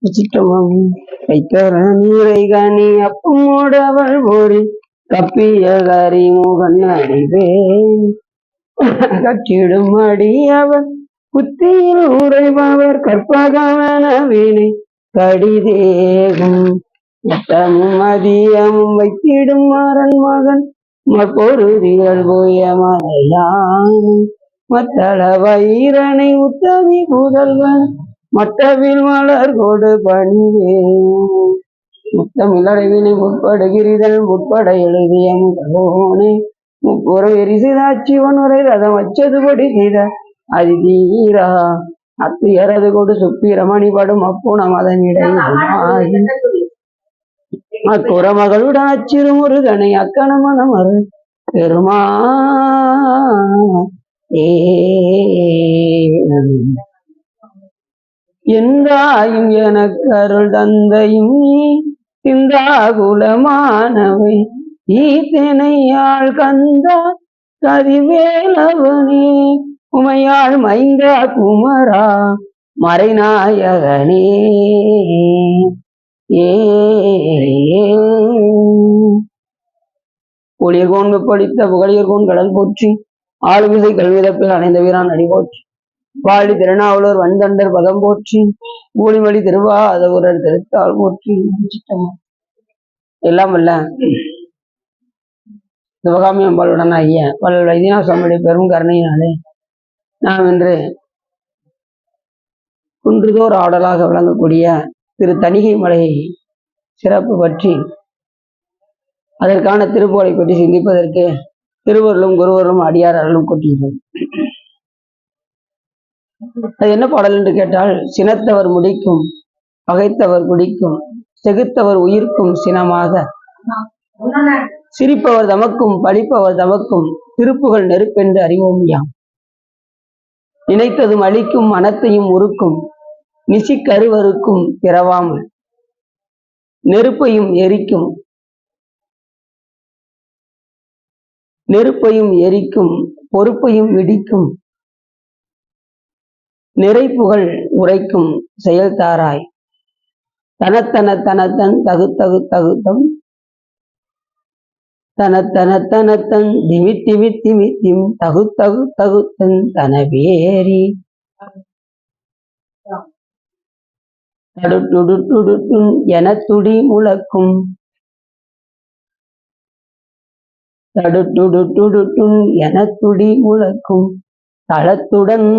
சிற்றமம் வைத்தர நீரை கனி அப்பமோடவள் ஓடி கப்பிய கரிமுகன் அறிவேன் கற்றிடும் அடியவர் புத்தியில் உரைபவர் கற்பகவன வீணை கடிதேகும் முத்தமும் மதியமும் வைத்திடும் மரன் மகன் மற்பொருதிகள் போய மலையான் மத்தள வைரனை உத்தமி புதல்வன் மட்டவில் மலர் கொடு பணிவே முத்தமிழறிவினை முற்படுகிறிதல் முற்பட எழுதிய முதல்வோனே முப்புறம் எரிசிதாட்சிவன் உரை ரதம் வச்சதுபடி செய்த அதிதீரா அத்துயரது கொடு சுப்பிரமணிபடும் அப்புணம் அதனிடை அக்குற மகளுடன் அச்சிறு முருகனை அக்கணமனம் அரு பெருமா எந்தாயும் எனக்கு அருள் தந்தையும் நீ சிந்தாகுலமானவை ஈத்தனையாள் கந்தா கதிவேலவனே உமையாள் மைந்தா குமரா மறைநாயகனே ஒளிர்கோன் வெப்படித்த புகழியர்கோன் கடல் போற்றி ஆளுமிசை கல்விதப்பில் அணைந்த வீரான் அடி போற்றி வாழி திருநாவலூர் வந்தண்டர் பதம் போற்றி ஊழிமொழி திருவாதவரர் திருத்தாள் போற்றி எல்லாம் அல்ல சிவகாமி அம்பாளுடன் ஆகிய வள்ளல் வைத்தியநாதசுவாமியுடைய பெரும் கருணையினாலே நாம் இன்று குன்றுதோர் ஆடலாக விளங்கக்கூடிய திரு தணிகை மலை சிறப்பு பற்றி அதற்கான திருப்புகழை பற்றி சிந்திப்பதற்கு திருவருளும் குருவரும் அடியார் அருளும் கொட்டியது. அது என்ன பாடல் என்று கேட்டால், சினத்தவர் முடிக்கும் பகைத்தவர் குடிக்கும் செகுத்தவர் உயிர்க்கும் சினமாக சிரிப்பவர் தமக்கும் பழிப்பவர் தமக்கும் திருப்புகள் நெருப்பென்று அறிவோம் யாம். நினைத்ததும் அழிக்கும் மனத்தையும் உருக்கும் நிசிக்கருவருக்கும் பிறவாமல் நெருப்பையும் எரிக்கும் பொறுப்பையும் விடிக்கும் நிறைப்புகள் உரைக்கும் செயல்தாராய் தனத்தன் தகுத்தம் தனத்தன் திமித்திமித்திமித்திம் தகுத்தன் தனவேரி தடுட்டுடுட்டுடுட்டுன் என துடி முழக்கும் தளத்துடன்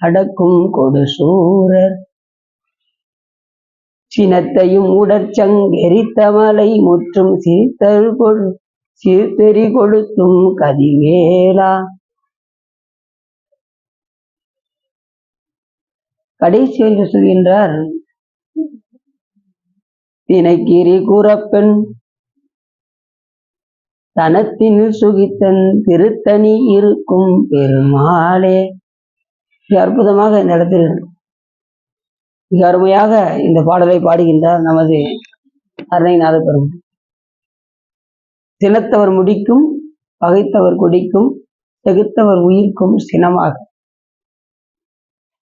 அடக்கும் கொடுசூரர் சினத்தையும் உடற்சங்கெரித்தமலை முற்றும் சீர்த்தெறி கொடுத்தும் கதிவேலா. கடைசியில் சொல்கின்றார், தினைக்கிரி கூறப்பெண் தனத்தின் சுகித்தன் திருத்தணி இருக்கும் பெருமாளே. மிக அற்புதமாக இந்த இடத்தில் மிக அருமையாக இந்த பாடலை பாடுகின்றார் நமது அருணைநாத பெருமாள். சினத்தவர் முடிக்கும் பகைத்தவர் குடிக்கும் செகுத்தவர் உயிர்க்கும் சினமாக.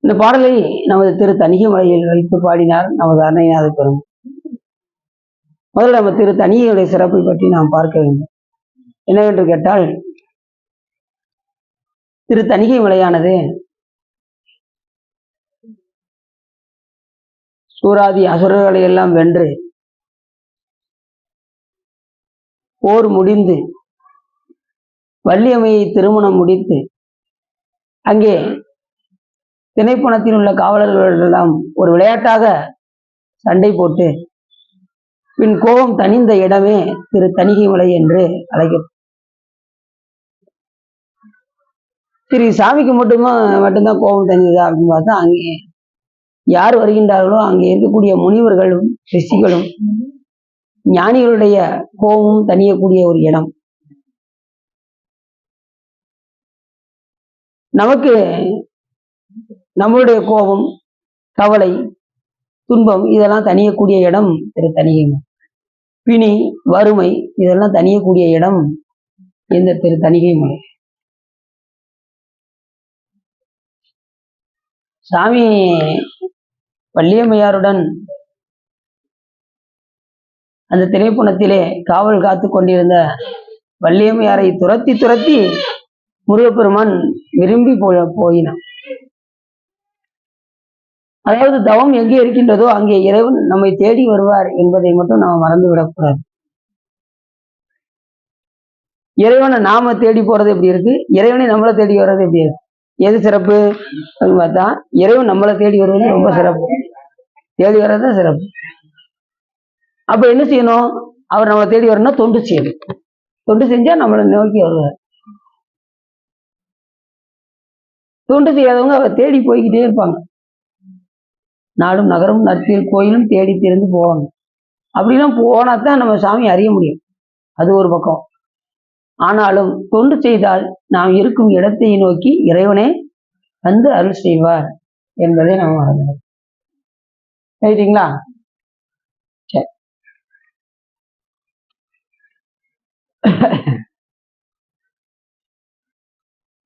இந்த பாடலை நமது திரு தணிகை மலையில் வைத்து பாடினார் நமது அருணைநாத பெருமாள். முதல்ல நம்ம திரு தணிகையுடைய சிறப்பை பற்றி நாம் பார்க்க வேண்டும். என்னவென்று கேட்டால், திரு தணிகை மலையானது சூராதி அசுரர்களை எல்லாம் வென்று போர் முடிந்து வள்ளியம்மையை திருமணம் முடித்து அங்கே திணைப்புணத்தில் உள்ள காவலர்களெல்லாம் ஒரு விளையாட்டாக சண்டை போட்டு பின் கோபம் தணிந்த இடமே திரு தணிகை மலை என்று அழைக்கப்படும். சரி, சாமிக்கு மட்டும்தான் கோபம் தணிந்ததா அப்படின்னு பார்த்தா, அங்கே யார் வருகின்றார்களோ அங்கே இருக்கக்கூடிய முனிவர்களும் ரிஷிகளும் ஞானிகளுடைய கோபமும் தணியக்கூடிய ஒரு இடம். நமக்கு நம்மளுடைய கோபம், கவலை, துன்பம் இதெல்லாம் தணியக்கூடிய இடம் திரு தணிகை மலை. பிணி, வறுமை இதெல்லாம் தணியக்கூடிய இடம் இந்த திரு தணிகை மலை. சாமி வள்ளியம்மையாருடன் அந்த திரைப்புணத்திலே காவல் காத்து கொண்டிருந்த வள்ளியம்மையாரை துரத்தி துரத்தி முருகப்பெருமான் விரும்பி போயினான். அதாவது தவம் எங்கே இருக்கின்றதோ அங்கே இறைவன் நம்மை தேடி வருவார் என்பதை மட்டும் நாம் மறந்து விடக்கூடாது. இறைவனை நாம தேடி போறது எப்படி இருக்கு, இறைவனை நம்மளை தேடி வர்றது எப்படி இருக்கு? எது சிறப்பு அப்படின்னு பார்த்தா இறைவன் நம்மளை தேடி வருவது ரொம்ப சிறப்பு, தேடி வர்றது சிறப்பு. அப்ப என்ன செய்யணும்? அவர் நம்மளை தேடி வரணும்னா தொண்டு செய்யணும். தொண்டு செஞ்சா நம்மளை நோக்கி வருவார். தொண்டு செய்யாதவங்க அவர் தேடி போய்கிட்டே இருப்பாங்க. நாடும் நகரும் நட்பில் கோயிலும் தேடி திறந்து போவாங்க. அப்படிலாம் போனாதான் நம்ம சாமி அறிய முடியும். அது ஒரு பக்கம். ஆனாலும் தொண்டு செய்தால் நாம் இருக்கும் இடத்தை நோக்கி இறைவனே வந்து அருள் செய்வார் என்பதை நாம் மறந்துடும். சரிங்களா? சரி.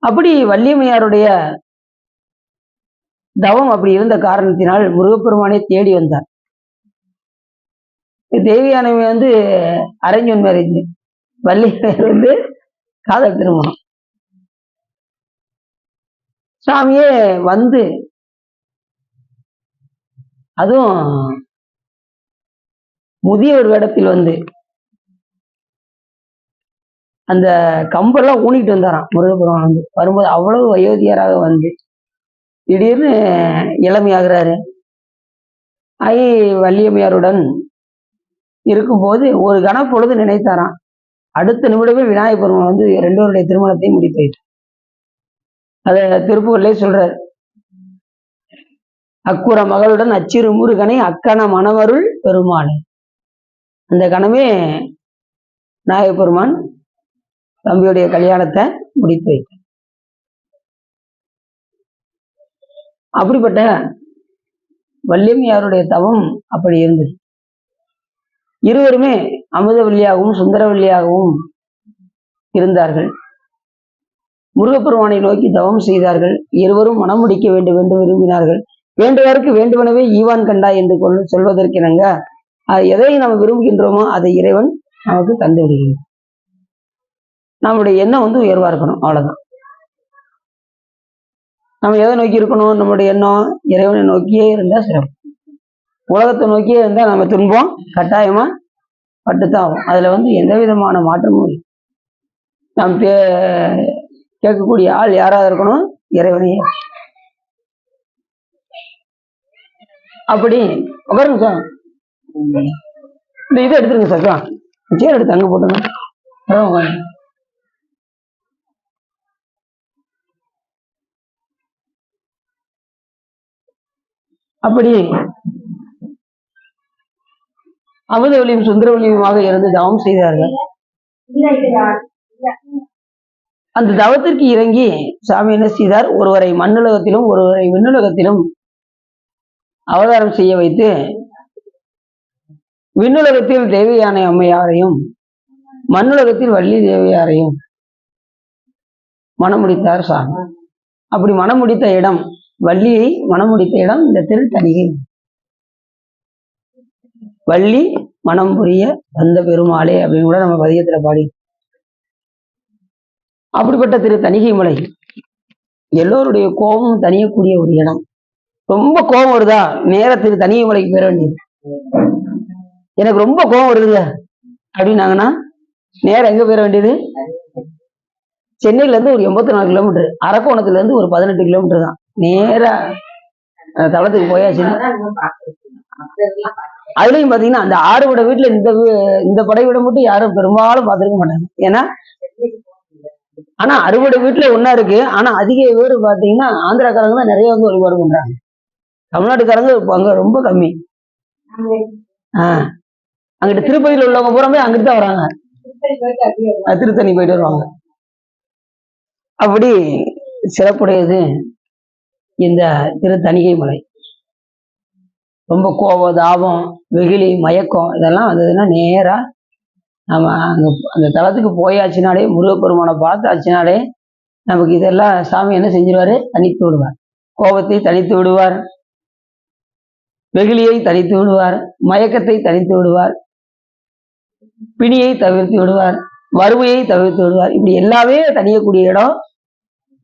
அப்படி வள்ளியம்மையாருடைய தவம் அப்படி இருந்த காரணத்தினால் முருகப்பெருமானை தேடி வந்தார். தேவியானவை அரேஞ்ச் மேரேஜ், வள்ளியம்மையார் காதல் திருமணம். சாமியே அதுவும் முதியவர் வேடத்தில் அந்த கம்பெல்லாம் ஊனிட்டு வந்தாராம். முருகப்பெருமான் வரும்போது அவ்வளவு வயோதிகராக திடீர்னு இளமையாகிறாரு. வள்ளியம்மையாருடன் இருக்கும்போது ஒரு கணப்பொழுது நினைத்தாராம், அடுத்த நிமிடமே விநாயகப் பெருமான் ரெண்டோருடைய திருமணத்தை முடித்து வைத்தார். அத திருப்புகள்லே சொல்றார், அக்குற மகளுடன் அச்சிறு முருகனை அக்கண மணவருள் பெருமாள். அந்த கணமே விநாயகப் பெருமான் தம்பியுடைய கல்யாணத்தை முடித்து வைத்தார். அப்படிப்பட்ட வள்ளியம்மையாருடைய தவம் அப்படி இருந்தது. இருவருமே அமுதவல்லியாகவும் சுந்தரவல்லியாகவும் இருந்தார்கள். முருகப்பெருமானை நோக்கி தவம் செய்தார்கள். இருவரும் மனம் முடிக்க வேண்டும் என்று விரும்பினார்கள். வேண்டுவாருக்கு வேண்டுவனவே ஈவான் கண்டா என்று சொல்வதற்கிணங்க எதை நாம் விரும்புகின்றோமோ அதை இறைவன் நமக்கு தந்து விடுகின்றான். நம்முடைய எண்ணம் உயர்வா இருக்கணும், அவ்வளவுதான். நம்ம எதை நோக்கி இருக்கணும்? நம்முடைய எண்ணம் இறைவனை நோக்கியே இருந்தா சிறப்பு. உலகத்தை நோக்கியே இருந்தா நம்ம துன்பம் கட்டாயமா பட்டுத்தான் ஆகும். அதுல எந்த விதமான மாற்றமும் இல்லை. நாம் கேட்கக்கூடிய ஆள் யாராவது இருக்கணும்? இறைவனையே. அப்படி உட்காருங்க சார், இந்த இதை எடுத்துருங்க சார், சேர் எடுத்து அங்க போட்டுங்க. அப்படி அமுதவல்லியும் சுந்தரவல்லியுமாக இருந்து தவம் செய்தார்கள். அந்த தவத்திற்கு இறங்கி சாமி என்ன செய்தார்? ஒருவரை மண்ணுலகத்திலும் ஒருவரை விண்ணுலகத்திலும் அவதாரம் செய்ய வைத்து விண்ணுலகத்தில் தேவியானை அம்மையாரையும் மண்ணுலகத்தில் வள்ளி தேவியாரையும் மனம் முடித்தார் சாமி. அப்படி மனம் முடித்த இடம், வள்ளியை மனம் முடித்த இடம் இந்த திருத்தணிகை. வள்ளி மனம் புரிய வந்த பெருமாளே அப்படின்னு கூட நம்ம பதியத்துல பாடி. அப்படிப்பட்ட தணிகை மலை எல்லோருடைய கோபமும் தணியக்கூடிய ஒரு இடம். ரொம்ப கோபம் வருதா, நேர தணிகை மலைக்கு பெற வேண்டியது. எனக்கு ரொம்ப கோபம் வருதுங்க அப்படின்னாங்கன்னா நேரம் எங்க பெற வேண்டியது? சென்னையில இருந்து ஒரு 84 கிலோமீட்டர், அரக்கோணத்துல இருந்து ஒரு 18 கிலோமீட்டர் தான். நேரா தளத்துக்கு போயாச்சு. அதுலயும் பாத்தீங்கன்னா அந்த ஆறுபடை வீட்டுல இந்த படை விட மட்டும் யாரும் பெரும்பாலும் பார்த்திருக்க மாட்டாங்க. ஏன்னா ஆனா அறுபடை வீட்டுல ஒன்னா இருக்கு. ஆனா அதிக பேர் பாத்தீங்கன்னா ஆந்திராக்காரங்க தான் நிறைய வழிபாடு பண்றாங்க. தமிழ்நாட்டுக்காரங்க அங்க ரொம்ப கம்மி. அங்கிட்டு திருப்பதியில உள்ளவங்க பூராமே அங்கிட்டு தான் வராங்க, திருத்தணி போயிட்டு வருவாங்க. அப்படி சிறப்புடையது இந்த திருத்தணிகை மலை. ரொம்ப கோபம், தாபம், வெகுளி, மயக்கம் இதெல்லாம் வந்ததுன்னா நேரா நம்ம அந்த தளத்துக்கு போயாச்சுனாலே, முருகப்பெருமானை பார்த்தாச்சுனாலே நமக்கு இதெல்லாம் சாமி என்ன செஞ்சிருவாரு? தனித்து விடுவார். கோபத்தை தனித்து விடுவார். வெகுளியை தனித்து விடுவார், மயக்கத்தை தனித்து விடுவார், பிணியை தவிர்த்து விடுவார், வறுமையை தவிர்த்து விடுவார். இப்படி எல்லாமே தனியக்கூடிய இடம்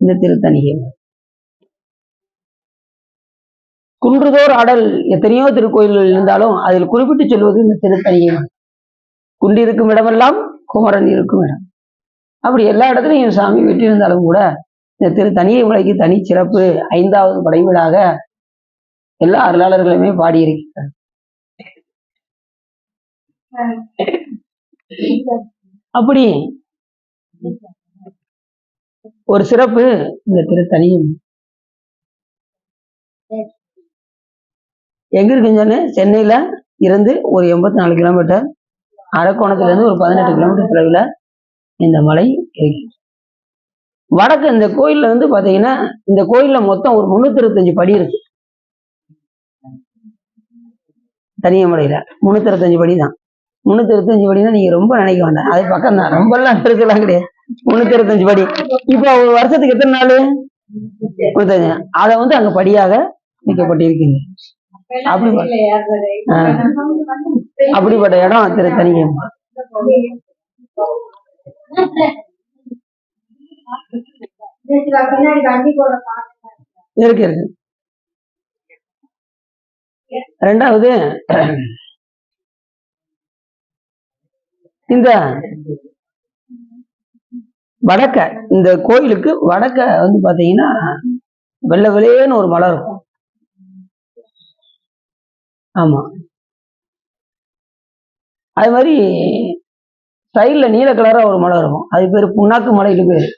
இந்த திருத்தணிகை. குன்றுதோர் ஆடல் எத்தனையோ திருக்கோயில்கள் இருந்தாலும் அதில் குறிப்பிட்டு சொல்வது இந்த திருத்தணிகை. குன்றிருக்கும் இடமெல்லாம் குமரன் இருக்கும் இடம். அப்படி எல்லா இடத்துலையும் சாமி வெற்றிருந்தாலும் கூட இந்த திருத்தணிகை மலைக்கு தனி சிறப்பு. 5வது படைவீடாக எல்லா அருளாளர்களுமே பாடியிருக்கிறார். அப்படி ஒரு சிறப்பு இந்த திருத்தணிகை. எங்க இருக்குன்னு சொன்ன, சென்னையில இருந்து ஒரு 84 கிலோமீட்டர், அரக்கோணத்துல இருந்து ஒரு 18 கிலோமீட்டர் தொலைவில் இந்த மலை இருக்கு. வடக்கு இந்த கோயில்ல வந்து பாத்தீங்கன்னா, இந்த கோயில்ல மொத்தம் ஒரு 325 படி இருக்கு. தனியமலையில 325 படி தான். 325 படினா நீங்க ரொம்ப நினைக்க வேண்டாம், அது பக்கம் தான், ரொம்ப எல்லாம் இருக்கலாம் கிடையாது. 325 படி. இப்போ ஒரு வருஷத்துக்கு எத்தனை நாள்? 35. அதை வந்து அங்க படியாக வைக்கப்பட்டிருக்கீங்க. அப்படிப்பட்ட இடம் திருத்தணிகை. இருக்கு இருக்கு. 2வது இந்த வடக்க, இந்த கோயிலுக்கு வடக்க வந்து பாத்தீங்கன்னா வெள்ளை வெளியேன்னு ஒரு மலை இருக்கும். ஆமா, அது மாதிரி சைட்ல நீல கலரா ஒரு மலை இருக்கும், அது பேரு புண்ணாக்கு மலைக்கு பேரு.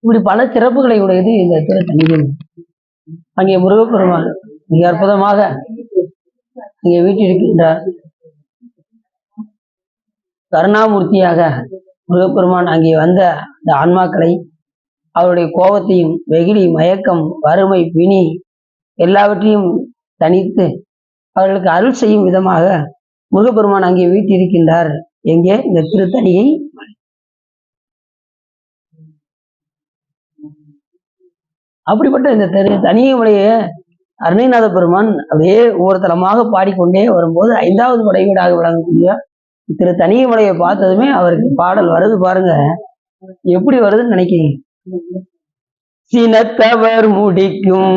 இப்படி பல சிறப்புகளை உடையது இந்த திருத்தணிகை. அங்கே முருகப்பெருமான் மிக அற்புதமாக அங்கே வீட்டிருக்கின்றார். கருணாமூர்த்தியாக முருகப்பெருமான் அங்கே வந்த அந்த ஆன்மாக்களை, அவருடைய கோபத்தையும், வெகுளி, மயக்கம், வறுமை, பிணி எல்லாவற்றையும் தனித்து அவர்களுக்கு அருள் செய்யும் விதமாக முருகப்பெருமான் அங்கே வீட்டிருக்கின்றார். எங்கே? இந்த திருத்தணிகை. அப்படிப்பட்ட இந்த தனிகை மலையை அருணைநாத பெருமான் அப்படியே ஒவ்வொரு தலமாக பாடிக்கொண்டே வரும்போது 5வது படைவீடாக விளங்கக்கூடிய திரு தனிகை மலையை பார்த்ததுமே அவருக்கு பாடல் வருது பாருங்க, எப்படி வருதுன்னு நினைக்கிறீங்க? சினத்தவர் முடிக்கும்,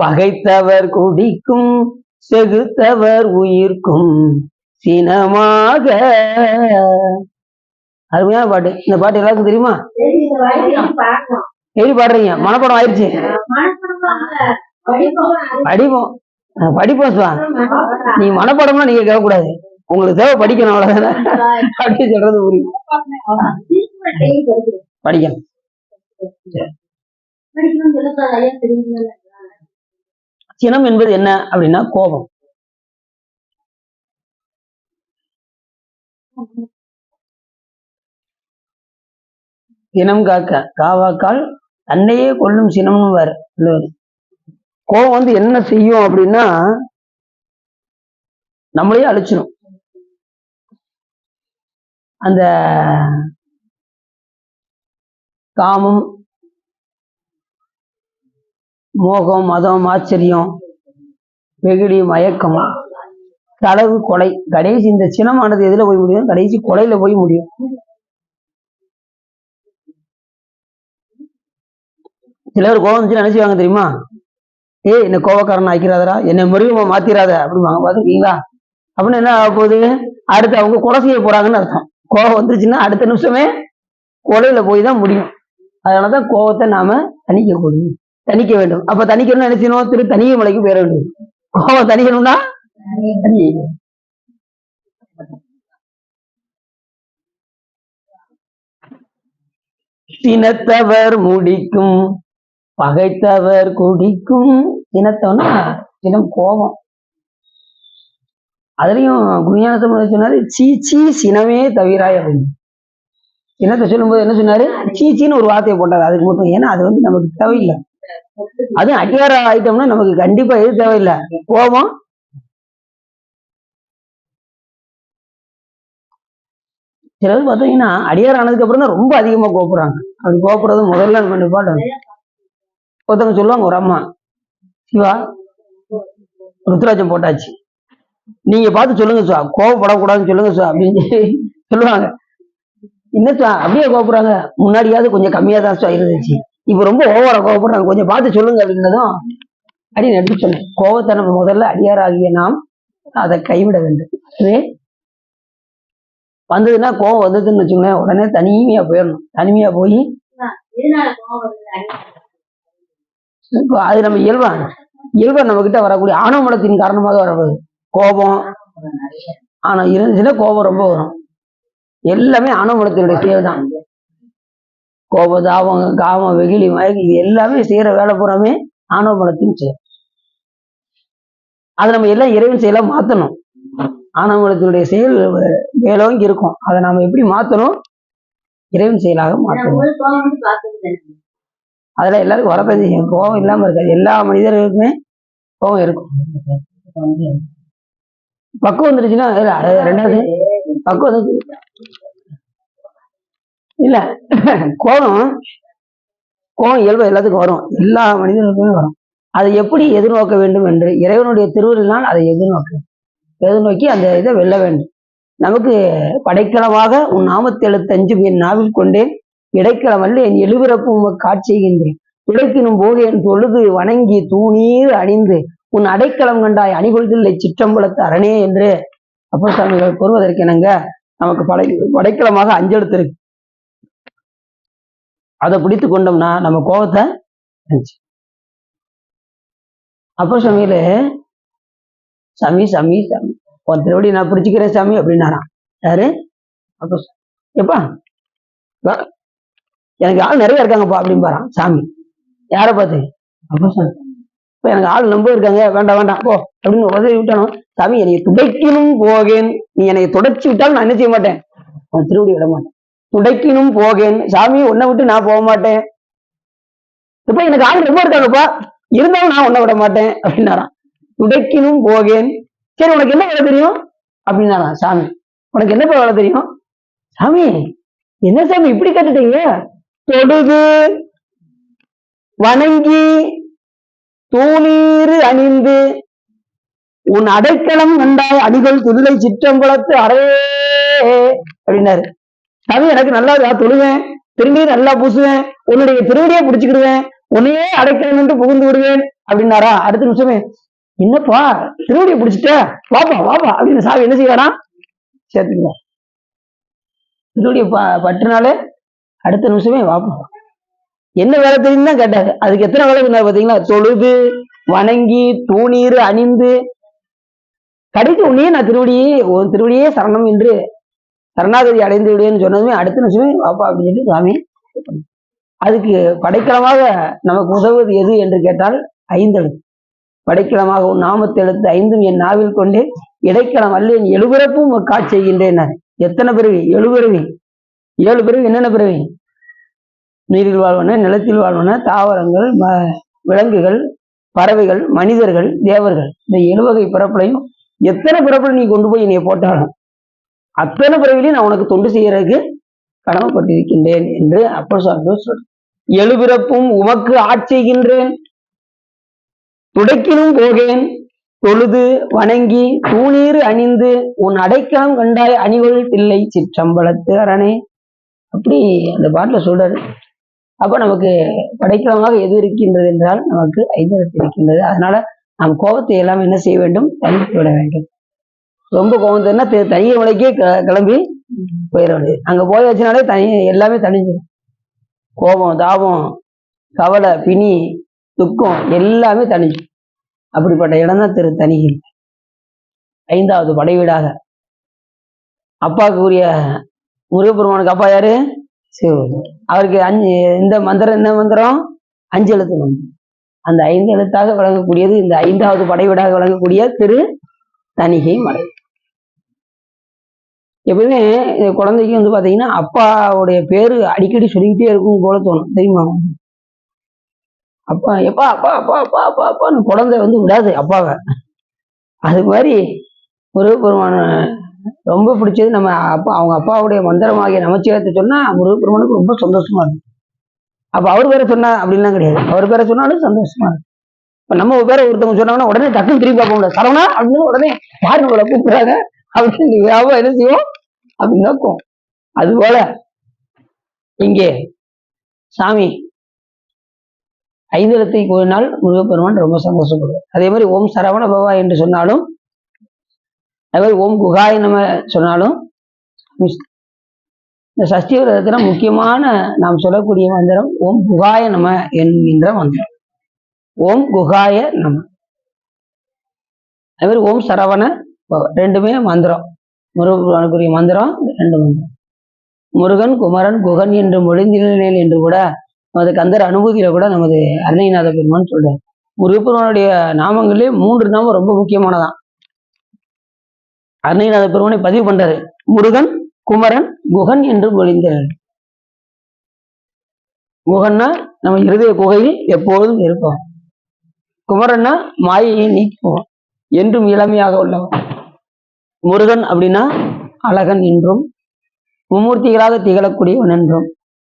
பகைத்தவர் குடிக்கும், செகுத்தவர் உயிர்க்கும் சினமாக. அருமையான பாட்டு. இந்த பாட்டு எல்லாருக்கும் தெரியுமா? எப்படி பாடுறீங்க? மனப்படம் ஆயிடுச்சு. படிப்போம் படிப்போம். நீ மனப்படம்னா நீங்க கேட்கக்கூடாது, உங்களுக்கு தேவை படிக்கணும், அவ்வளவுதானே அப்படி சொல்றது புரியும். படிக்கணும். சினம் என்பது என்ன அப்படின்னா கோபம். சினம் காக்க காவாக்கால் தன்னையே கொல்லும் சினம்னு வேற. கோபம் வந்து என்ன செய்யும் அப்படின்னா நம்மளையே அழிச்சிடும். அந்த காமம், மோகம், மதம், ஆச்சரியம், வெகுளி, மயக்கம், களவு, கொலை, கடைசி இந்த சினமானது எதுல போய் முடியும்? கடைசி கொலையில போய் முடியும். சிலர் கோபம் வந்துச்சு நினைச்சுவாங்க தெரியுமா? என்ன கோபக்காரன் ஆக்கிறாதரா, என்னை மிருகமா மாத்திராத அப்படிவாங்க. பாத்துருக்கீங்களா? அப்படின்னு என்ன ஆக போகுது? அடுத்து அவங்க கொலை செய்ய போறாங்கன்னு அர்த்தம். கோபம் வந்துருச்சுன்னா அடுத்த நிமிஷமே கொலையில போய் தான் முடியும். அதனாலதான் கோபத்தை நாம தணிக்க வேண்டும். அப்ப தணிக்கணும்னு நினைச்சணும், திரு தனிகை மலைக்கு போயிட வேண்டியது. கோபம் தணிக்கணும்னா சினத்தவர் முடிக்கும், பகைத்தவர் குடிக்கும். சினத்தவனா சினம் கோபம். அதுலயும் குருஞான சம்பந்தர் சொன்னாரு, சீச்சி சினமே தவிராய் அப்படின்னு. சினத்தை சொல்லும் போது என்ன சொன்னாரு? சீச்சின்னு ஒரு வார்த்தையை போட்டாரு அதுக்கு மட்டும். ஏன்னா அது வந்து நமக்கு தேவையில்லை. அது அடியார ஆயிட்டோம்னா நமக்கு கண்டிப்பா எது தேவையில்லை? கோபம். சிலர் பார்த்தீங்கன்னா அடியார் ஆனதுக்கு அப்புறம் தான் ரொம்ப அதிகமா கோப்புறாங்க. அப்படி கோப்புறது முதல்ல நம்ம நிப்பாட்டணும். ஒருத்தவங்க சொல்லுவாங்க, ஒரு அம்மா, சிவா ருத்ராட்சம் போட்டாச்சு, நீங்க பார்த்து சொல்லுங்க சுவா, கோவப்படக்கூடாதுன்னு சொல்லுங்க சுவா அப்படின்னு சொல்லுவாங்க. என்ன சுவா அப்படியே கோப்புறாங்க, முன்னாடியாவது கொஞ்சம் கம்மியா தான் சுவா இருந்துச்சு, இப்ப ரொம்ப ஓவரா கோவப்படுறாங்க, கொஞ்சம் பார்த்து சொல்லுங்க அப்படின்னதும் அப்படின்னு எடுத்து சொன்னேன். கோவத்தை நம்ம முதல்ல அடியாராகிய நாம் அதை கைவிட வேண்டும். அது வந்ததுன்னா கோவம் வந்ததுன்னு வச்சுங்களேன், உடனே தனிமையா போயிடணும். தனிமையா போய் அது நம்ம இயல்பா நம்ம கிட்ட வரக்கூடிய ஆணவ மலத்தின் காரணமாக வரப்படுது கோபம். ஆனா இருந்துச்சுன்னா கோபம் ரொம்ப வரும். எல்லாமே ஆணவ மலத்தினுடைய செயல் தான். கோபம், தாபம், காமம், வெகுளி, மயக்கி, இது எல்லாமே செய்யற வேலை பூராமே ஆணவ மலத்தின் செயல். அதை நம்ம எல்லாம் இறைவன் செயலா மாத்தணும். ஆணவ மலத்தினுடைய செயல் மேலோங்கி இருக்கும், அதை நாம எப்படி மாத்தணும்? இறைவன் செயலாக மாற்றணும். அதெல்லாம் எல்லாருக்கும் வரத்தான் செய்யும். கோபம் இல்லாம இருக்காது. எல்லா மனிதர்களுக்குமே கோபம் இருக்கும். பக்குவம் வந்துருச்சுன்னா ரெண்டாவது பக்குவம் இல்ல, கோபம் இயல்பு எல்லாத்துக்கும் வரும், எல்லா மனிதர்களுக்குமே வரும். அதை எப்படி எதிர்நோக்க வேண்டும் என்று இறைவனுடைய திருவருளினால் அதை எதிர்நோக்கி அந்த இதை வெல்ல வேண்டும். நமக்கு படைக்கலமாக உன் நாமத்தை எழுத்தஞ்சும் என் நாவில் கொண்டேன், இடைக்கலம் அல்ல என் எழுபிறப்பு உமக்கு காட்சிகின்றேன், உடைக்கினும் போது என் தொழுது வணங்கி தூணீர் அணிந்து உன் அடைக்கலம் கண்டாய் அணிகொள்தில்லை சிற்றம்பலத்து அரணே என்று அப்போஸ்தலர்கள் கூறுவதற்கு என்னங்க, நமக்கு படைக்கலமாக அஞ்செழுத்து இருக்கு. அதை பிடித்து கொண்டோம்னா நம்ம கோபத்தை அப்போ சமையல சாமி சாமி சாமி ஒருத்தரோடி நான் பிடிச்சிக்கிறேன் சாமி அப்படின்னாராம். யாரு? அப்போ எப்பா எனக்கு ஆள் நிறைய இருக்காங்கப்பா அப்படின்பாரான் சாமி. யாரை பார்த்து? அப்போ சாமி, இப்போ எனக்கு ஆள் ரொம்ப இருக்காங்க, வேண்டாம் வேண்டாம் போ அப்படின்னு உதவி விட்டானோ, சாமி என்னை துடைக்கணும் போகேன், நீ என்னை துடைச்சி விட்டாலும் நான் என்ன செய்ய மாட்டேன், உன் திருவடி விட மாட்டேன். துடைக்கணும் போகேன் சாமி, உன்னை விட்டு நான் போக மாட்டேன். இப்ப எனக்கு ஆள் ரொம்ப இருக்காங்கப்பா, இருந்தாலும் நான் உன்னை விட மாட்டேன் அப்படின்னாராம். துடைக்கணும் போகேன். சரி உனக்கு என்ன வேலை தெரியும் அப்படின்னாராம் சாமி. உனக்கு என்னப்பா வேலை தெரியும்? சாமி என்ன சாமி இப்படி கேட்டுட்டீங்க? தொடுது வணங்கி தூணீர் அணிந்து உன் அடைக்கலம் கண்டாய் அடிகள் துதிலை சிற்றம்பலத்து அரே அப்படின்னாரு. சாமி எனக்கு நல்லா தொழுவேன், திரும்பியும் நல்லா பூசுவேன், உன்னுடைய திருவடியை பிடிச்சுக்கிடுவேன், உன்னையே அடைக்கலம் என்று புகுந்து விடுவேன் அப்படின்னாரா. அடுத்த நிமிஷமே, என்னப்பா திருவடியை பிடிச்சிட்ட, வாப்பா வாப்பா அப்படின்னு சாமி என்ன செய்வாரா, சேர்த்துக்குவேன். திருவடியை பற்றுனாலே அடுத்த நிமிஷமே வாப்பா, என்ன வேலை தெரியும் தான் கேட்டாரு. அதுக்கு எத்தனை வேலை சொன்னார் பாத்தீங்களா? தொழுது வணங்கி தூணீர் அணிந்து கடைசி உன்னையே நான் உன் திருவடியே சரணம் என்று சரணாகதி அடைந்து விடுவேன்னு சொன்னதுமே அடுத்த நிமிஷமே வாப்பா அப்படின்னு சொல்லி சாமி. அதுக்கு படைக்கலமாக நமக்கு உதவுவது எது என்று கேட்டால் ஐந்தெழுத்து. படைக்கலமாக உன் நாமத்தை எழுத்து ஐந்தும் என் நாவில் கொண்டே இடைக்கலம் அல்ல என் எழுபிறப்பும் காட்சி செய்கின்றேன். எத்தனை பிறவி? 7 பிறவி. 7 பிறவி என்னென்ன பிறவி? நீரில் வாழ்வன, நிலத்தில் வாழ்வன, தாவரங்கள், விலங்குகள், பறவைகள், மனிதர்கள், தேவர்கள், இந்த 7 வகை பிறப்புலையும் எத்தனை பிறப்புல நீ கொண்டு போய் என்னை போட்டாலும் அத்தனை பிறவிலையும் நான் உனக்கு தொண்டு செய்யறதுக்கு கடமைப்பட்டிருக்கின்றேன் என்று அப்போ சொல்ற. 7 பிறப்பும் உமக்கு ஆட்சிகின்றேன், துடைக்கினும் போகேன், தொழுது வணங்கி தூணீர் அணிந்து உன் அடைக்கலம் கண்டாய் அணிகொள் தில்லை சிற்றம்பலத்து அரணே. அப்படி அந்த பாட்டுல சொல்றாரு. அப்ப நமக்கு படைக்கலமாக எது இருக்கின்றது என்றால் நமக்கு ஐந்தெழுத்து இருக்கின்றது. அதனால நாம் கோபத்தை எல்லாம் என்ன செய்ய வேண்டும்? தனித்து விட வேண்டும். ரொம்ப கோபம் தெரினா தனிய மலைக்கே கிளம்பி போயிட வேண்டியது. அங்க போய் வச்சனாலே எல்லாமே தனிஞ்சிடும். கோபம், தாபம், கவலை, பிணி, துக்கம் எல்லாமே தனிஞ்சிடும். அப்படிப்பட்ட இடம் தான் தனிகிரி. 5வது படைவீடாக அப்பாவுக்கு உரிய முருகப்பெருமானுக்கு அப்பா யாரு? சிவபெருமான். அவருக்கு இந்த மந்திரம், என்ன மந்திரம்? 5 எழுத்து மந்திரம். அந்த 5 எழுத்தாக விளங்கக்கூடியது இந்த 5வது படைவீடாக விளங்கக்கூடிய திரு தணிகை மலை. எப்பவுமே குழந்தைக்கு வந்து பாத்தீங்கன்னா அப்பாவுடைய பேரு அடிக்கடி சொல்லிக்கிட்டே இருக்கும் போல தோணும், தெரியுமா? அப்பா எப்பா அப்பா அப்பா அப்பா அப்பா அப்பான்னு குழந்தை வந்து விடாது அப்பாவை. அது மாதிரி முருகப்பெருமான ரொம்ப பிடிச்சது நம்ம அப்பா, அவங்க அப்பாவுடைய மந்திரமாகிய நமச்சிவாயத்தை சொன்னா முருகப்பெருமானுக்கு ரொம்ப சந்தோஷமா இருக்கும். அப்ப அவர் பேரை சொன்னா அப்படின்லாம் கிடையாது, அவர் பேரை சொன்னாலும் சந்தோஷமா இருக்கும். இப்ப நம்ம பேரை ஒருத்தவங்க சொன்னாங்கன்னா உடனே டக்குன்னு திரும்பி பார்க்க முடியாது, சரவணா அப்படின்னு உடனே யாரு நம்மளை கூப்பிடுறாங்க அப்படின்னு வியாபாரம் என்ன செய்வோம் அப்படின்னு நோக்கும். அது போல இங்கே சாமி ஐந்தெழுத்தை கூறினால் முருகப்பெருமான் ரொம்ப சந்தோஷப்படுவார். அதே மாதிரி ஓம் சரவண பவா என்று சொன்னாலும், அதே மாதிரி ஓம் குகாய நம சொன்னாலும், இந்த சஷ்டி விரதத்துல முக்கியமான நாம் சொல்லக்கூடிய மந்திரம் ஓம் குகாய நம என்கின்ற மந்திரம். ஓம் குகாய நம. அதே மாதிரி ஓம் சரவண பவ, ரெண்டுமே மந்திரம், முருகனுக்குரிய மந்திரம் ரெண்டு மந்திரம். முருகன் குமரன் குகன் என்று மொழிந்தினேன் என்று கூட நமது கந்தர் அனுபூதியில கூட நமது அருணைநாத பெருமான் சொல்றார். முருகப்பெருமானுடைய நாமங்களே 3 நாமம் ரொம்ப முக்கியமானதான். அருணைநாத பெருமானை பதிவு பண்றாரு, முருகன் குமரன் குகன் என்று மொழிந்தேன். குகன்னா நம்ம இருதய குகையில் எப்போதும் இருப்போம். குமரன்னா மாயையை நீக்குவோம், என்றும் இளமையாக உள்ளவன். முருகன் அப்படின்னா அழகன் என்றும் மும்மூர்த்திகளாக திகழக்கூடியவன் என்றும்.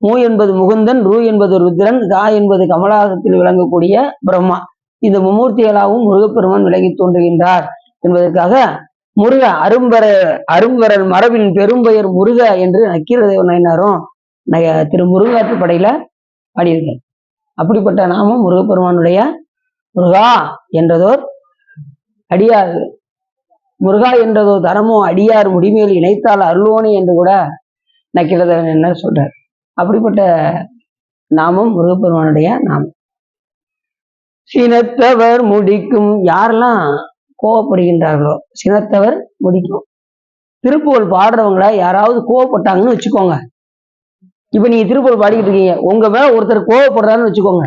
மூ என்பது முகுந்தன், ரூ என்பது ருத்ரன், கா என்பது கமலாசத்தில் விளங்கக்கூடிய பிரம்மா. இந்த மும்மூர்த்திகளாகவும் முருகப்பெருமான் விளங்கி தோன்றுகின்றார் என்பதற்காக முருக அரும்பரல் மரபின் பெரும்பெயர் முருக என்று நக்கீரதேவ நாயனாரும் திரு முருகாற்றுப்படையில பாடியிருக்கார். அப்படிப்பட்ட நாமம் முருகப்பெருமானுடைய முருகா என்றதோர் அடியார், முருகா என்றதோ தரமோ அடியார் முடிமேல் இணைத்தால் அருள்வோனே என்று கூட நக்கீரதேவன் என்ன சொல்றார். அப்படிப்பட்ட நாமம் முருகப்பெருமானுடைய நாமம். சினத்தவர் முடிக்கும், யாரெல்லாம் கோவப்படுகின்றார்களோ சினத்தவர் முடிக்கும். திருப்புகழ் பாடுறவங்கள யாராவது கோவப்பட்டாங்கன்னு வச்சுக்கோங்க. இப்ப நீங்க திருப்புகழ் பாடிக்கிட்டு இருக்கீங்க, உங்க மேல ஒருத்தர் கோவப்படுறாருன்னு வச்சுக்கோங்க,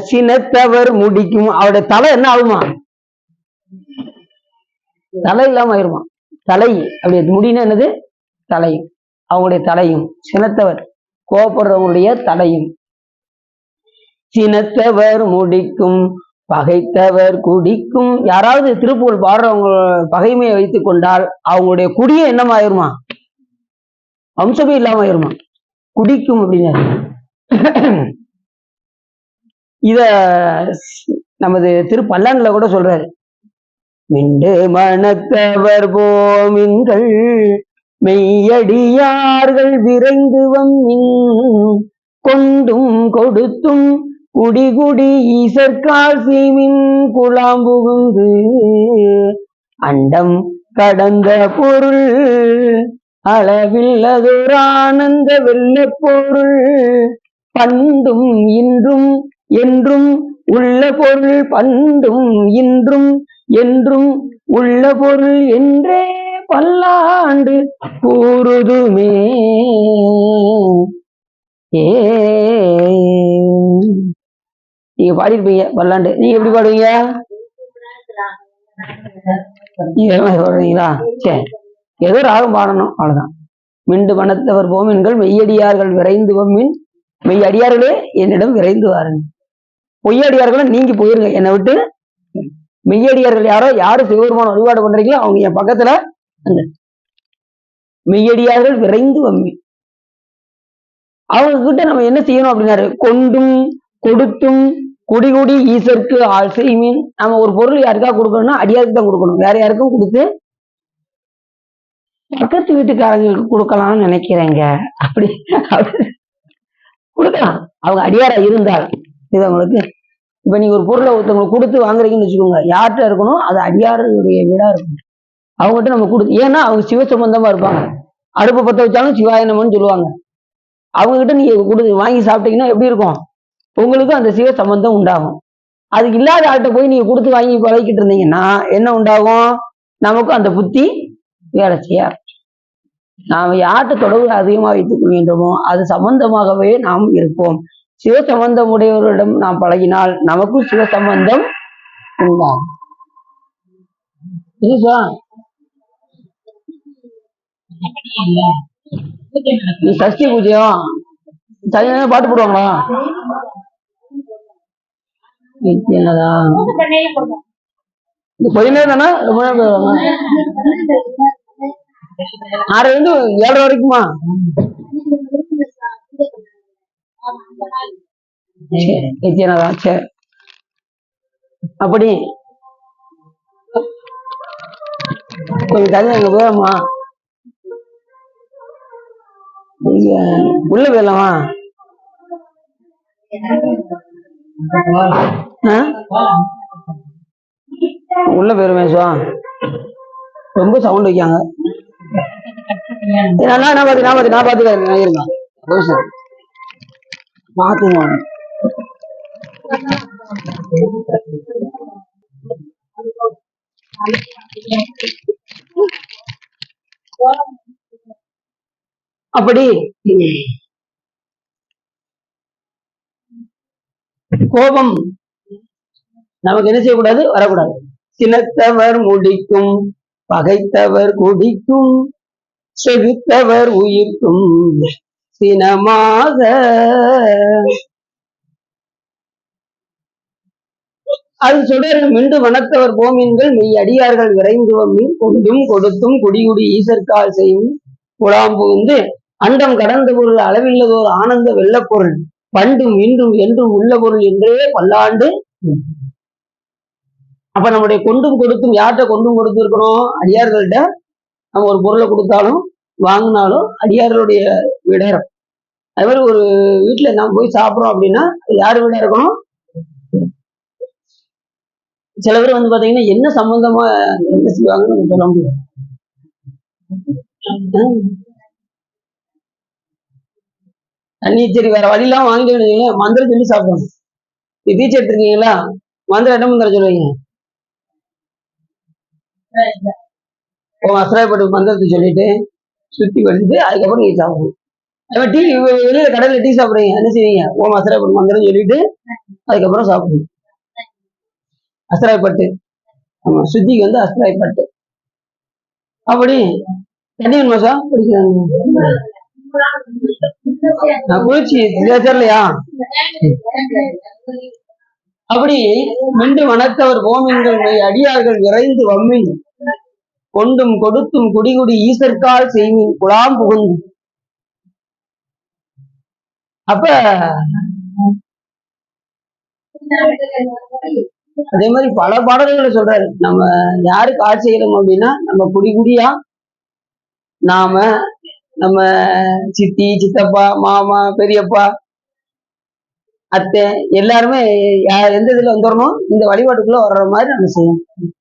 சினத்தவர் முடிக்கும், அவருடைய தலை என்ன ஆகுமா? தலை இல்லாம ஆயிருமா? தலை அப்படி முடினா என்னது? தலையும். அவங்களுடைய தலையும், சினத்தவர் கோபப்படுறவங்களுடைய தலையும். சினத்தவர் முடிக்கும் பகைத்தவர் குடிக்கும். யாராவது திருப்புகழ் பாடுறவங்க பகைமையை வைத்துக் கொண்டால் அவங்களுடைய குடியே என்னமாயிருமா? வம்சமே இல்லாம ஆயிருமா? குடிக்கும் அப்படின்னு. இத நமது திருப்பல்லாண்டுல கூட சொல்றாரு, மிண்டு மனத்தவர் போமின்கள் மெய்யடியார்கள் விரைந்து வம்மின் கொண்டும் கொடுத்தும் குடிகுடி ஈசற்கால் சீமின் குழாம் புகுந்து அண்டம் கடந்த பொருள் அளவில்லதொரு ஆனந்த வெள்ள பொருள் பண்டும் இன்றும் என்றும் உள்ள பொருள் பண்டும் இன்றும் என்றும் உள்ள பொருள் என்றே பல்லாண்டு கூறுதுமே. நீங்க பாடிருப்பீங்க பல்லாண்டு, நீங்க எப்படி பாடுவீங்க? பாடுவீங்களா? சரி, ஏதோ ராகம் பாடணும், அவ்வளவுதான். மிண்டு மனத்தவர் போமின்கள் மெய்யடியார்கள் விரைந்து வம்மின், மெய்யடியார்களே என்னிடம் விரைந்து வாருங்க. பொய்யடியார்களும் நீங்கி போயிருங்க என்னை விட்டு. மெய்யடியார்கள் யாரு சிவபெருமான வழிபாடு பண்றீங்களோ அவங்க என் பக்கத்துல மெய்யடியார்கள் விரைந்து வம்மி. அவங்க கிட்ட நம்ம என்ன செய்யணும் அப்படின்னாரு, கொண்டும் கொடுத்தும் குடிகுடி ஈசற்கு ஆள் செய்மீன். நம்ம ஒரு பொருள் யாருக்காக கொடுக்கணும்னா அடியாருக்கு தான் கொடுக்கணும், வேற யாருக்கும் கொடுத்து பக்கத்து வீட்டுக்காரங்களுக்கு கொடுக்கலாம்னு நினைக்கிறேங்க. அப்படி கொடுக்கலாம், அவங்க அடியாரா இருந்தால். இது அவங்களுக்கு இப்ப நீங்க ஒரு பொருளை ஒருத்தவங்களுக்கு கொடுத்து வாங்குறீங்கன்னு வச்சுக்கோங்க, யார்கிட்ட இருக்கணும்? அது அடியாருடைய வீடா இருக்கணும். அவங்ககிட்ட நம்ம கொடுத்து, ஏன்னா அவங்க சிவ சம்பந்தமா இருப்பாங்க. அடுப்பு பத்த வச்சாலும் சிவாயனம்னு சொல்லுவாங்க. அவங்க கிட்ட நீங்க வாங்கி சாப்பிட்டீங்கன்னா எப்படி இருக்கும்? உங்களுக்கு அந்த சிவ சம்பந்தம் உண்டாகும். அது இல்லாத ஆள்கிட்ட போய் நீங்க கொடுத்து வாங்கி பழகிட்டு இருந்தீங்கன்னா என்ன உண்டாகும்? நமக்கும் அந்த புத்தி வேலை செய்ய. நாம் யார்கிட்ட தொடர்பு அதிகமா வைத்துக் கொள்கின்றோமோ அது சம்பந்தமாகவே நாம் இருப்போம். சிவ சம்பந்தம் உடையவர்களிடம் நாம் பழகினால் நமக்கும் சிவ சம்பந்தம் உண்டாகும். நீ சஷ்டி பூஜையும் சரியான பாட்டு போடுவாங்களா? என்னதான் கொஞ்ச நேரம் தானே, ரொம்ப நேரம் போயிருவாங்க. 6 7 வரைக்குமா? சரி. அப்படி கொஞ்சம் தண்ணி அங்க போயிடமா, நீங்க உள்ள போயிடலாமா? உள்ள போயிருமே சுவா, ரொம்ப சவுண்ட் வைக்காங்க. நான் பாத்துக்கிறேன் இருங்க, பாத்துங்க. அப்படி கோபம் நமக்கு என்ன செய்யக்கூடாது, வரக்கூடாது. சினத்தவர் முடிக்கும், பகைத்தவர் குடிக்கும், செகுத்தவர் உயிர்க்கும் சினமாக. அது சொல்ற மிண்டு வனத்தவர் போமீன்கள் மெய் அடியார்கள் விரைந்து வம்மீன் கொண்டும் கொடுத்தும் குடிகுடி ஈசற்கால் செய்யும் குழாம் புகுந்து அண்டம் கடந்த பொருள் அளவில்லதோர் ஆனந்த வெள்ள பொருள் பண்டும் இன்றும் என்றும் உள்ள பொருள் என்றே பல்லாண்டு. அப்ப நம்முடைய கொண்டும் கொடுத்தும் யார்கிட்ட கொண்டும் கொடுத்து இருக்கணும், அடியார்கள்ட்ட. நம்ம ஒரு பொருளை கொடுத்தாலும் வாங்கினாலும் அடியார்களுடைய விடம். அது மாதிரி ஒரு வீட்டுல நம்ம போய் சாப்பிடுறோம் அப்படின்னா யாரு வீடா இருக்கணும். சில பேர் பாத்தீங்கன்னா என்ன சம்பந்தமா என்ன செய்வாங்கன்னு சொல்ல முடியும். தண்ணி சரி வேற வழியெல்லாம் வாங்கிட்டு மந்திரம் சொல்லி சாப்பிடணும். தீட்சை எடுத்துருக்கீங்களா, மந்திரம் என்ன மந்திரம் சொல்லுவீங்க? அசராயப்பட்டு மந்திரத்தை சொல்லிட்டு சுத்தி பண்ணிட்டு அதுக்கப்புறம் நீங்க சாப்பிடணும். டீ வெளியில கடையில டீ சாப்பிடுறீங்க, என்ன செய்வீங்க? அசராயப்பட்டு மந்திரம் சொல்லிட்டு அதுக்கப்புறம் சாப்பிடணும். அசராயப்பட்டு, ஆமா, சுத்திக்கு அசராயப்பட்டு. அப்படி தண்ணி மாசா குடிக்கிறாங்க. குளிர்ச்சி இல்லையா? அப்படி மிண்டு வனத்தவர் போமீன்கள் அடியார்கள் விரைந்து வம்மின் கொண்டும் கொடுத்தும் குடிகுடி ஈசற்கால் செய்மின் குழாம் புகுந்து. அப்ப அதே மாதிரி பல பாடல்களை சொல்றாரு. நம்ம யாருக்கு ஆட்சி செய்யணும் அப்படின்னா, நம்ம குடிகுடியா நாம நம்ம சித்தி சித்தப்பா மாமா பெரியப்பா அத்தை எல்லாருமே எந்த இதுல வந்துடணும், இந்த வழிபாட்டுக்குள்ள வர்ற மாதிரி நம்ம செய்யணும்.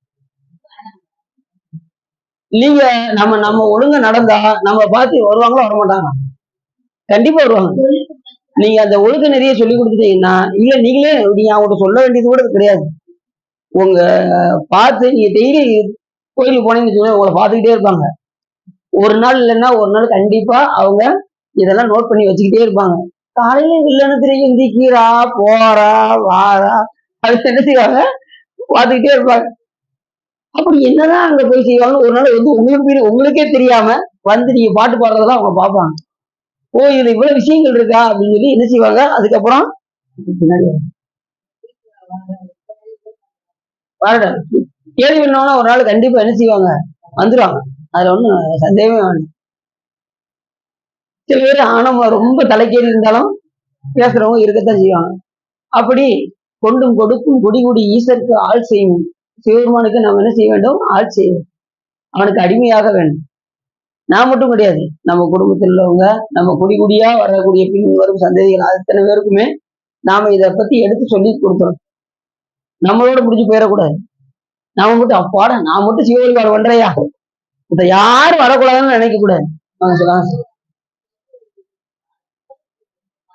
நீங்க நம்ம ஒழுங்கா நடந்தா நம்ம பார்த்து வருவாங்களோ வரமாட்டாங்க, கண்டிப்பா வருவாங்க. நீங்க அந்த ஒழுக்க நிறைய சொல்லி கொடுத்துட்டீங்கன்னா, இல்ல நீங்களே நீங்க அவங்கள்ட்ட சொல்ல வேண்டியது கூட கிடையாது. உங்க பார்த்து நீங்க டெய்லி கோயிலுக்கு போனீங்கன்னு உங்களை பார்த்துக்கிட்டே இருப்பாங்க. ஒரு நாள் இல்லைன்னா ஒரு நாள் கண்டிப்பா அவங்க இதெல்லாம் நோட் பண்ணி வச்சுக்கிட்டே இருப்பாங்க. காலையில வில்லனத்துல எந்திக்கிறா போறா வாரா, அது என்ன செய்வாங்க, பார்த்துக்கிட்டே இருப்பாங்க. அப்படி என்னதான் அங்க போய் செய்வாங்க. ஒரு நாள் உங்களுக்கே தெரியாம நீங்க பாட்டு பாடுறதெல்லாம் அவங்க பார்ப்பாங்க. ஓ இதுல இவ்வளவு விஷயங்கள் இருக்கா அப்படின்னு சொல்லி என்ன செய்வாங்க, அதுக்கப்புறம் கேள்வி பண்ணோம்னா ஒரு நாள் கண்டிப்பா என்ன செய்வாங்க, வந்துருவாங்க. அதுல ஒண்ணும் சந்தேகமே வேணும். சில பேர் ஆனமா ரொம்ப தலைக்கேறி இருந்தாலும் பேசுறவங்க இருக்கத்தான் செய்வாங்க. அப்படி கொண்டும் கொடுக்கும் குடிகுடி ஈசருக்கு ஆள் செய்யும் சிவபெருமானுக்கு நாம் என்ன செய்ய வேண்டும், ஆள் செய்யும், அவனுக்கு அடிமையாக வேண்டும். நான் மட்டும் கிடையாது, நம்ம குடும்பத்தில் உள்ளவங்க, நம்ம குடிகுடியா வரக்கூடிய பின் வரும் சந்ததிகள் அத்தனை பேருக்குமே நாம இதை பத்தி எடுத்து சொல்லி கொடுத்தோம். நம்மளோட முடிஞ்சு போயிடக்கூடாது. நாம மட்டும் அப்பாட நான் மட்டும் சிவ வழிபாடு பண்றையா, இதை யாரும் வரக்கூடாதுன்னு நினைக்க கூடாது.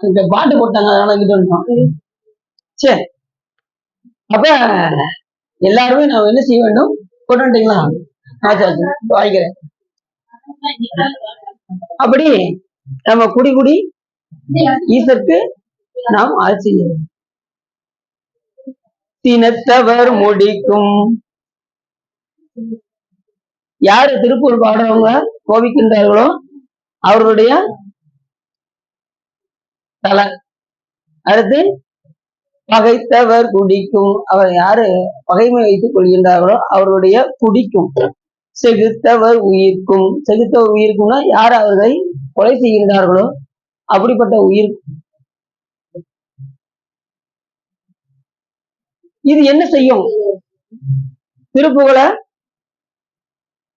இந்த பாட்டு போட்டாங்க, அதனால கிட்ட வந்துட்டோம். சரி, அப்ப எல்லாருமே நாம என்ன செய்ய வேண்டும், கொண்டுட்டீங்களா? வாங்கிக்கிறேன். அப்படி நம்ம குடி ஈசற்கு நாம் ஆள் செய்ய வேண்டும். சினத்தவர் முடிக்கும். யாரு திருப்பூர் பாடுறவங்க கோபிக்கின்றார்களோ அவர்களுடைய தலை, அடுத்து பகைத்தவர் குடிக்கும். அவர் யாரு பகைமை வைத்துக் கொள்கின்றார்களோ அவருடைய குடிக்கும். செகுத்தவர் உயிர்க்கும். செகுத்தவர் உயிர்க்கும்னா யார் அவர்களை கொலை செய்கின்றார்களோ அப்படிப்பட்ட உயிர். இது என்ன செய்யும்? திருப்புகழ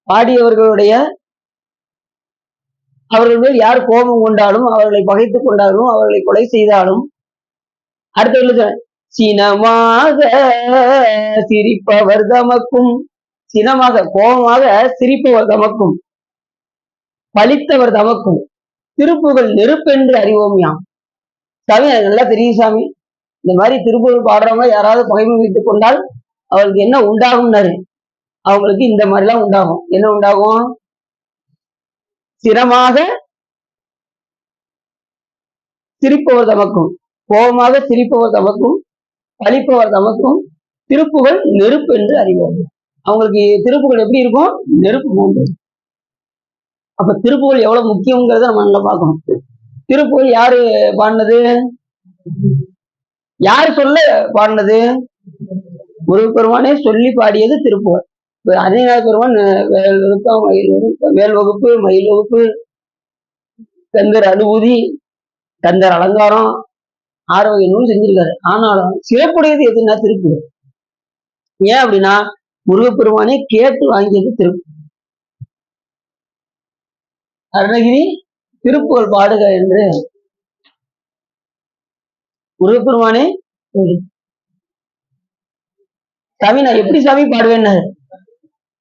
பாடியவர்களுடைய அவர்கள் மேல் யார் கோபம் கொண்டாலும், அவர்களை பகைத்துக் கொண்டாலும், அவர்களை கொலை செய்தாலும், அடுத்த சினமாக சிரிப்பவர் தமக்கும். சினமாக கோபமாக சிரிப்பவர் தமக்கும், பலித்தவர் தமக்கும். திருப்புகழ் நெருப்பென்று அறிவோம் யாம். சாமி எனக்கு நல்லா தெரியும் சாமி, இந்த மாதிரி திருப்புகழ் பாடுறவங்க யாராவது பகைமை வைத்துக் கொண்டால் அவர்களுக்கு என்ன உண்டாகும்னாரு. அவங்களுக்கு இந்த மாதிரிலாம் உண்டாகும். என்ன உண்டாகும்? சிரமாக சிரிப்பவர் தமக்கும், கோபமாக சிரிப்பவர் தமக்கும், பழிப்பவர் தமக்கும். திருப்புகழ் நெருப்பு என்று அறிவோம். அவங்களுக்கு திருப்புகழ் எப்படி இருக்கும்? நெருப்பு போன்று. அப்ப திருப்புகழ் எவ்வளவு முக்கியங்கிறத நம்ம நல்லா பார்க்கணும். திருப்புகழ் யாரு பாடினது? யார் சொல்ல பாடினது? முருகப்பெருமானே சொல்லி பாடியது திருப்புகழ். அன்னையநாத பெருமான் வேல் வகுப்பு, மயில் வகுப்பு, கந்தர் அனுபூதி, கந்தர் அலங்காரம், 6 வகை நூல் செஞ்சிருக்காரு. ஆனாலும் சிறப்புடையது எதுன்னா திருப்புகழ். ஏன் அப்படின்னா முருகப்பெருமானே கேட்டு வாங்கியது திருப்பு. அருணகிரி திருப்புகழ் பாடுக என்று முருகப்பெருமானே சாமி நான் எப்படி சாமி பாடுவேன்?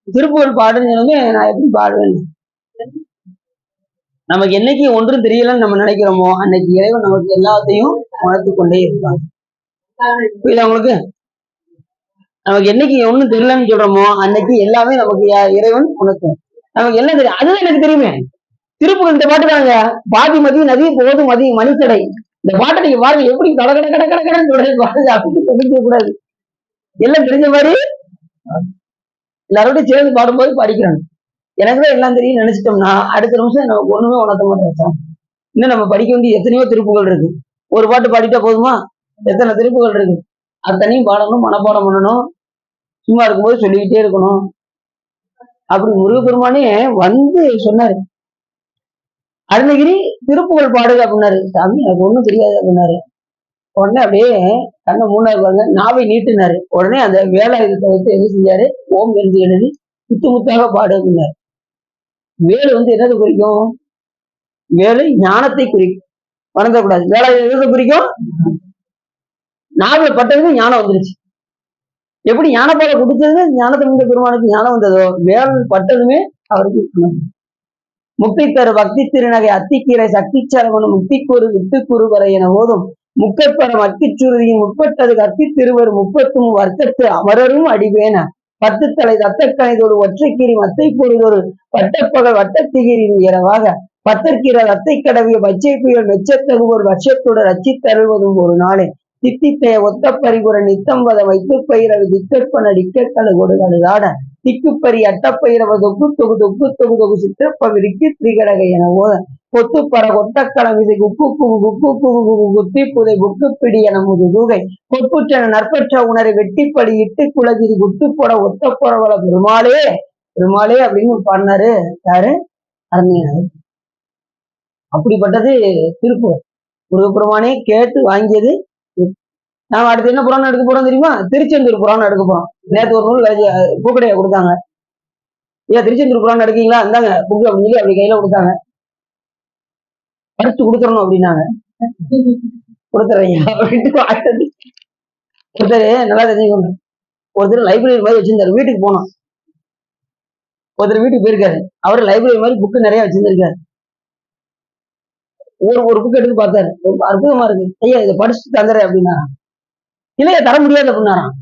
திருப்புகழ் பாடுன்னு நான் எப்படி பாடுவேன்? நமக்கு என்னைக்கு ஒன்றும் தெரியலன்னு நம்ம நினைக்கிறோமோ அன்னைக்கு இறைவன் நமக்கு எல்லாத்தையும் உணர்த்தி கொண்டே இருப்பாங்க. புரியுதா உங்களுக்கு? நமக்கு என்னைக்கு ஒண்ணும் தெரியலன்னு சொல்றோமோ அன்னைக்கு எல்லாமே நமக்கு இறைவன் உணர்த்தும். நமக்கு என்ன தெரியும்? அதுதான் எனக்கு தெரியுமே. திருப்புகழ் இந்த பாட்டு தாங்க. பாதி மதி நதி போது மதி மணிக்கடை. இந்த பாட்டை நீங்க பாருங்க எப்படி கட கட கட கட கடன்னு சொல்றது. அப்படி தெரிஞ்சிக்க கூடாது. எல்லாம் தெரிஞ்ச மாதிரி எல்லாரோட சேர்ந்து பாடும்போது படிக்கிறோம். எனக்குதான் எல்லாம் தெரியும் நினைச்சிட்டோம்னா அடுத்த நிமிஷம் நமக்கு ஒண்ணுமே உணர்த்த மாட்டோம். இன்னும் நம்ம படிக்க வேண்டிய எத்தனையோ திருப்புகள் இருக்கு. ஒரு பாட்டு பாடிட்டா போதுமா? எத்தனை திருப்புகள் இருக்கு. அத்தனையும் பாடணும், மனப்பாடம் பண்ணணும், சும்மா இருக்கும்போது சொல்லிக்கிட்டே இருக்கணும். அப்படி முருகப்பெருமானே வந்து சொன்னாரு, அருணகிரி திருப்புகழ் பாடுக அப்படின்னாரு. சாமி எனக்கு ஒண்ணும் தெரியாது அப்படின்னாரு. உடனே அப்படியே கண்ணை மூணாவது பாருங்க, நாவை நீட்டினாரு. உடனே அந்த வேலாயுதத்தை வச்சு என்ன செஞ்சாரு? ஓம் என்று எழுதி முத்து முத்தாக பாடு அப்படின்னாரு. வேலு என்னது குறிக்கும்? வேலு ஞானத்தை குறிக்கும். மறந்துடக்கூடாது. வேலாயுதம் எதை குறிக்கும்? நாவல் பட்டதுக்கு ஞானம் வந்துருச்சு. எப்படி ஞானப்பாலை குடிச்சது ஞானத்தமிழ்ந்த பெருமானுக்கு ஞானம் வந்ததோ, வேல் பட்டதுமே அவருக்கு முக்தி தரு பக்தி திருநகை அத்திக்கீரை சக்தி சரவணம் முக்திக்கூறு வித்துக்கூறு வரை என போதும் முக்கப்பரம் அத்திச்சுருதியின் முற்பட்டது கற்பி திருவர் 30 வர்க்கத்து அமரரும் அடிவேன 10 தலை தத்தக்கணைதோடு ஒற்றைக்கீரி மத்தை பொழுதொரு வட்டப்பகல் வட்டத்திகிரின் இரவாக பத்தற்கிற ரத்தை கடவிய பச்சை புயல் மெச்சத்தகுவோர் வருஷத்தோடு ரச்சித்தருள்வதும் ஒரு நாளே தித்தித்தைய ஒத்த பரிபுர நித்தம்பத வைத்து பயிரவு திக்கற்பன டிக்கற்கடு கொடுகடுதாட திக்குப்பரி அட்டப்பயிரவ தொக்கு தொகு தொக்கு தொகு தொகு சிற்றப்பவிரிக்கு திரிகடகை என போத கொத்துப்பற கொட்டக்களமிசை குக்கு குகு குக்கு குகு குகு குத்தி புதை புக்கு பிடி என முதுகை கொட்புற்றன நற்பற்ற உணரை வெட்டிப்படி இட்டு குலகிரி குட்டுப்பட ஒத்த புறவள பெருமாளே பெருமாளே அப்படின்னு பாடினாரு. யாரு? அருமையானது. அப்படிப்பட்டது திருப்புகழ். முருகப்பெருமானே கேட்டு வாங்கியது. நாம அடுத்து என்ன புராணம் எடுக்க போறோம் தெரியுமா? திருச்செந்தூர் புராணம் எடுக்க போறோம். நேற்று ஒரு நூல் பூக்கடையை கொடுத்தாங்க. ஏன் திருச்செந்தூர் புராணம் எடுக்கீங்களா? இருந்தாங்க புக்கு அப்படின்னு சொல்லி அப்படி கையில கொடுத்தாங்க. படிச்சு கொடுத்துடணும் அப்படின்னாங்க. கொடுத்துறீங்க அப்படின்ட்டு ஒருத்தர் நல்லா தெரிஞ்சுக்கணும். ஒருத்தர் லைப்ரரி மாதிரி வச்சிருந்தாரு. வீட்டுக்கு போனோம். ஒருத்தர் வீட்டுக்கு போயிருக்காரு. அவரு லைப்ரரி மாதிரி புக்கு நிறைய வச்சிருந்திருக்காரு. ஒரு புக் எடுத்து பார்த்தாரு. ரொம்ப அற்புதமா இருக்கு. ஐயா இதை படிச்சுட்டு தந்துறேன் அப்படின்னா. இல்லையா தர முடியாது அப்படின்னாராம்.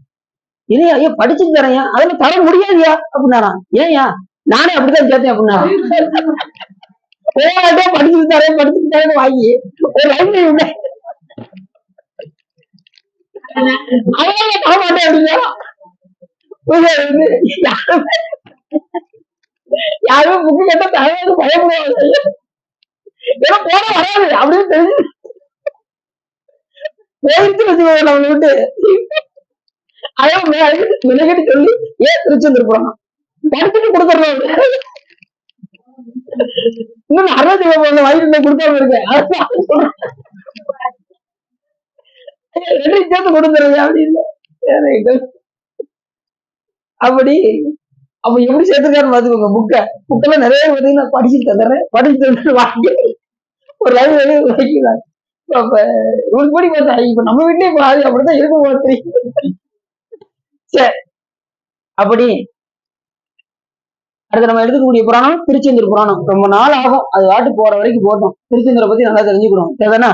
இல்லையா ஐயா படிச்சுட்டு தரையா அதெல்லாம் தர முடியாதுயா அப்படின்னாராம். ஏன்யா? நானே அப்படித்தான் சேர்த்தேன் அப்படின்னாராம். படிச்சுட்டு தரேன் வாங்கி ஒரு லைப்ரரி உண்டு அதெல்லாம் தர மாட்டேன் அப்படின்னா யாருமே புக்கு கேட்டா தரது பயப்படுவாங்க. ஏன்னா போன வராது அப்படின்னு தெரிஞ்சு போயிடுச்சு வச்சுக்கோங்க நம்மளை விட்டு. அதான் விலகிட்டு சொல்லி ஏன் திருச்செந்தூர் போனோம் படத்துக்கு கொடுத்துடலாம். இன்னும் 60 வயசுல கொடுக்காம இருக்கேன். ரெண்டையும் சேர்த்து கொடுத்துருங்க அப்படின்னு. அப்படி அப்ப எப்படி சேர்த்துருக்காரு பாத்துக்கோங்க. புக்கெல்லாம் நிறைய பார்த்தீங்கன்னா படிச்சுட்டு தந்துடுறேன், படிச்சுட்டு வாங்கி ஒரு லைப்ரரி வைக்கிறாங்க. அப்ப ரூல் படி பார்த்தா இப்ப நம்ம வீட்லயே பாதி அப்படித்தான் இருக்கும் போல தெரியும். சரி, அப்படி அடுத்து நம்ம எடுத்துக்கூடிய புராணம் திருச்செந்தூர் புராணம். ரொம்ப நாள் ஆகும், அது வாட்டு போற வரைக்கும் போட்டோம். திருச்செந்தூரை பத்தி நல்லா தெரிஞ்சுக்கணும் தேவைன்னா.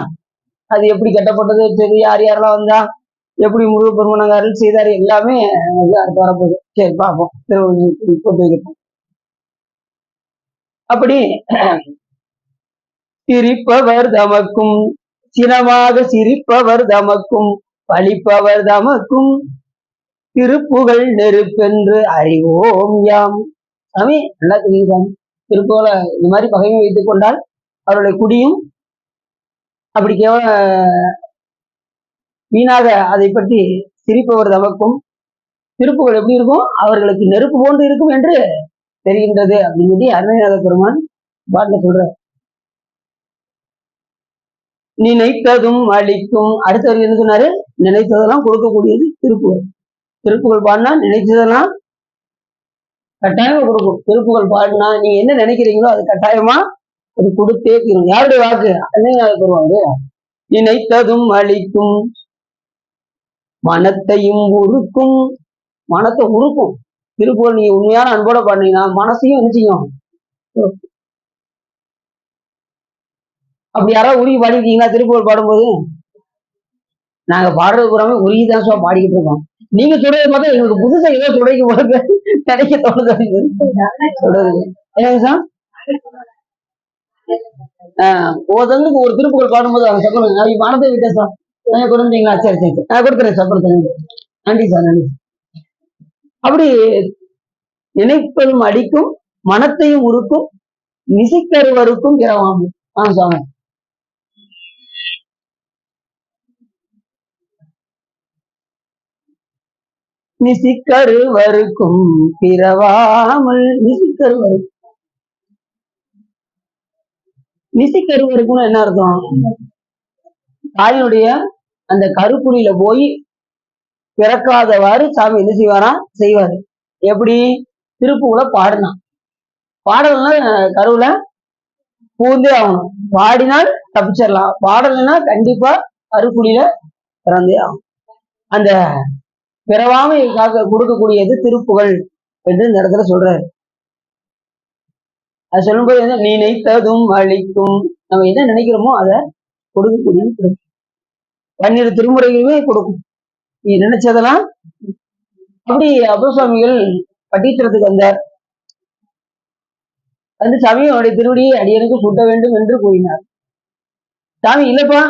அது எப்படி கட்டப்பட்டது, சரி யார் யாரெல்லாம் வந்தா, எப்படி முருகப்பெருமான் அருள் செய்தாரு, எல்லாமே அடுத்து வரப்போகுது. சரி பார்ப்போம். போட்டு வைக்கிறோம். அப்படி சிரிப்பவர் தமக்கும் சினமாக சிரிப்பவர் தமக்கும் பழிப்பவர் தமக்கும் திருப்புகழ் நெருப்பென்று அறிவோம் யாம். சாமி நல்லா தெரியுதாங்க. திருப்புகழ இந்த மாதிரி பகைமை வைத்துக் கொண்டால் அவருடைய குடியும் அப்படி கேவல வீணாக அதை பற்றி சிரிப்பவர் தமக்கும் திருப்புகழ் எப்படி இருக்கும், அவர்களுக்கு நெருப்பு போன்று இருக்கும் என்று தெரிகின்றது அப்படின்னு சொல்லி அருணநாத பெருமான் பாட்டுல சொல்ற. நினைத்ததும் அளிக்கும். அடுத்தவர் என்ன சொன்னாரு, நினைத்ததெல்லாம் கொடுக்கக்கூடியது திருப்புகழ். திருப்புகழ் பாடினா நினைச்சதெல்லாம் கட்டாயமா கொடுக்கும். திருப்புகழ் பாடினா நீங்க என்ன நினைக்கிறீங்களோ அது கட்டாயமா அது கொடுத்தே தீரும். யாருடைய வாக்கு, அருணநாத பெருமான். நினைத்ததும் அளிக்கும் மனத்தையும் உருக்கும். மனத்தை உருக்கும். திருப்புகழ் நீங்க உண்மையான அன்போட பாடினீங்கன்னா மனசையும் என்ன செய்யும். அப்படி யாராவது உருகி பாடிருக்கீங்களா திருப்புகழ் பாடும்போது? நாங்க பாடுறது பூராமே உருகிதான் சுவா பாடிக்கிட்டு இருக்கோம். நீங்க சொல்றது பார்த்தா எங்களுக்கு புதுசா ஏதோ சுடைக்கு போல கிடைக்க தோணுது சொல்றது. என்னங்க சார், ஒவ்வொருத்தங்களுக்கு ஒரு திருப்புகழ் பாடும்போது அவங்க சொல்லணும், நான் மனத்தை விட்டேன் சார், கொடுத்தீங்களா? சரி சரி நான் கொடுத்துறேன் சார், கொடுத்துறேன். நன்றி சார், நன்றி. அப்படி நினைப்பதும் அடிக்கும் மனத்தையும் உருக்கும் நிசைக்கருவருக்கும் இரவாமும். சாமி நிசிக்கருவருக்கும் பிறவாமல். நிசிக்கருவருக்கும் நிசிக்கருவருக்கும்னு என்ன அர்த்தம்? தாயினுடைய அந்த கருக்குழியில போய் பிறக்காதவாறு சாமி என்ன செய்வாரா, செய்வாரு. எப்படி? திருப்புகழ பாடினான், பாடல்னா கருவுல பூந்தே ஆகணும். பாடினால் தப்பிச்சிடலாம், பாடலைன்னா கண்டிப்பா கருக்குழியில பிறந்தே ஆகும். அந்த பிறவாமை கொடுக்கக்கூடியது திருப்புகழ் என்று இந்த இடத்துல சொல்றாரு. அது சொல்லும்போது என்ன, நினைத்ததும் அளிக்கும். நம்ம என்ன நினைக்கிறோமோ அதை கொடுக்கக்கூடியது. 12 திருமுறைகளுமே கொடுக்கும், நீ நினைச்சதெல்லாம். அப்படி அப்பர் சுவாமிகள் பட்டீச்சரத்துக்கு வந்தார். வந்து சாமி அவருடைய திருவடியை அடியனுக்கு சுட்ட வேண்டும் என்று கூறினார். சாமி இல்லப்பா,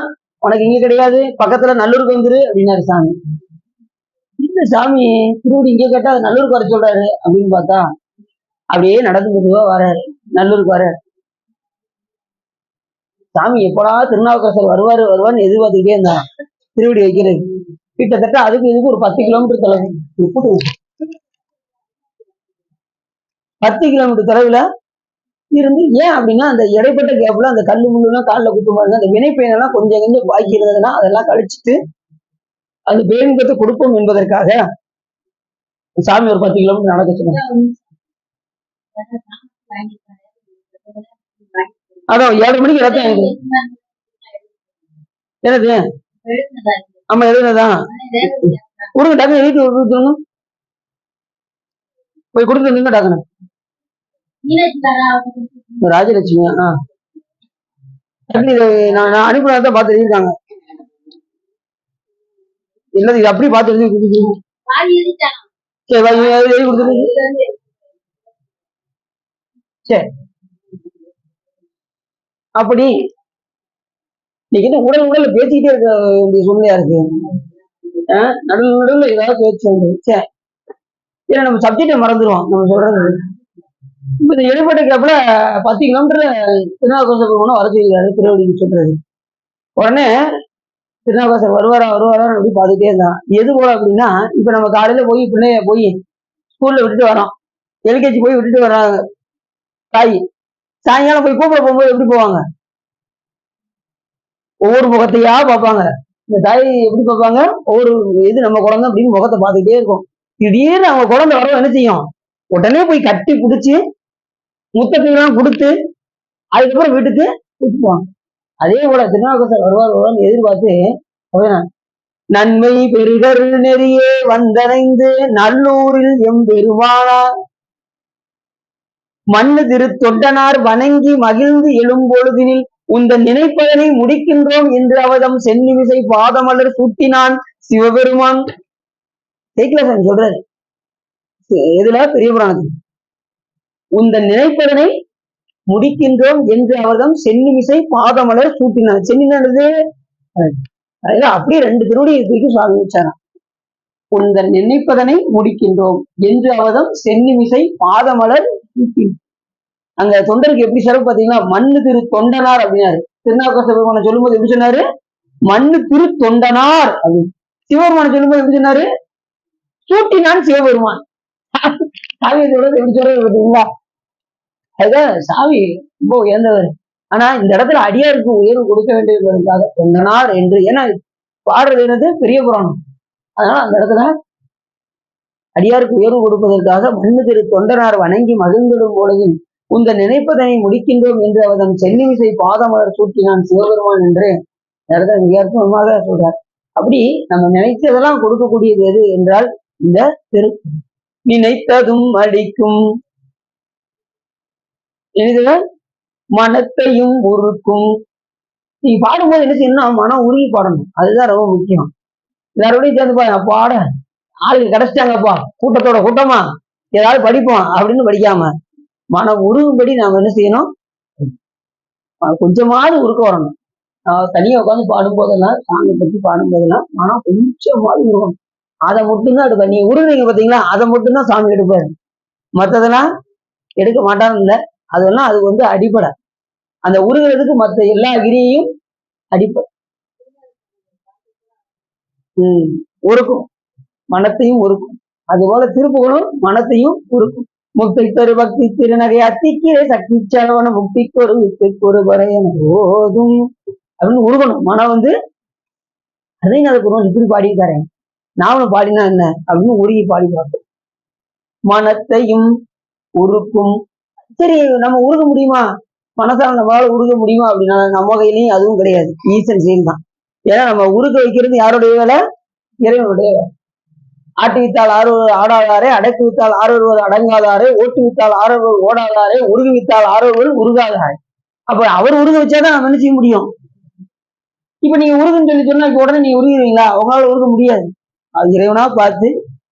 உனக்கு இங்க கிடையாது, பக்கத்துல நல்லூருக்கு வந்துரு அப்படின்னாரு சாமி. இந்த சாமி திருவடி இங்க கேட்டா அது நல்லூருக்கு வர சொல்றாரு அப்படின்னு பார்த்தா அப்படியே நடந்து மெதுவா வர்றாரு, நல்லூருக்கு வர்றாரு. சாமி எப்படா திருநாவுக்கரசர் வருவார்னு எதிர்பார்த்துக்கிட்டே இருந்தான் திருவடி வைக்கிறது. கிட்டத்தட்ட அதுக்கு இதுக்கு ஒரு 10 கிலோமீட்டர் தொலைவு, 10 கிலோமீட்டர் தொலைவுல இருந்து. ஏன் அப்படின்னா அந்த இடைப்பட்ட கேப்ல அந்த கல்லு முள்ளுலாம் காலில் குத்து பாருங்க, அந்த வினைப்பயனெல்லாம் கொஞ்சம் கொஞ்சம் பாக்கி இருந்ததுன்னா அதெல்லாம் கழிச்சுட்டு அந்த பேரின்பத்தை கொடுப்போம் என்பதற்காக சாமி ஒரு 10 கிலோமீட்டர் நடக்க சொன்னாங்க. அதான் 7:30 மணிக்கு ரத்தம் எனக்கு என்னது, ஆமா எழுதுனதான் கொடுங்க, டக்குனு எழுதி கொடுத்துருங்க, போய் கொடுத்துருங்க டக்குனு. ராஜலட்சுமி நான் அனுப்பினதான் பார்த்து எழுதிருக்காங்க. இல்லது இது அப்படி பார்த்து எழுதி கொடுத்துருங்க. சரி எழுதி கொடுத்துருங்க. சரி, அப்படி இன்னைக்கு உடல்ல பேசிக்கிட்டே இருக்க வேண்டிய சூழ்நிலையா இருக்கு. நடுவில் ஏதாவது பேச்சு வந்து சரி, ஏன்னா நம்ம சப்ஜெக்டை மறந்துடுவோம் நம்ம சொல்றது. இப்ப இந்த இடைப்பட்ட கேப்ல 10 கிலோமீட்டர்ல திருநாவுக்கரசர் வர சொல்லியிருக்காரு திருவடிக்கு சொல்றது. உடனே திருநாவுக்கரசர் வருவாரா அப்படி பார்த்துட்டே இருந்தான். எது போல அப்படின்னா, இப்ப நம்ம காலையில போய் பிள்ளைய போய் ஸ்கூல்ல விட்டுட்டு வரோம், எல்கேஜி போய் விட்டுட்டு வர்றாங்க தாய், சாயங்காலம் போய் கூப்பிட போகும்போது எப்படி போவாங்க? ஒவ்வொரு முகத்தையா பார்ப்பாங்க. இந்த தாய் எப்படி பார்ப்பாங்க? ஒவ்வொரு இது நம்ம குழந்தை அப்படின்னு முகத்தை பார்த்துக்கிட்டே இருக்கும். திடீர்னு அவங்க குழந்தை வரவும் என்ன செய்யும்? உடனே போய் கட்டி பிடிச்சி முத்தத்தையெல்லாம் கொடுத்து அதுக்கப்புறம் வீட்டுக்கு கூட்டிட்டு போவாங்க. அதே போல திருநாவுக்கரசர் வருவார் எதிர்பார்த்து நன்மை பெருகர் நெறியே வந்தடைந்து நல்லூரில் எம்பெருமானார் மண்ணு திரு தொண்டனார் வணங்கி மகிழ்ந்து எழும்பொழுதினில் உந்த நினைப்பதனை முடிக்கின்றோம் என்று அவதம் சென்னிமிசை பாதமலர் சூட்டினான் சிவபெருமான். சேக்கிழார் சொல்றாரு எதுல பெரிய புராணத்தில், உந்த நினைப்பதனை முடிக்கின்றோம் என்று அவர்தம் சென்னிமிசை பாதமலர் சூட்டினான். சென்னினது அப்படியே 2 திருவடியை தூக்கி சுவாமி வச்சாராம். உந்த நினைப்பதனை முடிக்கின்றோம் என்று அவதம் சென்னிமிசை பாதமலர் சூட்டினான். அங்க தொண்டருக்கு எப்படி சிறப்பு பாத்தீங்கன்னா, மண்ணு திரு தொண்டனார் அப்படின்னாரு. திருநாவுக்கரசர் பெருமானை சொல்லும்போது எப்படி சொன்னாரு? மண்ணு திரு தொண்டனார் அப்படின்னு. சிவபெருமானை சொல்லும்போது எப்படி சொன்னாரு? சூட்டினான் சிவபெருமான். சாமியை சொல்றது எப்படி சொல்றது பார்த்தீங்களா? அதுதான் சாமி ரொம்ப உயர்ந்தவர். ஆனா இந்த இடத்துல அடியாருக்கு உயர்வு கொடுக்க வேண்டியதற்காக தொண்டனார் என்று, ஏன்னா பாடுறது என்னது பெரிய புராணம், அதனால அந்த இடத்துல அடியாருக்கு உயர்வு கொடுப்பதற்காக மண்ணு திரு தொண்டனார் வணங்கி மகிழ்ந்திடும் பொழுது உந்த நினைப்பதனை முடிக்கின்றோம் என்று அவதன் சென்னிமிசை பாதமலர் சூட்டினான் சிவபெருமான் என்று இடத்துல மிக அற்புதமாக சொல்றார். அப்படி நம்ம நினைத்ததெல்லாம் கொடுக்கக்கூடியது எது என்றால் இந்த திரு நினைத்ததும் அளிக்கும், இதுல மனத்தையும் உருக்கும். நீ பாடும்போது என்ன செய்யணும்? மனம் உருகி பாடணும், அதுதான் ரொம்ப முக்கியம். எல்லாரோடையும் சேர்ந்து பாட ஆளுக்கு கிடைச்சிட்டாங்கப்பா, கூட்டத்தோட கூட்டமா ஏதாவது படிப்போம் அப்படின்னு படிக்காம மனம் உருகும்படி நாம என்ன செய்யணும்? கொஞ்சமாவது உருக்க வரணும். தனியா உட்காந்து பாடும்போதெல்லாம், சாமி பத்தி பாடும்போதெல்லாம் மனம் கொஞ்சமாவது உருகணும். அதை மட்டும்தான் எடுப்ப. நீ உருகுறீங்க பாத்தீங்களா, அதை மட்டும்தான் சாமி எடுப்பாரு, மற்றதெல்லாம் எடுக்க மாட்டான்னு இல்லை. அதெல்லாம் அது அடிப்படை. அந்த உருகிறதுக்கு மற்ற எல்லா கிரியையும் அடிப்படை. உருக்கும், மனத்தையும் உருக்கும். அதுபோல திருப்புகளும் மனத்தையும் உருக்கும். முக்தி தரு பக்தி திருநகை அத்திக்கீரை சக்தி செலவன முக்திக்கு ஒரு வித்துக்கு ஒரு பறையன போதும் அப்படின்னு உருகணும். மனம் அதையும் அதுக்கு இப்படி பாடியிருக்காரேன், நாமளும் பாடினா என்ன அப்படின்னு உருகி பாடி பார்ப்போம். மனத்தையும் உருக்கும். சரி, நம்ம உருக முடியுமா? மனசால நம்மளால உருக முடியுமா அப்படின்னா நம்ம கையிலையும் அதுவும் கிடையாது, ஈசன் செயல் தான். ஏன்னா நம்ம உருக வைக்கிறது யாருடைய வேலை? இறைவனுடைய வேலை. ஆட்டி வித்தால் ஆடாதாரே, அடக்கி வித்தால் ஆரொருவர் அடங்காதாரே, ஓட்டு வித்தால் ஆரொருவர் ஓடாதாரே, உருகு வித்தால் ஆரொருவர் உருகாதாரே. அப்ப அவர் உருக வச்சாதான் நம்ம என்ன செய்ய முடியும்? இப்ப நீங்க உருகுன்னு சொல்லி சொன்னா இப்ப உடனே நீங்க உருகிறீங்களா? உங்களால உருக முடியாது. அது இறைவனா பார்த்து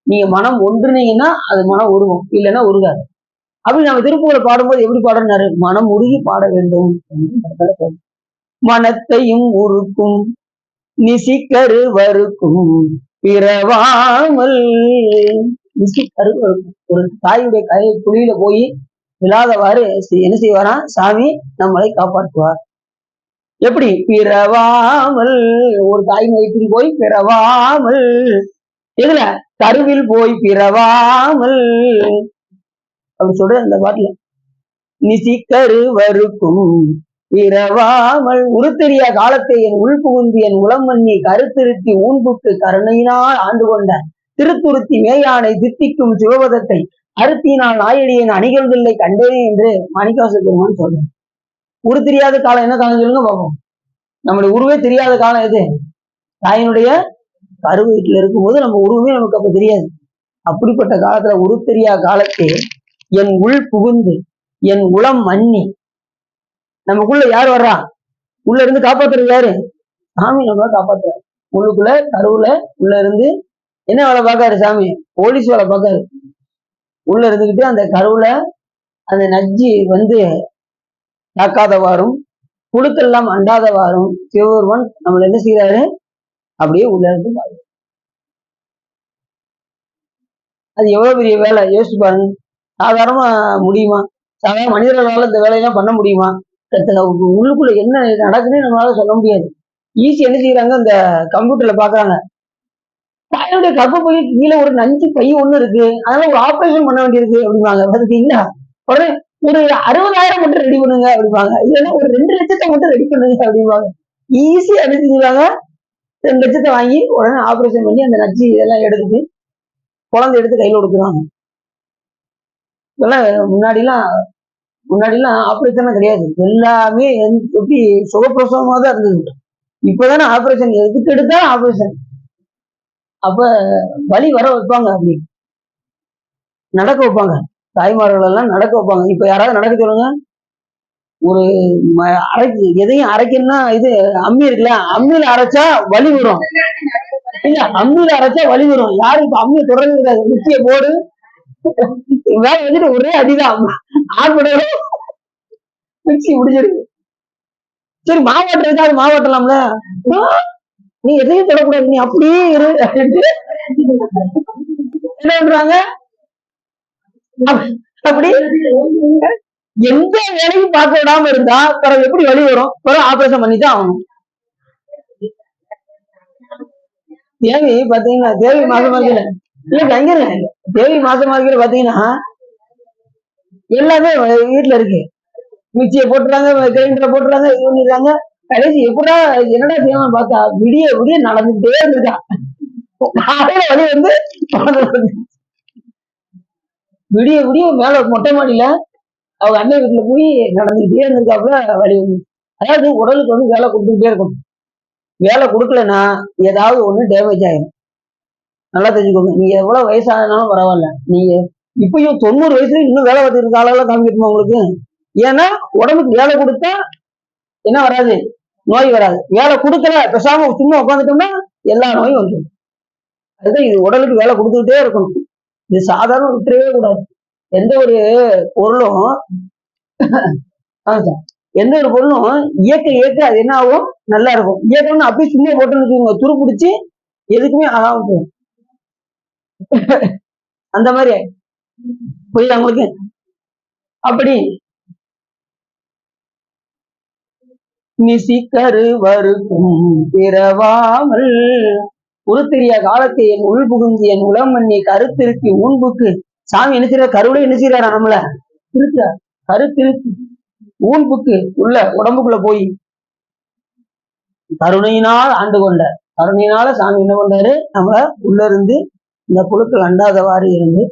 நீங்க மனம் ஒன்றுனீங்கன்னா அது மனம் உருகும், இல்லைன்னா உருகாது. அப்படி நம்ம திருப்பூரை பாடும்போது எப்படி பாடுறாரு? மனம் உருகி பாட வேண்டும். மனத்தையும் உருக்கும் நிசிக்கரு வறுக்கும் பிறவாமல். நிசிக்கரு வறுக்கும். ஒரு தாயுடைய குழியில போய் விழாதவாறு என்ன செய்வாரா? சாமி நம்மளை காப்பாற்றுவார். எப்படி? பிறவாமல். ஒரு தாயின் வயிற்றில் போய் பிறவாமல், எதுல? கருவில் போய் பிறவாமல் அப்படி சொல்ற அந்த பாட்டுல. நிசிக்கரு வறுக்கும் பிறவாமல். உருத்தெரியா காலத்தை என் உள் புகுந்து என் உளம் மண்ணி கருத்திருத்தி ஊன்புக்கு கருணையினால் ஆண்டு கொண்ட திருத்துருத்தி மேயானை தித்திக்கும் சிவபதத்தை அருத்தினால் நாயடியின் அணிகள்வில்லை கண்டேனே என்று மாணிக்கவாச பெருமான் சொல்றேன். உரு தெரியாத காலம் என்ன காலம் சொல்லுங்க பார்ப்போம். நம்முடைய உருவே தெரியாத காலம் எது? தாயினுடைய கரு வீட்டுல இருக்கும்போது நம்ம உருவமே நமக்கு அப்ப தெரியாது. அப்படிப்பட்ட காலத்துல உரு தெரியா காலத்தை என் உள் புகுந்து என் உளம் மண்ணி, நமக்குள்ள யார் வர்றா? உள்ள இருந்து காப்பாத்துறது யாரு? சாமி நம்மள காப்பாத்துறாரு. உள்ளுக்குள்ள கருவுல உள்ள இருந்து என்ன வேலை பார்க்காரு? சாமி போலீஸ் வேலை பார்க்காரு. உள்ள இருந்துகிட்டு அந்த கருவுல அந்த நஞ்சு தாக்காதவாறும் புழுக்கெல்லாம் அண்டாதவாறும் சிவபெருமான் நம்மள என்ன செய்யறாரு? அப்படியே உள்ள இருந்து பாரு. அது எவ்வளவு பெரிய வேலை யோசிச்சு பாருங்க. சாதாரணமா முடியுமா? சாதாரண மனிதர்களால இந்த வேலையெல்லாம் பண்ண முடியுமா? உள்ளுக்குள்ள என்ன நடக்குதுன்னு நம்மளால சொல்ல முடியாது. ஈஸி என்ன செய்யறாங்க, அந்த கம்ப்யூட்டர்ல பாக்குறாங்க, தாயோடைய கர்ப்பப்பைக்கு கீழே ஒரு நஞ்சு பை ஒண்ணு இருக்கு, அதனால ஒரு ஆபரேஷன் பண்ண வேண்டியிருக்கு அப்படிம்பாங்க. பாத்தீங்களா? உடனே ஒரு 60,000 மட்டும் ரெடி பண்ணுங்க அப்படிம்பாங்க. இல்லைன்னா ஒரு 2,00,000 மட்டும் ரெடி பண்ணுங்க அப்படிம்பாங்க. ஈஸியா என்ன செஞ்சுருவாங்க, 2,00,000 வாங்கி உடனே ஆபரேஷன் பண்ணி அந்த நச்சு இதெல்லாம் எடுத்துட்டு குழந்தை எடுத்து கையில கொடுத்துருவாங்க. இதெல்லாம் முன்னாடிலாம் ஆபரேஷன் கிடையாது. எல்லாமே எப்படி சுகப்பிரசவமா தான் இருந்தது. இப்பதானே ஆபரேஷன், எதுக்கு எடுத்தாலும் ஆபரேஷன். அப்ப வலி வர வைப்பாங்க, அப்படி நடக்க வைப்பாங்க. தாய்மார்கள் எல்லாம் நடக்க வைப்பாங்க. இப்ப யாராவது நடக்க சொல்லுங்க. ஒரு எதையும் அரைக்கணும்னா இது அம்மி இருக்குல்ல, அம்மியில அரைச்சா வலி வரும். இல்ல, அம்மியில அரைச்சா வலி வரும். யாரும் இப்ப அம்மியை தொடர்ந்து இருக்காது. மிக்சிய போடு வேலை வச்சுட்டு ஒரே அடிதான் ஆண் மிக்சி முடிஞ்சிருக்கு. சரி, மாவாட்டுறதுக்காக மாவாட்டலாம்ல. நீ எதையும் தொடக்கூடாது, நீ அப்படியே இரு. என்ன பண்றாங்க, அப்படி எந்த வேலையும் பார்க்க விடாம இருந்தா பிறகு எப்படி வழி வரும்? பிறகு ஆபரேஷன் பண்ணிதான் ஆகணும். தேவி பாத்தீங்கன்னா, தேவி மாசமா இருக்கல, இல்ல கங்கல, தேவி மாசமா இருக்கல பாத்தீங்கன்னா எல்லாமே வீட்டுல இருக்கு. மிக்சியை போட்டுறாங்க, கிரைண்டரை போட்டுறாங்க, இது பண்ணிடுறாங்க. கடைசி எப்படா என்னடா செய்யலாம் பார்த்தா விடிய விடிய நடந்துட்டே இருக்கா. காலையில வழி வந்து விடிய விடிய மேல மொட்டை மாடியில அவங்க அண்ணன் வீட்டுல போய் நடந்துகிட்டே இருந்திருக்காப்புல வழி வந்து. அதாவது உடலுக்கு வந்து வேலை கொடுத்துக்கிட்டே இருக்கும். வேலை கொடுக்கலன்னா ஏதாவது ஒண்ணு டேமேஜ் ஆயிடும். நல்லா தெரிஞ்சுக்கோங்க. நீங்க எவ்வளவு வயசானாலும் பரவாயில்ல, நீங்க இப்பயும் 90 வயசுல இன்னும் வேலை பார்த்துருக்க ஆளெல்லாம் காமிக்கணுமா உங்களுக்கு? ஏன்னா உடம்புக்கு வேலை கொடுத்தா என்ன வராது, நோய் வராது. வேலை கொடுக்கல, பேசாம சும்மா உட்காந்துட்டோம்னா எல்லா நோயும் வந்துடும். அதுதான் இது, உடலுக்கு வேலை கொடுத்துக்கிட்டே இருக்கணும். இது சாதாரண விட்டுறவே கூடாது. எந்த ஒரு பொருளும் எந்த ஒரு பொருளும் இயக்க இயக்க அது என்ன ஆகும், நல்லா இருக்கும். இயக்கம்னு அப்படியே சும்மா போட்டுன்னு வச்சுக்கோங்க, துரு பிடிச்சி எதுக்குமே ஆகாம போகும். அந்த மாதிரி புரியுதா உங்களுக்கு? அப்படி நிசிக்கரு வருக்கும் பிறவாமல் உருத்தெரிய காலத்தை என் உள் புகுந்து என் உளம் பண்ணி கருத்திருக்கி ஊன்புக்கு சாமி என்ன செய்யற, கருவில என்ன செய்யறாரு, நம்மள இருக்கிறார். கருத்திருக்கி ஊன்புக்கு உள்ள உடம்புக்குள்ள போய் கருணையினால் ஆண்டு கொண்ட, கருணையினால சாமி என்ன பண்றாரு, நம்மள உள்ள இருந்து இந்த புழுக்கள் அண்டாதவாறு இருந்து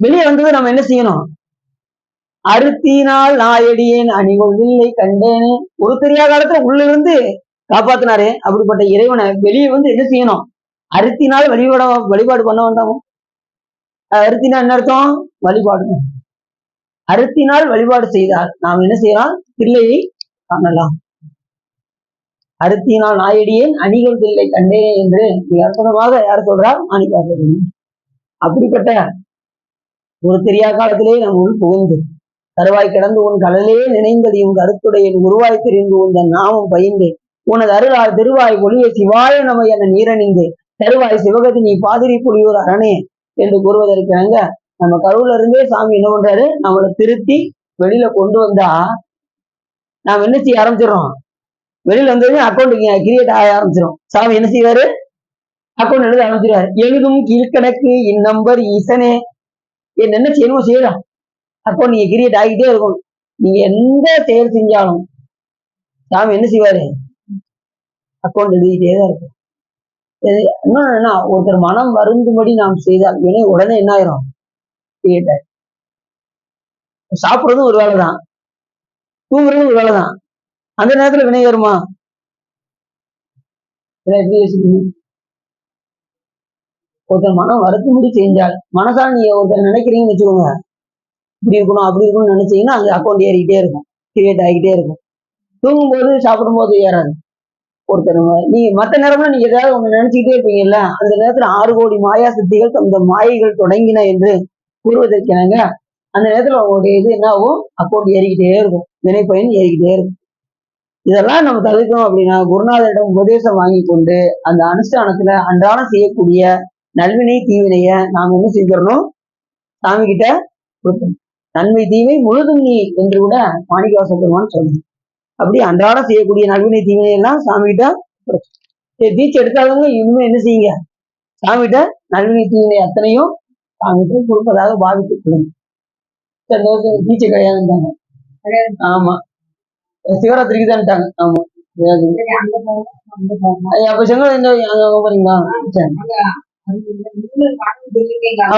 வெளியே வந்தது நம்ம என்ன செய்யணும், அறுத்தினால் நாயடியேன் அணிகொள்வில்லை கண்டேனே. ஒரு தெரியாத காலத்துல உள்ள இருந்து காப்பாத்தினாரு. அப்படிப்பட்ட இறைவனை வெளியே வந்து என்ன செய்யணும், அறுத்தினால் வழிபாடு பண்ண வேண்டாமோ? அறுத்தினா என்ன அர்த்தம், வழிபாடு. அறுத்தினால் வழிபாடு செய்தால் நாம் என்ன செய்யலாம், தில்லையை காணலாம். அறுத்தினால் நாயடியேன் அணிகள் தில்லை கண்டேனே என்று அற்புதமாக யார் சொல்றார், மாணிக்காசர். அப்படிப்பட்ட ஒரு தெரியாத காலத்திலே நம் உள் புகுந்து கருவாய் கிடந்து உன் கடலே நினைந்ததையும் கருத்துடைய உருவாய் தெரிந்து உன் நாமம் பயின்று உனது அருளால் திருவாய் ஒளிய சிவாய நம என நீரணிந்து தருவாய் சிவகதி நீ பாதிரி புலியூர் அரணே என்று கூறுவதற்காங்க நம்ம கருவுல இருந்தே சாமி என்ன பண்றாரு, நம்மளை திருத்தி வெளியில கொண்டு வந்தா நாம் என்ன செய்ய ஆரம்பிச்சிடறோம், வெளியில வந்ததுமே அக்கௌண்ட் கிரியேட் ஆக ஆரம்பிச்சிடும். சாமி என்ன செய்வாரு, அக்கௌண்ட் எழுத ஆரம்பிச்சிருவாரு. எழுதும் கீழ்கணக்கு இந்நம்பர் ஈசனே என் என்ன செய்யணுமோ செய்யலாம். அப்போ நீங்க கிரியேட் ஆகிட்டே இருக்கும். நீங்க எந்த செயல் செஞ்சாலும் சாமி என்ன செய்வாரு, அக்கௌண்ட் எழுதிக்கிட்டே தான் இருக்கும். இன்னொன்னு என்ன, ஒருத்தர் மனம் வருந்தும்படி நாம் செய்தால் வினை உடனே என்ன ஆயிரும், கிரியேட் ஆயிரும். சாப்பிடுறதும் ஒரு வேலைதான், தூங்குறதும் ஒரு வேலைதான். அந்த நேரத்துல வினை வருமா? எப்படி யோசிக்கணும்? ஒருத்தர் மனம் வருத்தும்படி செஞ்சால், மனசால நீங்க ஒருத்தர் நினைக்கிறீங்கன்னு வச்சுக்கோங்க, இப்படி இருக்கணும் அப்படி இருக்கணும்னு நினைச்சீங்கன்னா அங்க அக்கௌண்ட் ஏறிக்கிட்டே இருக்கும், கிரியேட் ஆகிட்டே இருக்கும். தூங்கும்போது சாப்பிடும் போது ஏறாது. ஒருத்தர் நீங்க மற்ற நேரம்னா நீங்க ஏதாவது ஒண்ணு நினைச்சுக்கிட்டே இருப்பீங்கல்ல, அந்த நேரத்துல 6 கோடி மாயா சக்திகள் அந்த மாயைகள் தொடங்கின என்று கூறுவதற்காங்க அந்த நேரத்துல உங்களுடைய இது என்ன ஆகும், அக்கௌண்ட் ஏறிக்கிட்டே இருக்கும், வினைப்பயன் ஏறிக்கிட்டே இருக்கும். இதெல்லாம் நம்ம தவிர்க்கணும் அப்படின்னா குருநாதரிடம் உபதேசம் வாங்கி கொண்டு அந்த அனுஷ்டானத்துல அன்றாடம் செய்யக்கூடிய நல்வினை தீவினைய நாம் என்ன செஞ்சிடணும், சாமி கிட்ட கொடுக்கணும். நன்மை தீமை முழுதும் நீ என்று கூட மாணிக்கவாச பெருமான் சொல்லணும். அப்படி அன்றாடம் செய்யக்கூடிய நல்வினை தீவினை எல்லாம் சாமிகிட்ட தீட்சை எடுத்தாதவங்க இனிமே என்ன செய்யுங்க, சாமிகிட்ட நல்வினை தீவினை அத்தனையும் சாமிகிட்ட கொடுப்பதாக பாவித்துக் கொள்ளுங்க. தீட்சை கிடையாதுன்றாங்க. ஆமா, சிவராத்திரிக்கு தான்ட்டாங்க. ஆமா, அப்ப செங்கல் போறீங்களா?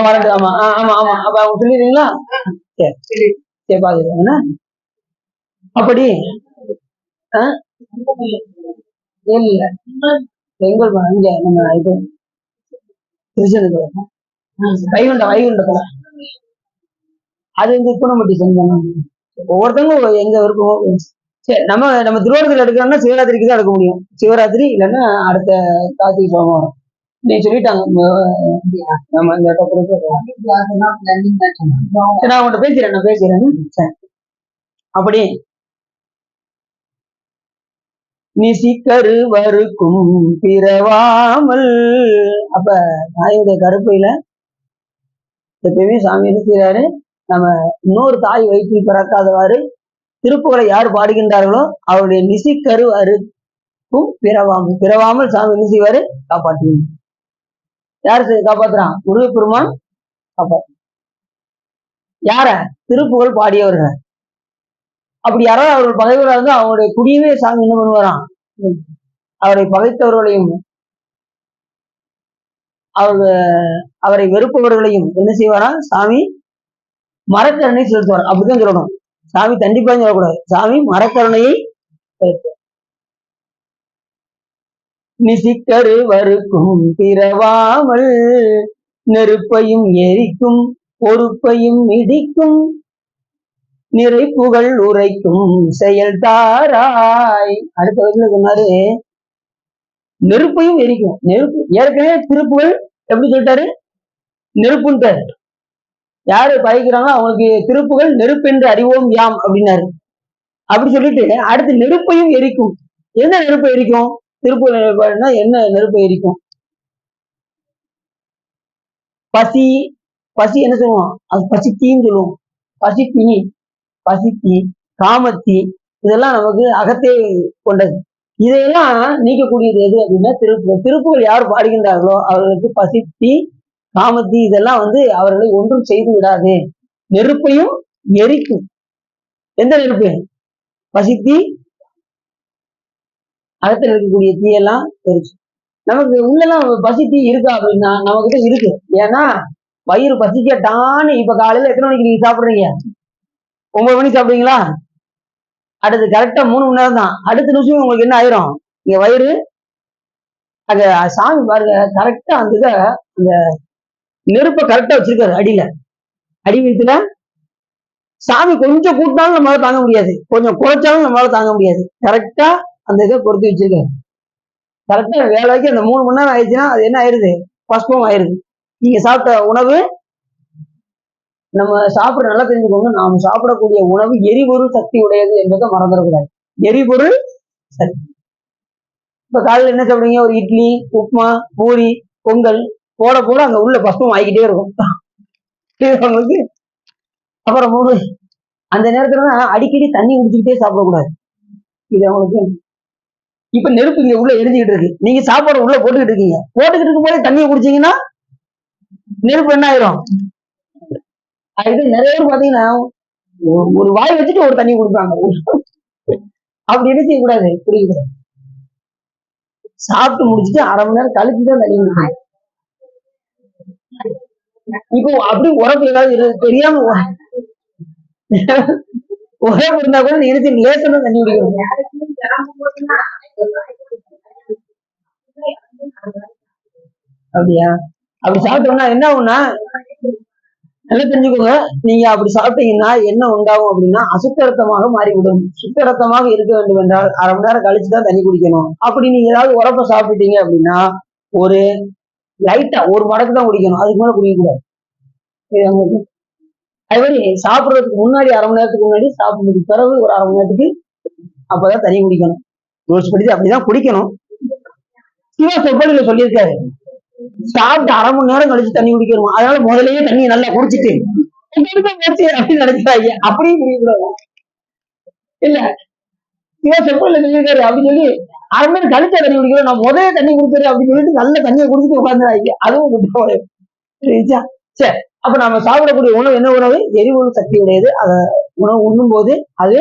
வரட்டு. ஆமா ஆமா ஆமா, அப்ப அவங்க சொல்லிடுறீங்களா? சரி சரி, பாத்துக்கிறேன். அப்படி இல்ல செங்கல் இங்க நம்ம இது திருச்செந்தூர் வைகுண்டத்துல அது வந்து பூனமட்டி செஞ்சோம். ஒவ்வொருத்தவங்க எங்க இருக்கும். சரி, நம்ம நம்ம திருவாரூர்ல எடுக்கிறோம்னா சிவராத்திரிக்கு தான் எடுக்க முடியும். சிவராத்திரி இல்லைன்னா அடுத்த கார்த்திகை சோமம் வரும். நீ சொல்லிட்டாங்க நம்ம இந்த நான் உங்கள்கிட்ட பேசுறேன். அப்படி நிசிக்கரு வறுக்கும் பிறவாமல். அப்ப தாயுடைய கருப்பையில எப்பயுமே சாமி என்ன செய்யறாரு, நம்ம இன்னொரு தாய் வயிற்றில் பிறக்காதவாறு திருப்புகளை யார் பாடுகின்றார்களோ அவருடைய நிசிக்கரு அறுக்கும் பிறவாமல் சாமி என்ன செய்வாரு, காப்பாற்றுவாங்க. யாரு காப்பாத்துறான்? முருகப்பெருமான் காப்பாற்று. யார? திருப்புகழ் பாடியவர்கள். அப்படி யாராவது அவர்கள் பகைவராக இருந்தால் அவங்களுடைய குடியவே சாமி என்ன பண்ணுவாராம், அவரை பகைத்தவர்களையும் அவரை வெறுப்பவர்களையும் என்ன செய்வாரா, சாமி மரக்கருணை செலுத்துவார். அப்படிதான் சொல்லணும். சாமி தண்டிப்பான்னு சொல்லக்கூடாது, சாமி மரக்கருணையை நிசிக்கரு வறுக்கும் பிறவாமல் நெருப்பையும் எரிக்கும் பொறுப்பையும் இடிக்கும் நிறைப்புகள் உரைக்கும் செயல் தாராய். அடுத்த வயசுல சொன்னாரு, நெருப்பையும் எரிக்கும். நெருப்பு ஏற்கனவே திருப்புகள் எப்படி சொல்லிட்டாரு, நெருப்புன்ட்டாரு. யாரு பயிக்கிறாங்களோ அவங்களுக்கு திருப்புகள் நெருப்பென்று அறிவோம் யாம் அப்படின்னாரு. அப்படி சொல்லிட்டு அடுத்து நெருப்பையும் எரிக்கும். என்ன நெருப்பை எரிக்கும்? திருப்புகள் என்ன நெருப்பை எரிக்கும்? பசி. பசி என்ன சொல்லுவோம்? அது பசித்தீன்னு சொல்லுவோம். பசித்தீ, பசித்தி, காமத்தி, இதெல்லாம் நமக்கு அகத்தே கொண்டது. இதையெல்லாம் நீக்கக்கூடியது எது அப்படின்னா திருப்புகள். திருப்புகள் யார் பாடுகின்றார்களோ அவர்களுக்கு பசித்தி, காமத்தி இதெல்லாம் அவர்களை ஒன்றும் செய்து விடாது. நெருப்பையும் எரிக்கும். எந்த நெருப்பு? பசித்தி, அகத்தில் இருக்கக்கூடிய தீயெல்லாம் எரிச்சு. நமக்கு உள்ளெல்லாம் பசித்தி இருக்கா அப்படின்னா நம்மகிட்ட இருக்கு. ஏன்னா வயிறு பசிக்கட்டான்னு இப்ப காலையில எத்தனை மணிக்கு நீங்க சாப்பிடுறீங்க? 9 மணிக்கு சாப்பிடுறீங்களா? அடுத்து கரெக்டா 3 மணி நேரம் தான். அடுத்த நிமிஷம் உங்களுக்கு என்ன ஆயிரும், இங்க வயிறு அங்க சாமி பாருங்க கரெக்டா அந்த நெருப்பை கரெக்டா வச்சிருக்காரு அடியில. அடி வயிற்றுல சாமி கொஞ்சம் கூட்டினாலும் நம்மளால தாங்க முடியாது, கொஞ்சம் குறைச்சாலும் நம்மளால தாங்க முடியாது. கரெக்டா அந்த இதை பொறுத்து வச்சிருக்காரு. கரெக்டா வேலைக்கு அந்த 3 மணி நேரம் ஆயிடுச்சுன்னா அது என்ன ஆயிருது, பஸ்பம் ஆயிருது. நீங்க சாப்பிட்ட உணவு, நம்ம சாப்பிட நல்லா தெரிஞ்சுக்கோங்க, நாம் சாப்பிடக்கூடிய உணவு எரிபொருள் சக்தி உடையது என்பதை மறந்துடக்கூடாது. எரிபொருள் சக்தி. இப்ப காலையில் என்ன சாப்பிடுறீங்க? ஒரு இட்லி, உப்புமா, பூரி, பொங்கல் போட போட அங்க உள்ள பஸ்பம் ஆகிக்கிட்டே இருக்கும் உங்களுக்கு. அப்புறம் அந்த நேரத்துல அடிக்கடி தண்ணி குடிச்சுக்கிட்டே சாப்பிடக்கூடாது. இது அவங்களுக்கு. இப்ப நெருப்பு இங்க உள்ள எரிஞ்சுக்கிட்டு இருக்கு, நீங்க சாப்பாடு உள்ள போட்டுக்கிட்டு இருக்கீங்க. போட்டுக்கிட்டு இருக்கும் போது தண்ணியை குடிச்சீங்கன்னா நெருப்பு என்ன ஆயிரும்? அது நிறைய பேர் பாத்தீங்கன்னா ஒரு வாய் வச்சுட்டு ஒரு தண்ணி குடிப்பாங்க. அப்படி என்ன செய்யக்கூடாது, குடிக்கக்கூடாது. சாப்பிட்டு முடிச்சுட்டு 1/2 மணி நேரம் கழிச்சுதான் தண்ணி குடிக்கணும். இப்போ அப்படி உரப்பு ஏதாவது தெரியாம உரப்பு இருந்தா கூட நிறுத்தி லேசா தண்ணி குடிக்கணும். அப்படியா? அப்படி சாப்பிட்டோம்னா என்ன ஆகும்னா, நல்லா தெரிஞ்சுக்கோங்க, நீங்க அப்படி சாப்பிட்டீங்கன்னா என்ன உண்டாகும் அப்படின்னா அசுத்தரத்தமாக மாறிவிடும். சுத்தரத்தமாக இருக்க வேண்டும் என்றால் 1/2 மணி நேரம் கழிச்சுதான் தண்ணி குடிக்கணும். அப்படி நீங்க ஏதாவது உரப்ப சாப்பிட்டீங்க அப்படின்னா ஒரு லைட்டா ஒரு மடக்கு தான் குடிக்கணும், அதுக்கு மேல குடிக்கக்கூடாது. அது மாதிரி சாப்பிடுறதுக்கு முன்னாடி 1/2 மணி நேரத்துக்கு முன்னாடி, சாப்பிடுறதுக்கு பிறகு ஒரு 1/2 மணி நேரத்துக்கு அப்பதான் தண்ணி குடிக்கணும். யோசிச்சு படிச்சு அப்படிதான் குடிக்கணும். சிவா சொப்படியில சொல்லியிருக்காரு, சாப்பிட்டு 1/2 மணி நேரம் கழிச்சு தண்ணி குடிக்கணும். அதனால முதலையே தண்ணி நல்லா குடிச்சிட்டு அப்படின்னு நினைச்சாங்க. அப்படியும் குடிக்கக்கூடாது இல்ல. செப்பல்ல சொல்லியிருக்காரு அப்படின்னு சொல்லி அரை மணி நேரம் கழிச்சா தண்ணி குடிக்கிறோம், நான் முதல்ல தண்ணி குடிக்கிறேன் அப்படின்னு சொல்லிட்டு நல்ல தண்ணியை குடிச்சிட்டு உட்காந்துறாங்க. அதுவும் குற்றம். சரிச்சா? சரி, அப்ப நம்ம சாப்பிடக்கூடிய உணவு என்ன உணவு? எரிபொருள் சக்தி உடையது. அதை உணவு உண்ணும் போது அது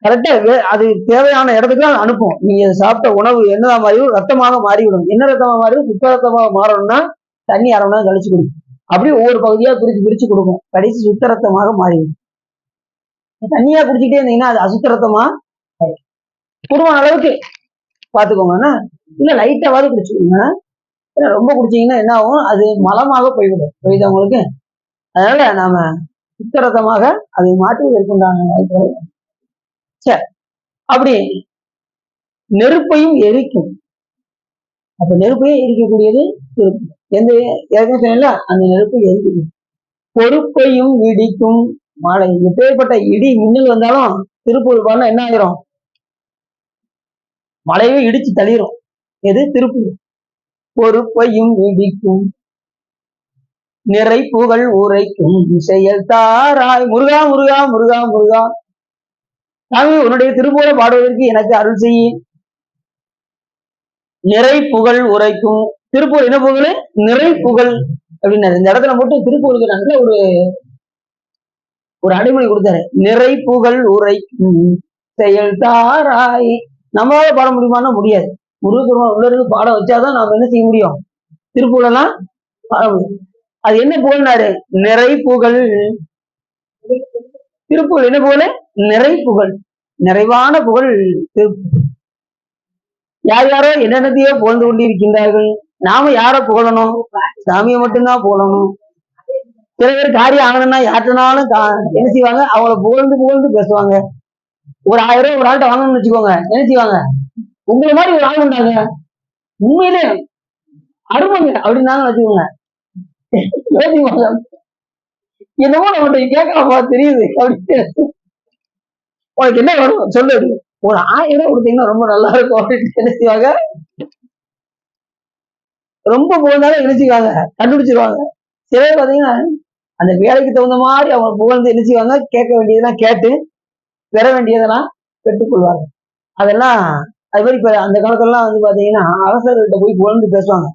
கரெக்டா அது தேவையான இடத்துக்கு அனுப்பும். நீங்க சாப்பிட்ட உணவு என்னதான் மாறிடும்? ரத்தமாக மாறிவிடும். என்ன ரத்தமாக மாறிடும்? சுத்த ரத்தமாக மாறணும்னா தண்ணி அரை மணி நேரம் கழிச்சு குடிக்கும். அப்படியே ஒவ்வொரு பகுதியா பிரிச்சு பிரிச்சு கொடுக்கும். கடைசி சுத்த ரத்தமாக மாறிடும். தண்ணியா குடிச்சுட்டே இருந்தீங்கன்னா அது அசுத்த ரத்தமா குடும்பம் அளவுக்கு பாத்துக்கோங்க. இல்ல லைட்டாவது குடிச்சுக்கோங்க. ரொம்ப குடிச்சீங்கன்னா என்ன ஆகும்? அது மலமாக போய்விடும். புரியுதா உங்களுக்கு? அதனால நாம சுத்த ரத்தமாக அதை மாற்றுவதற்குண்டான சரி. அப்படி நெருப்பையும் எரிக்கும். அப்ப நெருப்பையும் எரிக்கக்கூடியது திருப்பு. எந்த ஏற்கனவே சொன்னீங்களா அந்த நெருப்பை எரிக்குது. பொறுப்பையும் இடிக்கும் மழை. எப்பேற்பட்ட இடி மின்னல் வந்தாலும் திருப்பூர் பாருன்னா என்ன ஆயிரும்? மழையவே இடிச்சு தள்ளிரும். எது? திருப்பூர். பொறுப்பையும் இடிக்கும் நிறை புகழ் உரைக்கும் செயல் தாராய். முருகா முருகா முருகா முருகா, சாமி உன்னுடைய திருப்புகழை பாடுவதற்கு எனக்கு அருள் செய்ய. நிறை புகழ் உரைக்கும். திருப்புகழ் என்ன புகழ்? நிறை புகழ் அப்படின்னாரு. இந்த இடத்துல மட்டும் திருப்புகழுக்கு நல்ல ஒரு அடைமொழி கொடுத்தாரு. நிறை புகழ் உரைக்கும் செயல் தாராய். நம்மளால பாட முடியுமான்னா முடியாது. முருகப்பெருமான் உள்ள இருந்து பாட வச்சாதான் நாம என்ன செய்ய முடியும்? திருப்புகழெல்லாம் பாட முடியும். அது என்ன புகழ்னாரு? நிறை புகழ். திருப்புகழ் என்ன புகழ்? நிறை புகழ், நிறைவான புகழ் திருப்புகழ். யார் யாரோ என்னென்னத்தையோ புகழ்ந்து கொண்டிருக்கின்றார்கள். நாம யார புகழணும்? சாமியை மட்டும்தான் புகழணும். சில பேர் காரியம் ஆகணும்னா யார்ட்டனாலும் என்ன செய்வாங்க? அவங்கள புகழ்ந்து புகழ்ந்து பேசுவாங்க. ஒரு 1000 ரூபாய் ஒரு ஆள்கிட்ட வாங்கணும்னு வச்சுக்கோங்க, என்ன செய்வாங்க? உங்களை மாதிரி ஒரு ஆள் உண்டாங்க, உண்மையிலே அருமைங்க அப்படின்னாங்க வச்சுக்கோங்க. என்னமோ நம்மகிட்ட கேட்கலாமா தெரியுது அப்படின்னு. உனக்கு என்ன வேணும் சொல்லு. ஒரு 1000 ரூபாய் கொடுத்தீங்கன்னா ரொம்ப நல்லா இருக்கும் அப்படின்னு என்ன செய்வாங்க? ரொம்ப புகழ்ந்தாலும் என்ன செய்வாங்க? கண்டுபிடிச்சிருவாங்க. சிலர் பாத்தீங்கன்னா அந்த வேலைக்கு தகுந்த மாதிரி அவங்க புகழ்ந்து என்ன செய்வாங்க? கேட்க வேண்டியதெல்லாம் கேட்டு பெற வேண்டியதெல்லாம் பெற்றுக்கொள்வாங்க. அதெல்லாம் அது மாதிரி இப்ப அந்த காலத்துலாம் வந்து பாத்தீங்கன்னா அரசர்கிட்ட போய் புகழ்ந்து பேசுவாங்க.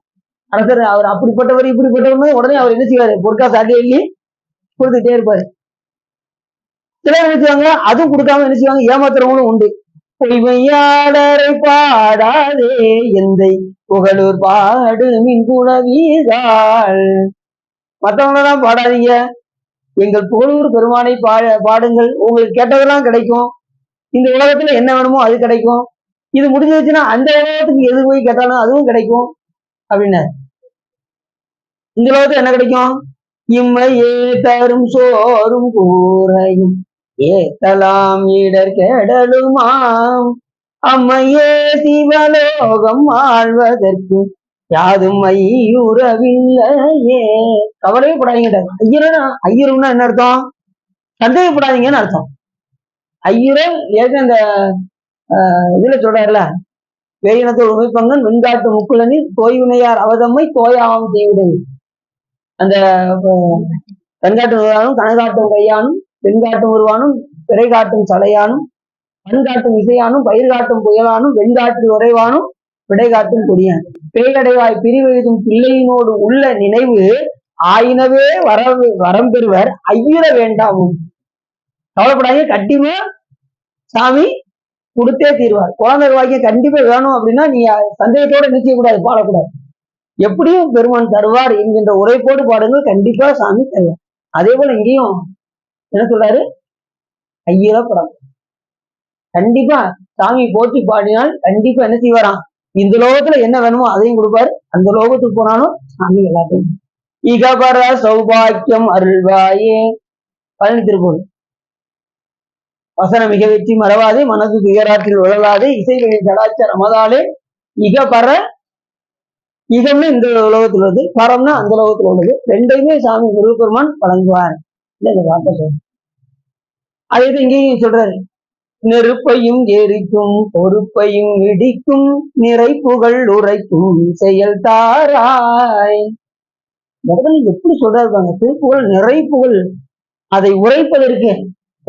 அரசர் அவர் அப்படிப்பட்டவர் இப்படிப்பட்டவர் உடனே அவர் என்ன செய்வாரு? பொற்காசு அள்ளி அள்ளி கொடுத்துட்டே இருப்பாரு. சிலர் என்ன செய்வாங்க? அதுவும் கொடுக்காம என்ன செய்வாங்க? ஏமாத்துறவங்களும் உண்டு. பொய்மையாளரை பாடாதே எந்தை புகழூர் பாடு மின் குணவீர்கள். மற்றவங்களெல்லாம் பாடாதீங்க, எங்கள் புகழூர் பெருமானை பாடுங்கள். உங்களுக்கு கேட்டதெல்லாம் கிடைக்கும். இந்த உலகத்துல என்ன வேணுமோ அது கிடைக்கும். இது முடிஞ்சிருச்சுன்னா அந்த உலகத்துக்கு எது போய் கேட்டாலும் அதுவும் கிடைக்கும் அப்படின்னு. இந்த உலகத்துல என்ன கிடைக்கும்? இம்மையே தரும் சோறும் கூரையும் ஏத்தலாம் இடர் கெடலுமாம். அம்மையே சிவலோகம் ஆழ்வதற்கு யாதும் ஐயுறவில்லையே. கவலையே படாதீங்க. ஐயருன்னா என்ன அர்த்தம்? சந்தேகப்படாதீங்கன்னு அர்த்தம். ஐயரன் ஏற்கனவே அந்த இதுல சொல்றாருல, வேயினத்தோடு உமைப்பங்கன் வெண்காட்டு முக்குளனி தோய்வினையார் அவதம்மை தோயாவும் செய்விடை. அந்த வெண்காட்டு வருவானும் கனகாட்டும் கையானும் வெண்காட்டும் வருவானும் பிறை காட்டும் சலையானும் பண்காட்டும் இசையானும் பயிர் காட்டும் புயலானும் வெண்காட்டில் உறைவானும் விடை காட்டும் கொடியான். பேயடைவாய் பிரிவெழுதும் பிள்ளையினோடு உள்ள நினைவு ஆயினவே வரம் பெறுவர் ஐயுற வேண்டாமும். கவலைப்படாதீங்க, கண்டிப்பா சாமி கொடுத்தே தீர்வார். குழந்தை வாக்கியம் கண்டிப்பா வேணும் அப்படின்னா நீ சந்தேகத்தோட நிச்சயக்கூடாது, பாடக்கூடாது. எப்படியும் பெருமான் தருவார் என்கின்ற உரைப்போடு பாடுங்கள், கண்டிப்பா சாமி தருவார். அதே போல இங்கேயும் என்ன சொல்றாரு? ஐயப்படம் கண்டிப்பா சாமி போற்றி பாடினால் கண்டிப்பா என்ன செய்வாராம்? இந்த லோகத்துல என்ன வேணுமோ அதையும் கொடுப்பாரு. அந்த லோகத்துக்கு போனாலும் சாமி எல்லாத்தையும். இகபர சௌபாக்கியம் அருள்வாயே. பழனி திருப்பூர் வசனம் மிக வெற்றி மறவாதே, மனது துயராற்றில் உழலாதே, இசைகளின் கடாச்சார மதாலே. இகபர, இகம்னு இந்த உலகத்தில் உள்ளது, பரம்னா அந்த உலகத்தில் உள்ளது. ரெண்டையுமே சாமி முருகப்பெருமான் வழங்குவார். அதே இங்கேயும் சொல்றாரு, நெருப்பையும் எரிக்கும் பொறுப்பையும் இடிக்கும் நிறை புகழ் உரைக்கும் செயல் தாராய். எப்படி சொல்றாரு? திருப்புகழ் நிறை புகழ், அதை உரைப்பதற்கு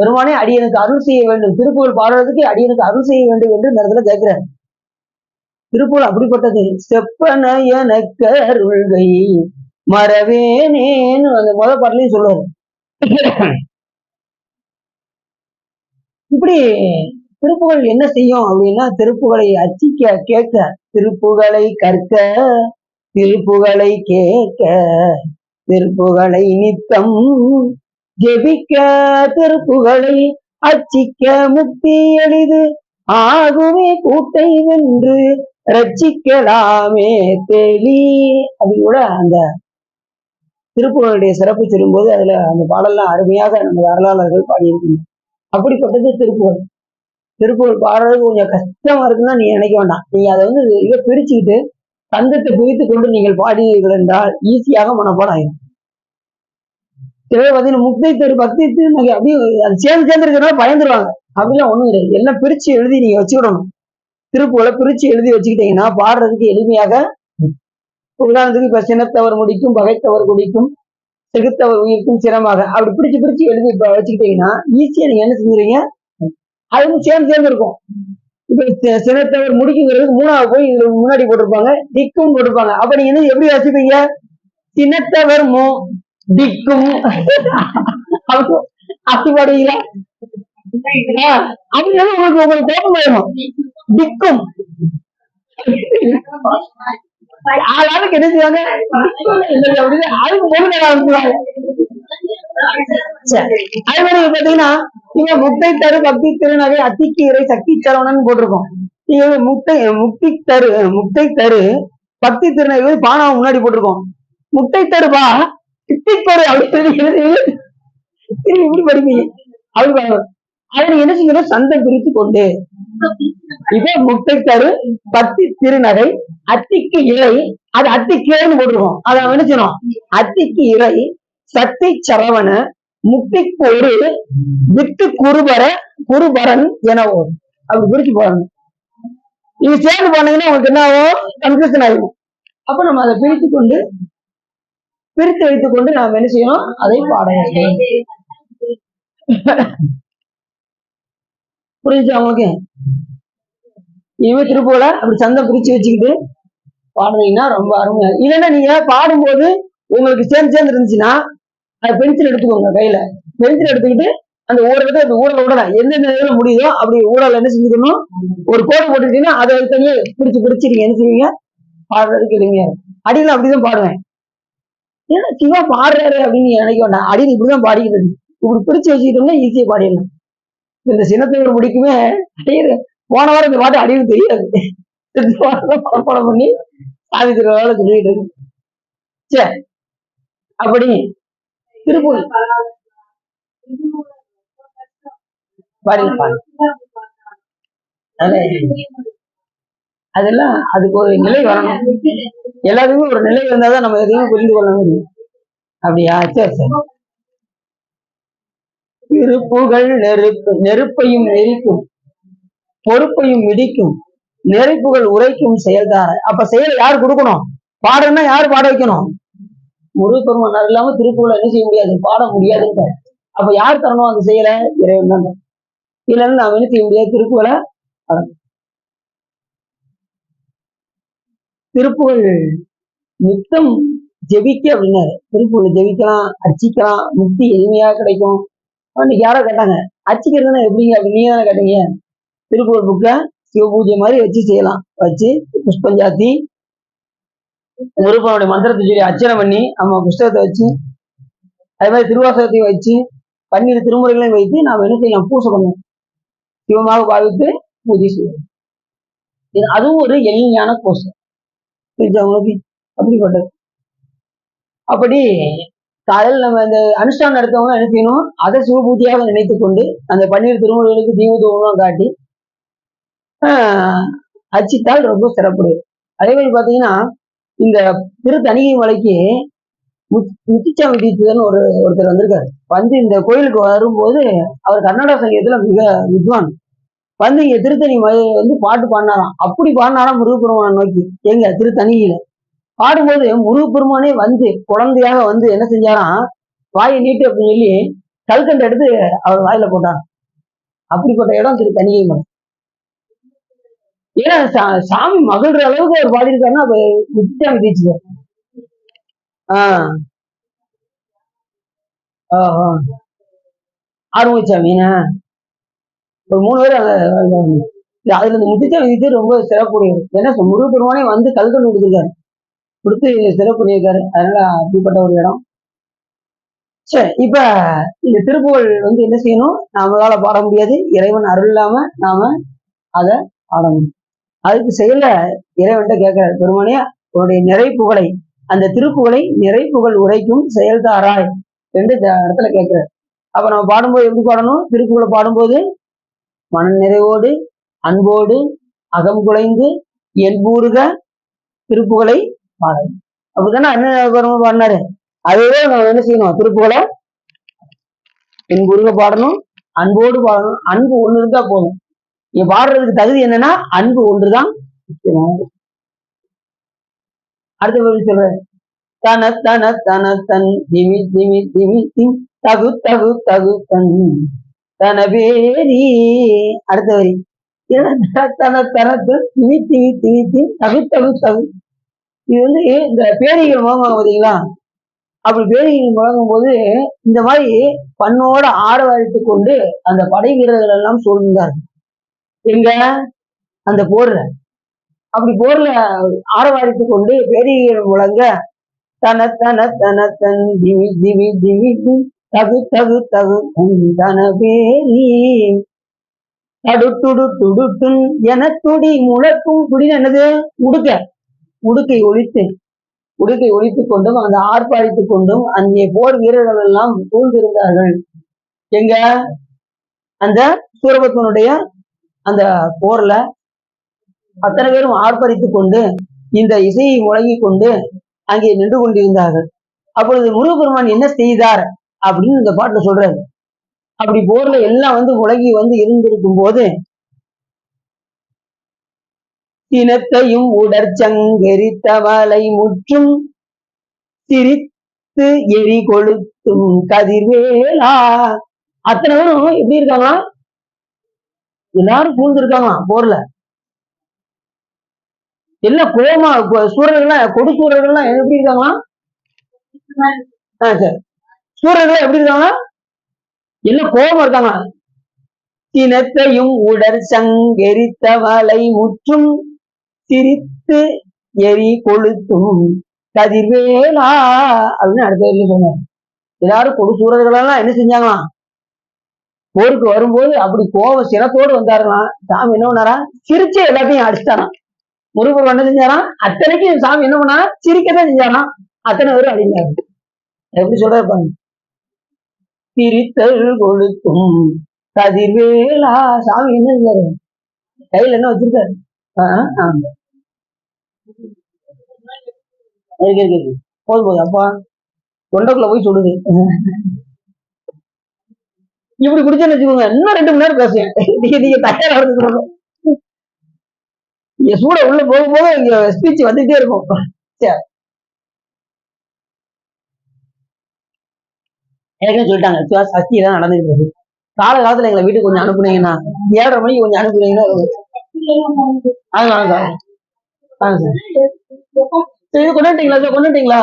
பெருமானே அடியனுக்கு அருள் செய்ய வேண்டும், திருப்புகழ் பாடுறதுக்கு அடியனுக்கு அருள் செய்ய வேண்டும் என்று இந்த இடத்துல கேட்கிறார். திருப்புகழ் அப்படிப்பட்டது. செப்பன எனக்கருள்கை மறவேனேன்னு அந்த முதல் பாடலையும் சொல்லுவாரு. இப்படி திருப்புகழ் என்ன செய்யும் அப்படின்னா, திருப்புகழை அச்சிக்க கேட்க, திருப்புகழை கற்க, திருப்புகழை கேட்க, திருப்புகழை நித்தம் ஜெபிக்க, திருப்புகழை அச்சிக்க முக்தி எளிது ஆகுமே கூட்டை வென்று ரட்சிக்கலாமே தெளி. அப்படி கூட அந்த திருப்புகழுடைய சிறப்பு சொல்லும்போது அதுல அந்த பாடல்லாம் அருமையாக நம்ம வரலாளர்கள் பாடியிருக்கணும். அப்படிப்பட்டது திருப்புகழ். திருப்புகழ் பாடுறது கொஞ்சம் கஷ்டமா இருக்குன்னா நீங்க நினைக்க வேண்டாம். நீங்க அதை இதை பிரிச்சுக்கிட்டு தந்தத்தை பிரித்து கொண்டு நீங்கள் பாடினீர்கள் என்றால் ஈஸியாக மனப்பாடம் ஆயிடும். பாத்தீங்கன்னா முக்தை தெரு பக்தி திருநகை அப்படியே அது சேர்ந்து இருக்கிறனால பயந்துருவாங்க. அப்படிலாம் ஒண்ணும் கிடையாது. எல்லாம் பிரிச்சு எழுதி நீங்க வச்சுக்கிடணும். திருப்புகழை பிரிச்சு எழுதி வச்சுக்கிட்டீங்கன்னா பாடுறதுக்கு எளிமையாக. உதாரணத்துக்கு இப்ப சினத்தவர் முடிக்கும், பகைத்தவர் குடிக்கும், செகுத்தவர் உயிர்க்கும் சிரமமாக அப்படி பிரிச்சு எழுதி வச்சுக்கிட்டீங்கன்னா ஈஸியா நீங்க என்ன செஞ்சுறீங்க, அதுவும் சேர்ந்து இருக்கும். இப்ப சினத்தவர் முடிக்குங்கிறது மூணாவது போய் இதுல முன்னாடி போட்டிருப்பாங்க, திக்கும் போட்டிருப்பாங்க. அப்ப நீங்க எப்படி வச்சுப்பீங்க, சினத்தவர் திக்கும் அப்படி பாடுவீங்களா? அப்படின்னா உங்களுக்கு கோபம் ஆயிடும். திக்கும் ஆளாளுக்கு என்ன செய்வாங்க, அதுக்கு பொருள் ஆரம்பிச்சுவாங்க. அது மாதிரி பாத்தீங்கன்னா நீங்க முக்தை தரு பக்தி திருநகை அத்திக்கு இறை சக்தி சரவணன் போட்டிருக்கோம். நீங்க முக்தை தரு பக்தி திருநகை பானாவை முன்னாடி போட்டிருக்கோம். முட்டை தருவா சித்தி தரு அப்படின்னு இப்படி படிப்பீங்க. அப்படி அதை என்ன செய்யணும், சந்தம் பிரித்து கொண்டு இதே முட்டை தரு பக்தி திருநகை அத்திக்கு இறை, அது அத்திக்கேன்னு போட்டிருக்கோம். அதை என்ன செய்யணும், அத்திக்கு இறை சக்தி சரவண முக்திக்கு ஒரு விட்டு குருபரன் என அப்படி பிரிச்சு போடணும். நீங்க சேர்ந்து போனீங்கன்னா உங்களுக்கு என்ன ஆகும், கன்ஃபியூஷன் ஆகும். அப்ப நம்ம அதை பிரித்து வைத்துக் கொண்டு நாம் என்ன செய்யணும், அதை பாட வேண்டும். புரிஞ்சு அவங்களுக்கு? இனிமே திருப்புகழ அப்படி சந்தம் பிரிச்சு வச்சுக்கிட்டு பாடுறீங்கன்னா ரொம்ப அருமையா. இல்லைன்னா நீங்க பாடும்போது உங்களுக்கு சேர்ந்து இருந்துச்சுன்னா அது பென்சில் எடுத்துக்கோங்க. கையில பென்சில் எடுத்துக்கிட்டு அந்த ஊரத்தை அந்த ஊரல விடலாம். எந்தெந்த நேரம் முடியுதோ அப்படி ஊரல் என்ன செஞ்சுக்கணும், ஒரு கோடு போட்டுக்கிட்டீங்கன்னா அதை தனியே பிரிச்சு நீங்க என்ன செய்வீங்க, பாடுறதுக்கு எளிமையா இருக்கும். அடியில் அப்படிதான் பாடுவேன். ஏன்னா சிவா பாடுறாரு அப்படின்னு நினைக்க வேண்டாம். அடியில் இப்படிதான் பாடிக்கிறது. இப்படி பிரிச்சு வச்சுக்கிட்டோம்னா ஈஸியா பாடிடலாம். இந்த சின்னத்தோட முடிக்குமே போன வாரம் இந்த பாட்டு அடியில் தெரியாது. படம் பண்ணி சாமி திருவிழாவில் சொல்லிட்டு இருக்கு. சரி, அப்படி திருப்பூர் அதெல்லாம் அதுக்கு ஒரு நிலை வரணும். எல்லாத்துக்கும் ஒரு நிலை இருந்தாதான் நம்ம எதையும் புரிந்து கொள்ள முடியும். அப்படியா? சரி சரி. திருப்புகழ் நெருப்பையும் எரிக்கும், பொறுப்பையும் இடிக்கும், நெருப்புகள் உரைக்கும் செயல்தார. அப்ப செயல் யாரு கொடுக்கணும், பாடுன்னா யாரு பாட வைக்கணும், முருகப்பெருமான் இல்லாம திருப்புகழை என்ன செய்ய முடியாது, பாட முடியாதுன்னு. அப்ப யார் தரணும் அந்த செயலை, இறைவன் தான். இல்லைன்னு நாம என்ன செய்ய முடியாது, திருப்புகழை திருப்புகழ் நித்தம் ஜெபிக்க அப்படின்னாரு. திருப்புகழ் ஜெபிக்கலாம், அர்ச்சிக்கலாம், முக்தி எளிமையா கிடைக்கும். இன்னைக்கு யாரோ கேட்டாங்க அர்ச்சிக்கிறதுனா எப்படிங்க அப்படி, நீங்க தானே கேட்டீங்க. திருப்புகழ் புக்க சிவ பூஜை மாதிரி வச்சு செய்யலாம். வச்சு புஷ்பஞ்சாத்தி முருகனுடைய மந்திரத்தை சொல்லி அர்ச்சனை பண்ணி நம்ம புஸ்தகத்தை வச்சு அதே மாதிரி திருவாசகத்தையும் வச்சு பன்னிரு திருமுறைகளையும் வைத்து நாம் என்ன செய்யலாம், பூசை பண்ணுவோம். சிவமாக பாவித்து பூஜை செய்வோம். அதுவும் ஒரு எளிமையான கோஷம் அவங்களுக்கு. அப்படிப்பட்டது. அப்படி காலையில் நம்ம இந்த அனுஷ்டானம் நடத்தவங்க என்ன செய்யணும், அதை சிவபூஜையாக நினைத்து கொண்டு அந்த பன்னிரு திருமுறைகளுக்கு தீபதூபம் காட்டி அர்ச்சித்தால் ரொம்ப சிறப்புடையது. அதே மாதிரி பாத்தீங்கன்னா இந்த திருத்தணிகை மலைக்கு முத்துச்சாமி தீட்சிதர்னு ஒருத்தர் வந்திருக்காரு. வந்து இந்த கோயிலுக்கு வரும்போது அவர் கர்நாடக சங்கீதத்துல மிக வித்வான். வந்து இங்க திருத்தணி வந்து பாட்டு பாடினாராம். அப்படி பாடினாராம் முருகப்பெருமானை நோக்கி. எங்க திருத்தணியில பாடும்போது முருகப்பெருமானே வந்து குழந்தையாக வந்து என்ன செஞ்சாராம், வாயை நீட்டு அப்படின்னு சொல்லி கல்கண்டை எடுத்து அவர் வாயில போட்டார். அப்படிப்பட்ட இடம் திரு தணிகை மலை. ஏன்னா சாமி மகிழ்ற அளவுக்கு அவர் பாடியிருக்காருன்னா அது முத்தியாமி தீட்சிதர். ஆறுமுகசாமி ஒரு 3 பேர் அதுல இந்த முத்துச்சாமி தீட்சிதர் ரொம்ப சிறப்புடையது. ஏன்னா முருகப்பெருமானே வந்து கல்கண்டு கொடுத்துருக்காரு, கொடுத்து சிறப்பு பண்ணியிருக்காரு. அதனால அப்படிப்பட்ட ஒரு இடம். சரி, இப்ப இந்த திருப்புகழ் வந்து என்ன செய்யணும்? நம்மளால பாட முடியாது, இறைவன் அருள் இல்லாம நாம அதை பாட முடியும். அதுக்கு செயல இறைவன்கிட்ட கேட்கிறார், பெருமானே உன்னுடைய நிறைப்புகளை, அந்த திருப்புகளை நிறைப்புகள் உரைக்கும் செயல்தாராய் என்று இந்த இடத்துல கேட்கிறார். அப்ப நம்ம பாடும்போது எப்படி பாடணும்? திருப்புகளை பாடும்போது மன நிறைவோடு அன்போடு அகம் குலைந்து என்பூருக திருப்புகளை பாடணும். அப்படித்தானே அண்ணன் பாடினாரு. அதுவே நம்ம என்ன செய்யணும்? திருப்புகளை என்பூருக பாடணும், அன்போடு பாடணும். அன்பு ஒண்ணு இருந்தா போதும். இங்க பாடுறதுக்கு தகுதி என்னன்னா அன்பு ஒன்றுதான். அடுத்த சொல்ற தன தன தன தன் திமி திமி திமி திம் தகு தகு தகு தன் தனவேரி. அடுத்த வரி தன தனத்து திமி திமி திமி திம் தகு தகு தகு. இது வந்து இந்த பேரிகள் முழங்குவாங்க பார்த்தீங்களா? அப்படி பேரிகள் முழங்கும் போது இந்த மாதிரி பண்ணோட ஆரவாரித்து கொண்டு அந்த படை வீரர்கள் எல்லாம் சொல்கிறார்கள். எங்க அந்த போர்ல, அப்படி போர்ல ஆரவாரித்து கொண்டு பேரிகள் முழங்க தன தன தன தன் திமி திமி திமி திம் தகு தகு தகு தன பேரி தடுத்துடு துடுத்தும் என துடி முழக்கும். துடின்னு என்னது? உடுக்கை ஒழித்து கொண்டும் அந்த ஆர்ப்பாடித்துக் கொண்டும் அங்கே போர் வீரர்கள் எல்லாம் சூழ்ந்திருந்தார்கள். எங்க அந்த சூரபத்மனுடைய அந்த போர்ல அத்தனை பேரும் ஆர்ப்பரித்துக் கொண்டு இந்த இசையை முழங்கி கொண்டு அங்கே நின்று கொண்டிருந்தார்கள். அப்பொழுது முருகப்பெருமான் என்ன செய்தார் அப்படின்னு இந்த பாட்டுல சொல்றாரு. அப்படி போர்ல எல்லாம் வந்து முழங்கி வந்து இருந்திருக்கும் போது சினத்தையும் உடற்சங்கெரித்தவளை முற்றும் சிரித்து எரி கொளுத்தும் கதிர்வேலா. அத்தனை பேரும் எப்படி இருக்காங்களா? எல்லாரும் சூழ்ந்திருக்காங்க போர்ல. எல்லாம் கோமா சூரர்கள்லாம், கொடு சூரர்கள்லாம் எப்படி இருக்காங்களா? சரி, சூரர்கள்லாம் எப்படி இருக்காங்களா? எல்லாம் கோபமா இருக்காங்க. சினத்தையும் உடற் சங்கெரித்தவளை முற்றும் சிரித்து எரி கொளுத்தும் கதிர்வேலா அப்படின்னு அடுத்த சொன்னார். எல்லாரும் கொடு சூரர்களெல்லாம் என்ன செஞ்சாங்களாம்? போருக்கு வரும்போது அப்படி கோபம் சினத்தோடு வந்தாருலாம். சாமி என்ன பண்ணாரா? சிரிச்சு எல்லாத்தையும் அடிச்சிட்டாராம். முருகர் என்ன செஞ்சாராம்? அத்தனைக்கும் சாமி என்ன பண்ணா? சிரிக்கதான் செஞ்சாராம். அத்தனை பேரும் அடிந்தாரு. எப்படி சொல்றாரு? சிரித்தல் கொளுத்தும் கதிர்வேலா. சாமி என்ன செஞ்சாரு? கையில என்ன வச்சிருக்காரு? போதும் அப்பா தொண்டைக்குள்ள போய் சொல்லுது. இப்படி குடிச்சேன்னு வச்சுக்கோங்க, இன்னும் 2 மணி நேரம் பேசுவேன். நீங்க தயாரா இருக்கு. இங்க சூட உள்ள போக போக இங்க ஸ்பீச் வந்துட்டே இருக்கும். சரி, ஏற்கனவே சொல்லிட்டாங்க சக்தி தான் நடந்துட்டு இருக்கு. கால காலத்துல எங்களை வீட்டுக்கு கொஞ்சம் அனுப்புனீங்கன்னா 7:30 மணிக்கு கொஞ்சம் அனுப்புனீங்கன்னா கொண்டுட்டீங்களா சார்? கொண்டுட்டீங்களா?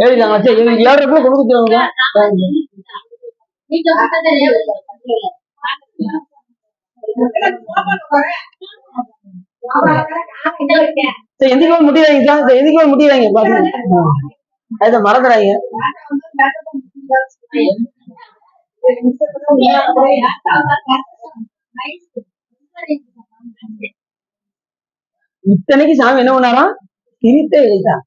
எழுதிட்டாங்களா? சரி, 7:30 கொடுத்துருவாங்க. எந்திரிக்க முடியாதீங்க சார், எந்திரிக்க முடியாதீங்க பாருங்க, அதை மறந்துடாங்க. இத்தனைக்கு சாமி என்ன பண்ணாராம்? சிரித்தே எழுதிட்டான்.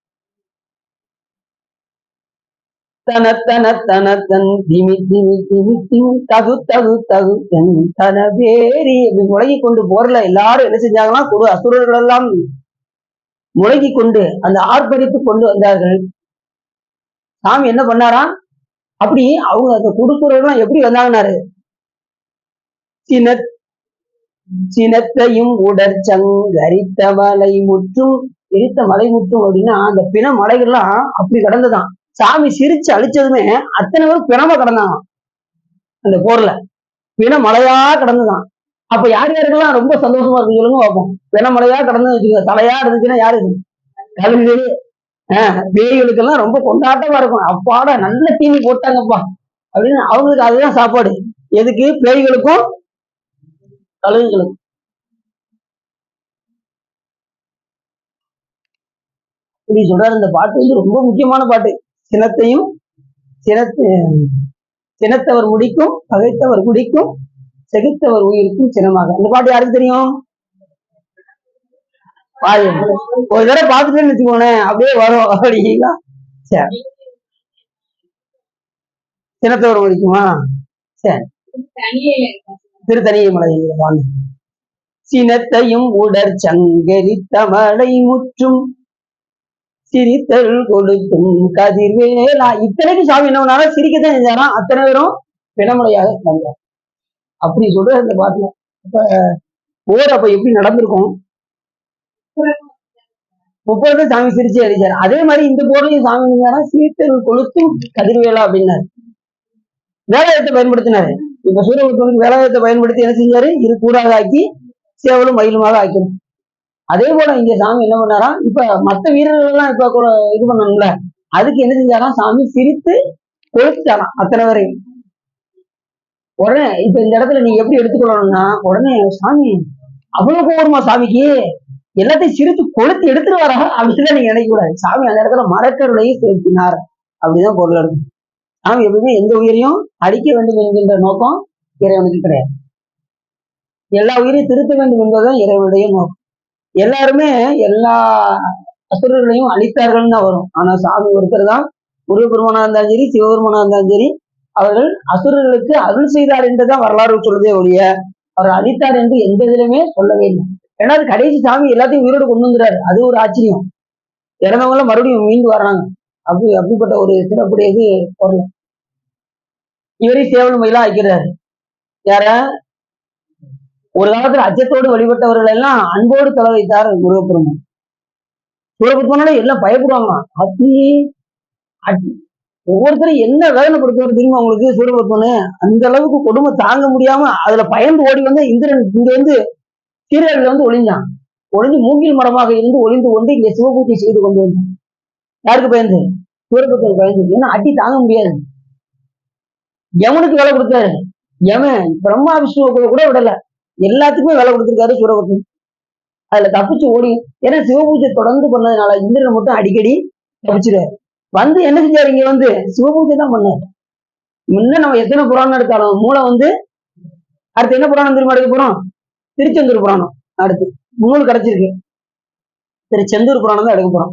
தன தன தன தன் திமி திமி திமி திமி தகு தகு தகு தன் தன பேரி. அப்படி முழங்கி கொண்டு போர்ல எல்லாரும் என்ன செஞ்சாங்கன்னா, கொடு அசுரர்கள் எல்லாம் முழங்கி கொண்டு அந்த ஆர்ப்பரித்து கொண்டு வந்தார்கள். சாமி என்ன பண்ணாராம்? அப்படி அவங்க அந்த குடுக்குறவர்கள் எப்படி வந்தாங்கன்னாரு? சினத்தையும் உடற்சங்கரித்தவளை முற்றும். எரித்த மலை முற்றும் அப்படின்னா அந்த பிண மலைகள்லாம் அப்படி கடந்துதான். சாமி சிரிச்சு அழிச்சதுமே அத்தனை பேரும் பிணமா கிடந்தாங்க. அந்த போர்ல பிண மலையா கிடந்துதான். அப்ப யார் யாருக்கெல்லாம் ரொம்ப சந்தோஷமா இருக்கு சொல்லுங்க பார்ப்போம். பிண மலையா கிடந்து வச்சுக்கோங்க, தலையா இருந்துச்சுன்னா யாருக்கு? கழுகு பேய்களுக்கெல்லாம் ரொம்ப கொண்டாட்டமா இருக்கும். அப்பாட நல்ல தீனி போட்டாங்கப்பா அப்படின்னு அவங்களுக்கு அதுதான் சாப்பாடு. எதுக்கு? பேய்களுக்கும் கழுகுகளுக்கும். இப்படி சொல்றாரு. இந்த பாட்டு வந்து ரொம்ப முக்கியமான பாட்டு. சினத்தையும் சினத்து சினத்தவர் முடிக்கும், பகைத்தவர் குடிக்கும், செகுத்தவர் உயிருக்கும் சினமாக. இந்த பாட்டு யாருக்கு தெரியும்? ஒரு தடவை பார்த்துட்டேன்னு வச்சுக்கோனே அப்படியே வரும். அப்படிங்களா? சரி, சினத்தவர் முடிக்குமா? சரி, திருத்தணியை மலை பாண்டு. சினத்தையும் உடற் சங்கரி தமிழை முற்றும் சிரித்தல் கொடுக்கும் கதிர்வேலா. இத்தனைக்கு சாமி என்ன பண்ணாலும் சிரிக்கத்தான் செஞ்சாராம். அத்தனை பேரும் பிணமலையாக வந்தார். அப்படி சொல்ற இந்த பாட்டுல. இப்ப போர் அப்ப எப்படி நடந்திருக்கும்? 30 சாமி சிரிச்சு அடிச்சாரு. அதே மாதிரி இந்த போர்லையும் சாமி இருந்தாரா, சிரித்தல் கொளுத்தும் கதிர்வேலா அப்படின்னாரு. வேலாயத்தை பயன்படுத்தினாரு. இப்ப சூரியபுரத்துக்கு வேலாயத்தை பயன்படுத்தி என்ன செஞ்சாரு? இரு கூடாக ஆக்கி சேவலும் மயிலுமாக ஆக்கணும். அதே போல இங்க சாமி என்ன பண்ணாராம்? இப்ப மற்ற வீரர்கள் எல்லாம் இப்ப இது பண்ணணும்ல, அதுக்கு என்ன செஞ்சாராம்? சாமி சிரித்து கொளுத்துட்டாராம் அத்தனை வரையும். உடனே இப்ப இந்த இடத்துல நீங்க எப்படி எடுத்துக்கொள்ளணும்னா, உடனே சாமி அவ்வளவு கோபமா சாமிக்கு எல்லாத்தையும் சிரித்து கொளுத்து எடுத்துட்டு வரா அப்படின்தான் நீங்க நினைக்க கூடாது. சாமி அந்த இடத்துல மரக்கருளையும் செலுத்தினார் அப்படிதான் பொருள் இருக்கும். சாமி எப்பவுமே எந்த உயிரையும் அழிக்க வேண்டும் என்கின்ற நோக்கம் இறைவனுக்கு கிடையாது. எல்லா உயிரையும் திருத்த வேண்டும் என்பதுதான் இறைவனுடைய நோக்கம். எல்லாருமே எல்லா அசுரர்களையும் அழித்தார்கள் தான் வரும். ஆனா சாமி ஒருத்தர் தான், முருகப்பெருமானா இருந்தாலும் சரி, சிவபெருமானா இருந்தாலும் சரி, அவர்கள் அசுரர்களுக்கு அருள் செய்தார் என்றுதான் வரலாறு சொல்றதே ஒழிய அவர் அழித்தார் என்று எந்த இதிலுமே சொல்லவே இல்லை. ஏன்னா அது கடைசி சாமி எல்லாத்தையும் உயிரோடு கொண்டு வந்துறாரு. அது ஒரு ஆச்சரியம். இறந்தவங்களும் மறுபடியும் மீண்டு வர்றாங்க. அப்படிப்பட்ட ஒரு சிறப்புடையது பொருள். இவரையும் சேவல் மயிலா ஆக்கிறாரு. யார? ஒரு காலத்துல அச்சத்தோடு வழிபட்டவர்கள் எல்லாம் அன்போடு தலை வைத்தார் முருகப்பெருமான். சூரபத்மனால எல்லாம் பயப்படுவாங்க. ஒவ்வொருத்தரும் என்ன வேதனைப்படுத்துவார் தெரியுமா உங்களுக்கு? சூரபத்மனு அந்த அளவுக்கு கொடுமை தாங்க முடியாம அதுல பயந்து ஓடி வந்து இந்திரன் இங்க வந்து சீரியல்ல வந்து ஒளிஞ்சான். ஒளிஞ்சு மூங்கில் மரமாக இருந்து ஒளிந்து கொண்டு இங்க சிவபூஜை செய்து கொண்டு வந்தான். யாருக்கு பயந்து? சூரபத்மனுக்கு பயந்து. ஏன்னா அடி தாங்க முடியாது. யமனுக்கு வேலை கொடுத்தாரு. யமன் பிரம்மா விஷ்ணுவுக்கு கூட விடல, எல்லாத்துக்குமே வேலை கொடுத்திருக்காரு சூரபத்மன். அதுல தப்பிச்சு ஓடி, ஏன்னா சிவபூஜை தொடர்ந்து பண்ணதுனால இந்திரன் மட்டும் அடிக்கடி தப்பிச்சிருவாரு. வந்து என்ன செஞ்சாரு? இங்க வந்து சிவபூஜை தான் பண்ணாரு. முன்ன நம்ம எத்தனை புராணம் எடுத்தாலும் மூளை வந்து அடுத்து என்ன புராணம் தெரியுமா எடுக்க போறோம்? திருச்செந்தூர் புராணம். அடுத்து நூல் கிடைச்சிருக்கு, திருச்செந்தூர் புராணம் தான் எடுக்க போறோம்.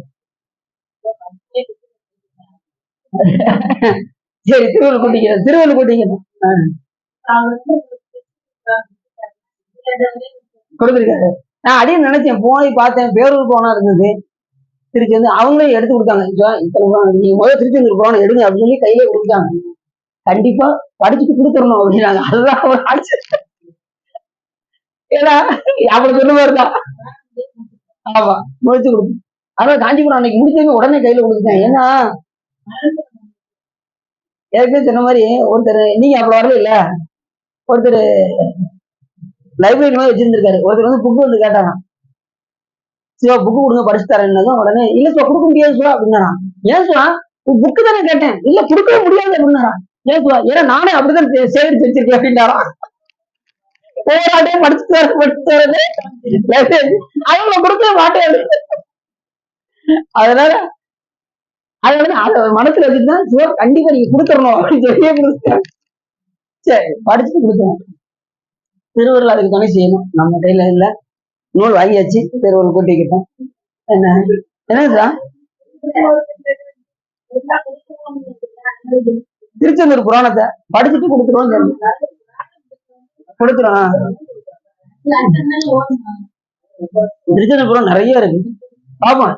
சரி, திருவள்ளுவர் கூட்டிக்கிறேன். திருவள்ளுவர் கூட்டிக்கிறேன் கொடுத்துருக்காரு. நான் அடியே நினைச்சேன், போய் பார்த்தேன், பேரூர் புராணம் இருந்தது, திருச்செந்தூர் அவங்களே எடுத்து கொடுத்தாங்க. நீங்க முதல்ல திருச்செந்தூர் புராணம் எடுங்க அப்படின்னு சொல்லி கையிலே கொடுத்தாங்க. கண்டிப்பா படிச்சுட்டு கொடுத்துடணும் அப்படின்னாங்க. அதுதான் அவர் அடிச்சு. ஏன்னா அப்படி சொல்லுவாருதான். ஆமா, முடிச்சு கொடுத்து. ஆனா காஞ்சிபுரம் அன்னைக்கு முடிச்சவங்க உடனே கையில கொடுத்துட்டேன். ஏன்னா ஏற்கனவே சொன்ன மாதிரி ஒருத்தர், நீங்க அவ்வளவு வரல இல்ல, ஒருத்தர் லைப்ரரி மாதிரி வச்சிருந்திருக்காரு. ஒருத்தர் வந்து புக்கு வந்து கேட்டாராம், சிவா புக்கு கொடுங்க படிச்சு தரேன்னு. உடனே இல்ல சிவா கொடுக்க முடியாது சிவா அப்படின்னாராம். ஏன் சிவா? புக்கு தானே கேட்டேன். இல்ல கொடுக்கவே முடியாது அப்படின்னாராம். ஏன் சிவா? ஏன்னா நானே அப்படிதான் சேகரிச்சு வச்சிருக்கேன் அப்படின்னாராம். போராட்டே படிச்சு தரது அவங்க கொடுக்கவே மாட்டேன். அதனால அதை மனசுல வச்சுதான் சிவா கண்டிப்பா நீங்க கொடுத்துடணும் அப்படின்னு சொல்லியே கொடுத்தேன். சரி, படிச்சுட்டு கொடுத்தோம். திருவள்ளுவர் அதுக்கு துணை செய்யணும். நம்ம கையில இல்ல, நூல் வாங்கியாச்சு, திருவள்ளுவர் கூட்டிக்கிட்டோம். என்ன என்னதா திருச்செந்தூர் புராணத்தை படிச்சுட்டு கொடுத்துருவோம். கொடுத்துருவோம். திருச்செந்தூர் புராணம் நிறைய இருக்கு, பாப்போம்.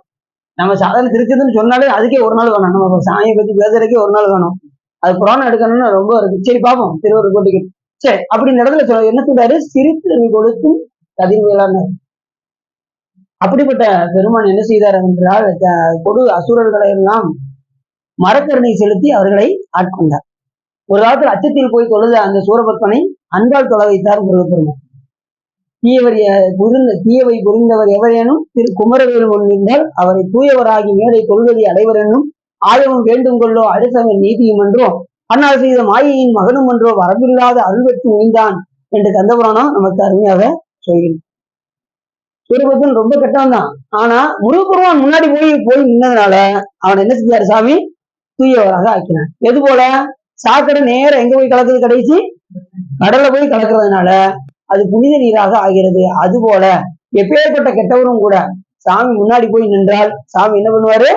நம்ம சாதாரண திருச்செந்தூர்னு சொன்னாலே அதுக்கே ஒரு நாள் வேணும். நம்ம சாமியை பத்தி பேசுறதுக்கே ஒரு நாள் வேணும். அது புராணம் எடுக்கணும்னு ரொம்ப இருக்கு. சரி பாப்போம், திருவள்ளுவர் கூட்டிக்கிட்டு. சரி, அப்படி இந்த இடத்துல சொல்ல என்ன சொல்றாரு? சிரித்து கொடுத்தும் கதிர்வேலான்னு. அப்படிப்பட்ட பெருமான் என்ன செய்தார் என்றால், கொடு அசுரர்களை எல்லாம் மரக்கருணை செலுத்தி அவர்களை ஆட்கொண்டார். ஒரு காலத்தில் அச்சத்தில் போய் தொழுத அந்த சூரபத்மனை அன்பால் தொலை வைத்தார் முருகப்பெருமான். தீயவை புரிந்தவர் எவரேனும் திரு குமரவேல் முன்னின்றால் அவரை தூயவராகி மேடை கொள்வதை அடைவர் என்னும் ஆயவும் வேண்டும் கொள்ளோ அடுத்தவர் நீதியும் என்றோ அண்ணால் செய்த மாயையின் மகனும் என்றோ வரம்பில்லாத அருள்வெற்று உய்ந்தான் என்று கந்தபுராணம் நமக்கு அருமையாக சொல்கிறது. சூரபத்மன் ரொம்ப கெட்டவன் தான். ஆனா முருகப்பெருமான் முன்னாடி போய் நின்னதுனால அவன் என்ன செஞ்சாரு? சாமி தூயவராக ஆக்கினான். எது போல? சாக்கடை நேரம் எங்க போய் கலக்குது? கடைசி கடல்ல போய் கலக்குறதுனால அது புனித நீராக ஆகிறது. அது போல எப்பேற்பட்ட கெட்டவரும் கூட சாமி முன்னாடி போய் நின்றால் சாமி என்ன பண்ணுவாரு?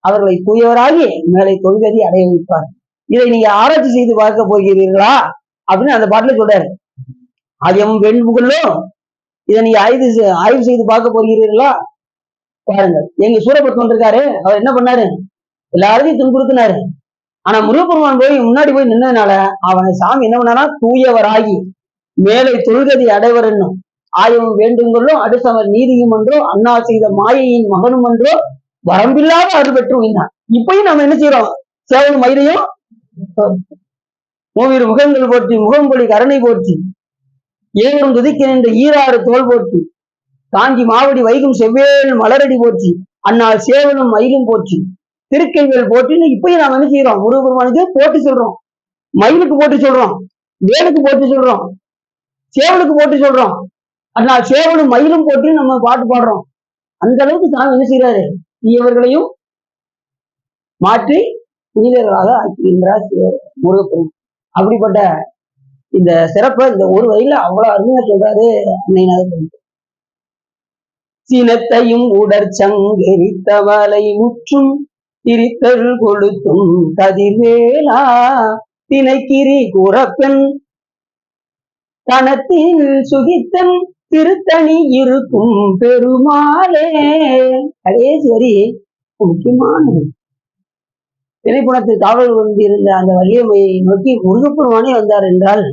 அவர்களை தூயவராகி மேலே தொல்கதி அடைய வைப்பார். இதை நீங்க ஆராய்ச்சி செய்து பார்க்க போகிறீர்களா அப்படின்னு அந்த பாட்டுல சொல்றாரு. ஆதியம் வெண்புகழும் இதை நீங்க ஆய்வு செய்து பார்க்க போகிறீர்களா? பாருங்க, எங்க சூரபத்மன் இருக்காரு, அவர் என்ன பண்ணாரு? எல்லாரையும் துன்புறுத்தினாரு. ஆனா முருகப்பெருமான் போய் முன்னாடி போய் நின்னதுனால அவனை சாமி என்ன பண்ணாரா? தூயவராகி மேலே தொல்கதி அடைவர் என்னும் ஆயவும் வேண்டுங்களோ அடுத்தவர் நீதியும் என்றோ அண்ணா செய்த மாயையின் மகனும் என்றோ வரம்பில்லாத அருள் பெற்று உயிர்ந்தான். இப்பயும் நம்ம என்ன செய்யறோம்? சேவல் மயிரையும் மூவிரு முகங்கள் போற்றி முகம்பொழி கருணை போற்றி ஏவரும் துதிக்க நின்ற ஈராறு தோல் போற்றி காஞ்சி மாவடி வைகும் செவ்வேல் மலரடி போற்றி அந்நாள் சேவலும் மயிலும் போற்றி திருக்கைவேல் போற்றின்னு இப்பயும் நாம என்ன செய்யறோம்? முருகப்பெருமானுக்கு போட்டி சொல்றோம், மயிலுக்கு போட்டி சொல்றோம், வேலுக்கு போட்டி சொல்றோம், சேவலுக்கு போட்டி சொல்றோம். அதனால் சேவலும் மயிலும் போட்டு நம்ம பாட்டு பாடுறோம். அந்த அளவுக்கு சாமி என்ன செய்யறாரு? தீயவர்களையும் மாற்றி புனிதர்களாக ஆக்கின்றார் முருகப்பெருமான். அப்படிப்பட்ட இந்த சிறப்பை இந்த ஒரு வழியில அவ்வளவு அருமையா சொல்றாரு அன்னைநாதர். சினத்தையும் உடற்சங்கெரித்தவலை முற்றும் திரித்தல் கொளுத்தும் கதிர்வேலா தினைக்கிரி குறப்பெண் தனத்தில் சுகித்தன் திருத்தணி இருக்கும் பெருமாளே. கடைசி வரி முக்கியமானது. திரைப்படத்தில் காவல் கொண்டிருந்த அந்த வலிமையை நோக்கி முருகப்பெருமானே வந்தார் என்றால்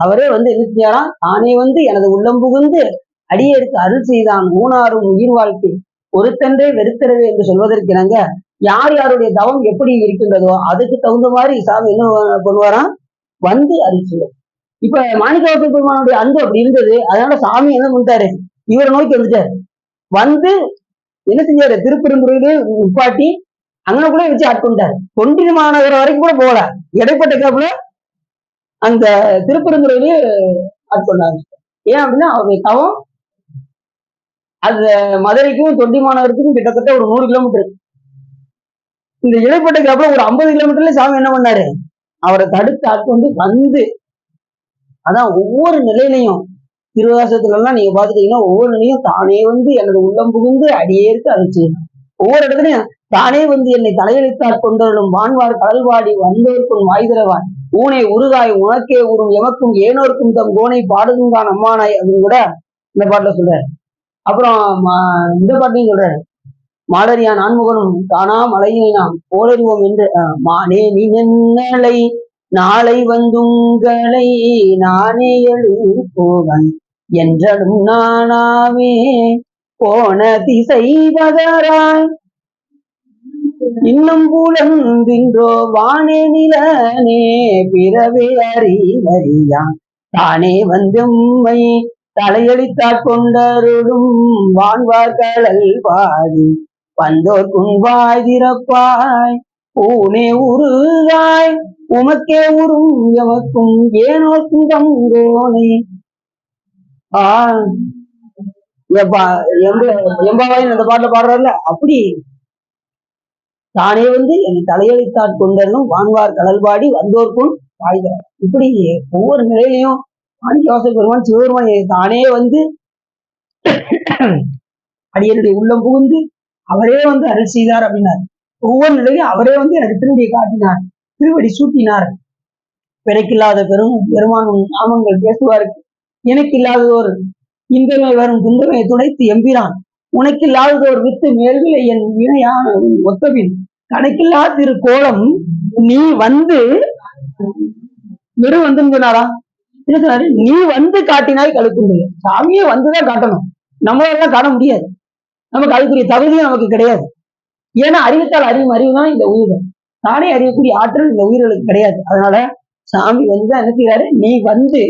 அவரே வந்து என்ன செஞ்சாராம்? தானே வந்து எனது உள்ளம் புகுந்து அடியேற்கு அருள் செய்தான் ஊனாரும் உயிர் வாழ்க்கை ஒருத்தன்றே வெறுத்தரவே என்று சொல்வதற்கிணங்க யார் யாருடைய தவம் எப்படி இருக்கின்றதோ அதுக்கு தகுந்த மாதிரி சாமி என்ன பண்ணுவாராம்? வந்து அருள் செய்வார். இப்ப மாணிக்கவாசக பெருமானுடைய அன்பு அப்படி இருந்தது. அதனால சாமி என்ன பண்ணிட்டாரு? இவரை நோக்கி வந்துட்டாரு. வந்து என்ன செஞ்சாரு? திருப்பெருந்துறையிலே உட்பாட்டி அங்கே கூட வச்சு ஆட்கொண்டாரு. தொண்டி மாநகரம் வரைக்கும் கூட போகல, இடைப்பட்ட கேப்ல அந்த திருப்பெருந்துறையிலேயே ஆட்கொண்டாங்க. ஏன் அப்படின்னா அவருடைய தவம் அந்த மதுரைக்கும் தொண்டி மாநகரத்துக்கும் கிட்டத்தட்ட ஒரு 100 கிலோமீட்டர். இந்த இடைப்பட்ட கேப்ல ஒரு 50 கிலோமீட்டர்ல சாமி என்ன பண்ணாரு? அவரை தடுத்து ஆட்கொண்டு வந்து அதான் ஒவ்வொரு நிலையிலையும் திருவாசகத்துல எல்லாம் நீங்க பாத்துட்டீங்கன்னா ஒவ்வொரு நிலையும் தானே வந்து எனது உள்ளம் புகுந்து அடியேற்கு அருள் செய்யணும். ஒவ்வொரு இடத்துலயும் தானே வந்து என்னை தலையெழுத்தாற் கொண்டவர்களும் வான்வார் கடல்வாடி வந்தோர்க்கும் வாய்திரவான் ஊனை உருகாய் உனக்கே உரும் எமக்கும் ஏனோர்க்கும் தம் கோனை பாடுதுங்கான் அம்மானாய் அப்படின்னு கூட இந்த பாட்டுல சொல்றாரு. அப்புறம் இந்த பாட்டையும் சொல்றாரு. மாடறியான் ஆண்முகனும் தானா மலையினை நாம் போலறிவோம் என்று மானே நீ நென்னலை நாளை வந்துங்களை நானே எழு போவன் என்றனும் நானாவே போன திசை பகராய் இன்னும் புலந்தின்றோ வானே நிலனே பிறவே அறிவறியான் தானே வந்தும்மை தலையளித்தாற் கொண்டருளும் வான்வார் கடல் பாடி வந்தோர்க்கும் வாய் திறப்பாய் பூனே உருகாய் உமக்கே உரும் எமக்கும் ஏனோர்க்கும் தங்கோனே. எம்பாவாய் அந்த பாட்டுல பாடுறாருல, அப்படி தானே வந்து என்னை தலையளித்தாற் கொண்டருளும் வான்வார் கடல்பாடி வந்தோர்க்கும் வாய்கிறார். இப்படி ஒவ்வொரு நிலையிலையும் மாணிக்கவாசக பெருமான் சிவபெருமான் தானே வந்து அடியனுடைய உள்ளம் புகுந்து அவரே வந்து அருள் செய்தார் அப்படின்னார். ஒவ்வொரு நிலையும் அவரே வந்து எனக்கு திருவடியை காட்டினார், திருவடி சூட்டினார். பிறக்கில்லாத பெருமானும் நாமங்கள் பேசுவாருக்கு எனக்கு இல்லாததோர் இன்பமே வரும் துன்பமே துடைத்து எம்பிரான் உனக்கில்லாததோர் வித்து மேல்விலை என் இணையான ஒத்தபின் கணக்கில்லா திரு கோலம் நீ வந்து வெறும் வந்து சொன்னாரா? என்ன சொன்னாரு? நீ வந்து காட்டினாய் கழுக்குண்டு. சாமியே வந்துதான் காட்டணும், நம்மளால காண முடியாது. நமக்கு அதுக்குரிய தகுதியும் நமக்கு கிடையாது. ஏன்னா அறிவித்தால் அறிவும் அறிவுதான் இந்த உயிர். தானே அறியக்கூடிய ஆற்றல் இந்த உயிர்களுக்கு கிடையாது. அதனால சாமி வந்து என்ன செய்யறாரு, நீ வந்து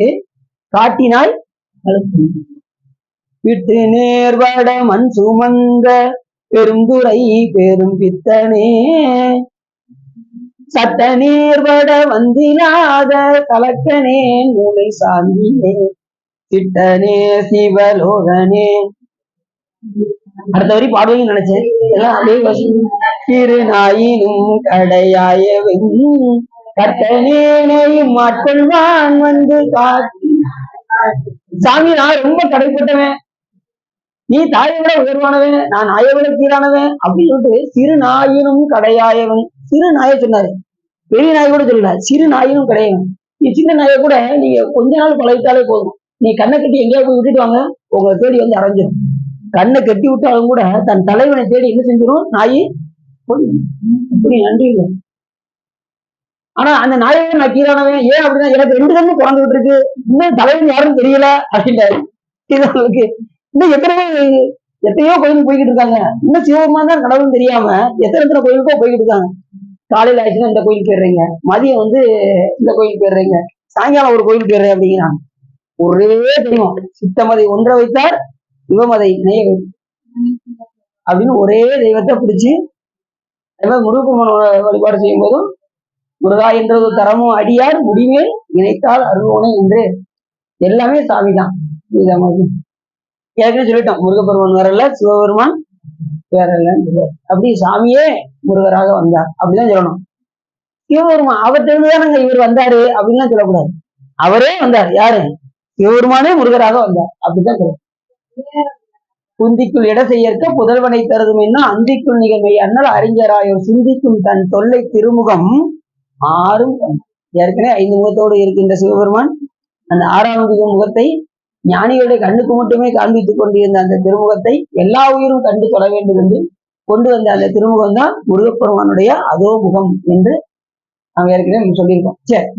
காட்டினாய் விட்டு நேர்வட மண் சுமந்த பெருந்துரை பெரும் பித்தனே சட்ட நேர்வட வந்திலாத கலக்கனே மூளை சாந்தினே சிட்டனே சிவலோகனே. அடுத்த வரி பாடுவீங்கன்னு நினைச்சேன், எல்லாம் அப்படியே சிறு நாயினும் கடையாயவன் கட்டனேனையும் ஆட்கொள்வான் வந்து காட்டி. சாமி நான் ரொம்ப கடைப்பட்டவன், நீ தாயை விட உயர்வானவன், நான் நாயை விட கீழானவன் அப்படின்னு சொல்லிட்டு சிறு நாயினும் கடையாயவன். சிறு நாயை சொன்னாரு, பெரிய நாய் கூட சொல்லல, சிறு நாயினும் கிடையவன். நீ சின்ன நாயை கூட நீங்க கொஞ்ச நாள் பழகிட்டாலே போதும். நீ கண்ணை கட்டி எங்கேயாவது போய் விட்டுட்டு வாங்க, உங்களை தேடி வந்து அரைஞ்சிடும். கண்ணை கட்டி விட்டாலும் கூட தன் தலைவனை தேடி என்ன செஞ்சிடும் நாய். நன்றி இல்லை. ஆனா அந்த நாயகன் நான் கீழானவன் ஏன் அப்படின்னா, எனக்கு 2 கண்ணு பிறந்துகிட்டு இருக்கு, இன்னும் தலைவன் யாரும் தெரியல அப்படின்றாரு. இன்னும் எத்தனையோ கோயிலுக்கு போய்கிட்டு இருக்காங்க, இன்னும் சிவபெருமான் தான் கடவுள்னு தெரியாம எத்தனை கோயிலுக்கோ போய்கிட்டு இருக்காங்க. காலையில ஆயிடுச்சுன்னா இந்த கோயிலுக்கு போயிடுறீங்க, மதியம் வந்து இந்த கோயிலுக்கு போயிடுறீங்க, சாயங்காலம் ஒரு கோயிலுக்கு போயிடுறேன் அப்படிங்கிறாங்க. ஒரே தெய்வம், சித்தமதை ஒன்றை வைத்தார் சிவமதை இணைய அப்படின்னு ஒரே தெய்வத்தை பிடிச்சு முருகப்பெருமான் வழிபாடு செய்யும் போதும் முருகா என்றது தரமும் அடியார் முடிவே நினைத்தால் அருள்வோனே என்று எல்லாமே சாமி தான். ஏற்கனவே சொல்லிட்டோம், முருகப்பெருமான் வரல, சிவபெருமான் வேற இல்லைன்னு. அப்படி சாமியே முருகராக வந்தார் அப்படிதான் சொல்லணும். சிவபெருமான் அவர்கிட்ட இவர் வந்தாரு அப்படின்லாம் சொல்லக்கூடாது, அவரே வந்தார். யாரு? சிவபெருமானே முருகராக வந்தார் அப்படிதான் சொல்லணும். குந்திக்குள் இட செய்யற்க புதல்வனை தருதும் என்ன அந்திக்குள் நிகழ்மை அண்ணல் அறிஞராயோர் சிந்திக்கும் தன் தொல்லை திருமுகம் ஆறும். ஏற்கனவே 5 முகத்தோடு இருக்கின்ற சிவபெருமான் அந்த 6ஆவது முகத்தை ஞானிகளுடைய கண்ணுக்கு மட்டுமே காண்பித்துக் கொண்டிருந்த அந்த திருமுகத்தை எல்லா உயிரும் கண்டு தொட வேண்டும் என்று கொண்டு வந்த அந்த திருமுகம் தான் முருகப்பெருமானுடைய அதோ முகம் என்று நாம் ஏற்கனவே சொல்லியிருக்கோம். சரி,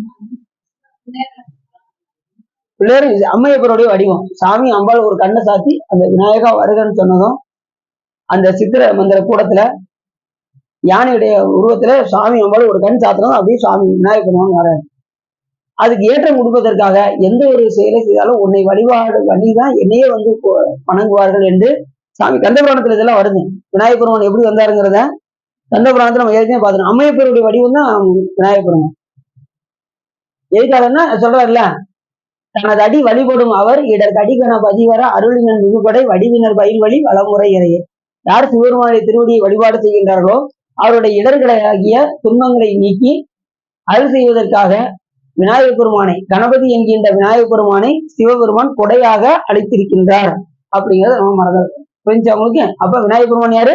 பிள்ளையர் அம்மையப்பருடைய வடிவம். சாமி அம்பாள் ஒரு கண்ணை சாத்தி அந்த விநாயகா வருகன்னு சொன்னதும் அந்த சித்திர மந்திர கூடத்துல யானையுடைய உருவத்துல சாமி அம்பாள் ஒரு கண் சாத்தினதும் அப்படியே சாமி விநாயகர் பெருமான் வர. அதுக்கு ஏற்றம் கொடுப்பதற்காக எந்த ஒரு செயலை செய்தாலும் உன்னை வழிபாடு வழிதான் என்னையே வந்து வணங்குவார்கள் என்று சாமி கந்தபுராணத்துல இதெல்லாம் வருது. விநாயகர் பெருமான் எப்படி வந்தாருங்கிறத கந்தபுராணத்துல நம்ம ஏற்கனவே பார்த்துக்கணும். அம்மையப்பருடைய வடிவம் தான் விநாயகர் பெருமான். எதுக்காகன்னா சொல்றாருல்ல, தனது அடி வழிபடும் அவர் இடர் கடிகன பதிவர அருளினர் மிகுபடை வடிவினர் பயில் வழி வளமுறை இறையே. யார் சிவபெருமானுடைய திருவடியை வழிபாடு செய்கின்றார்களோ அவருடைய இடர்களை ஆகிய துன்பங்களை நீக்கி அருள் செய்வதற்காக விநாயகர் பெருமானை, கணபதி என்கின்ற விநாயகர் பெருமானை சிவபெருமான் கொடையாக அளித்திருக்கின்றார் அப்படிங்கிறத நம்ம மறந்து புரிஞ்சு அவங்களுக்கு. அப்ப விநாயகர் பெருமான் யாரு?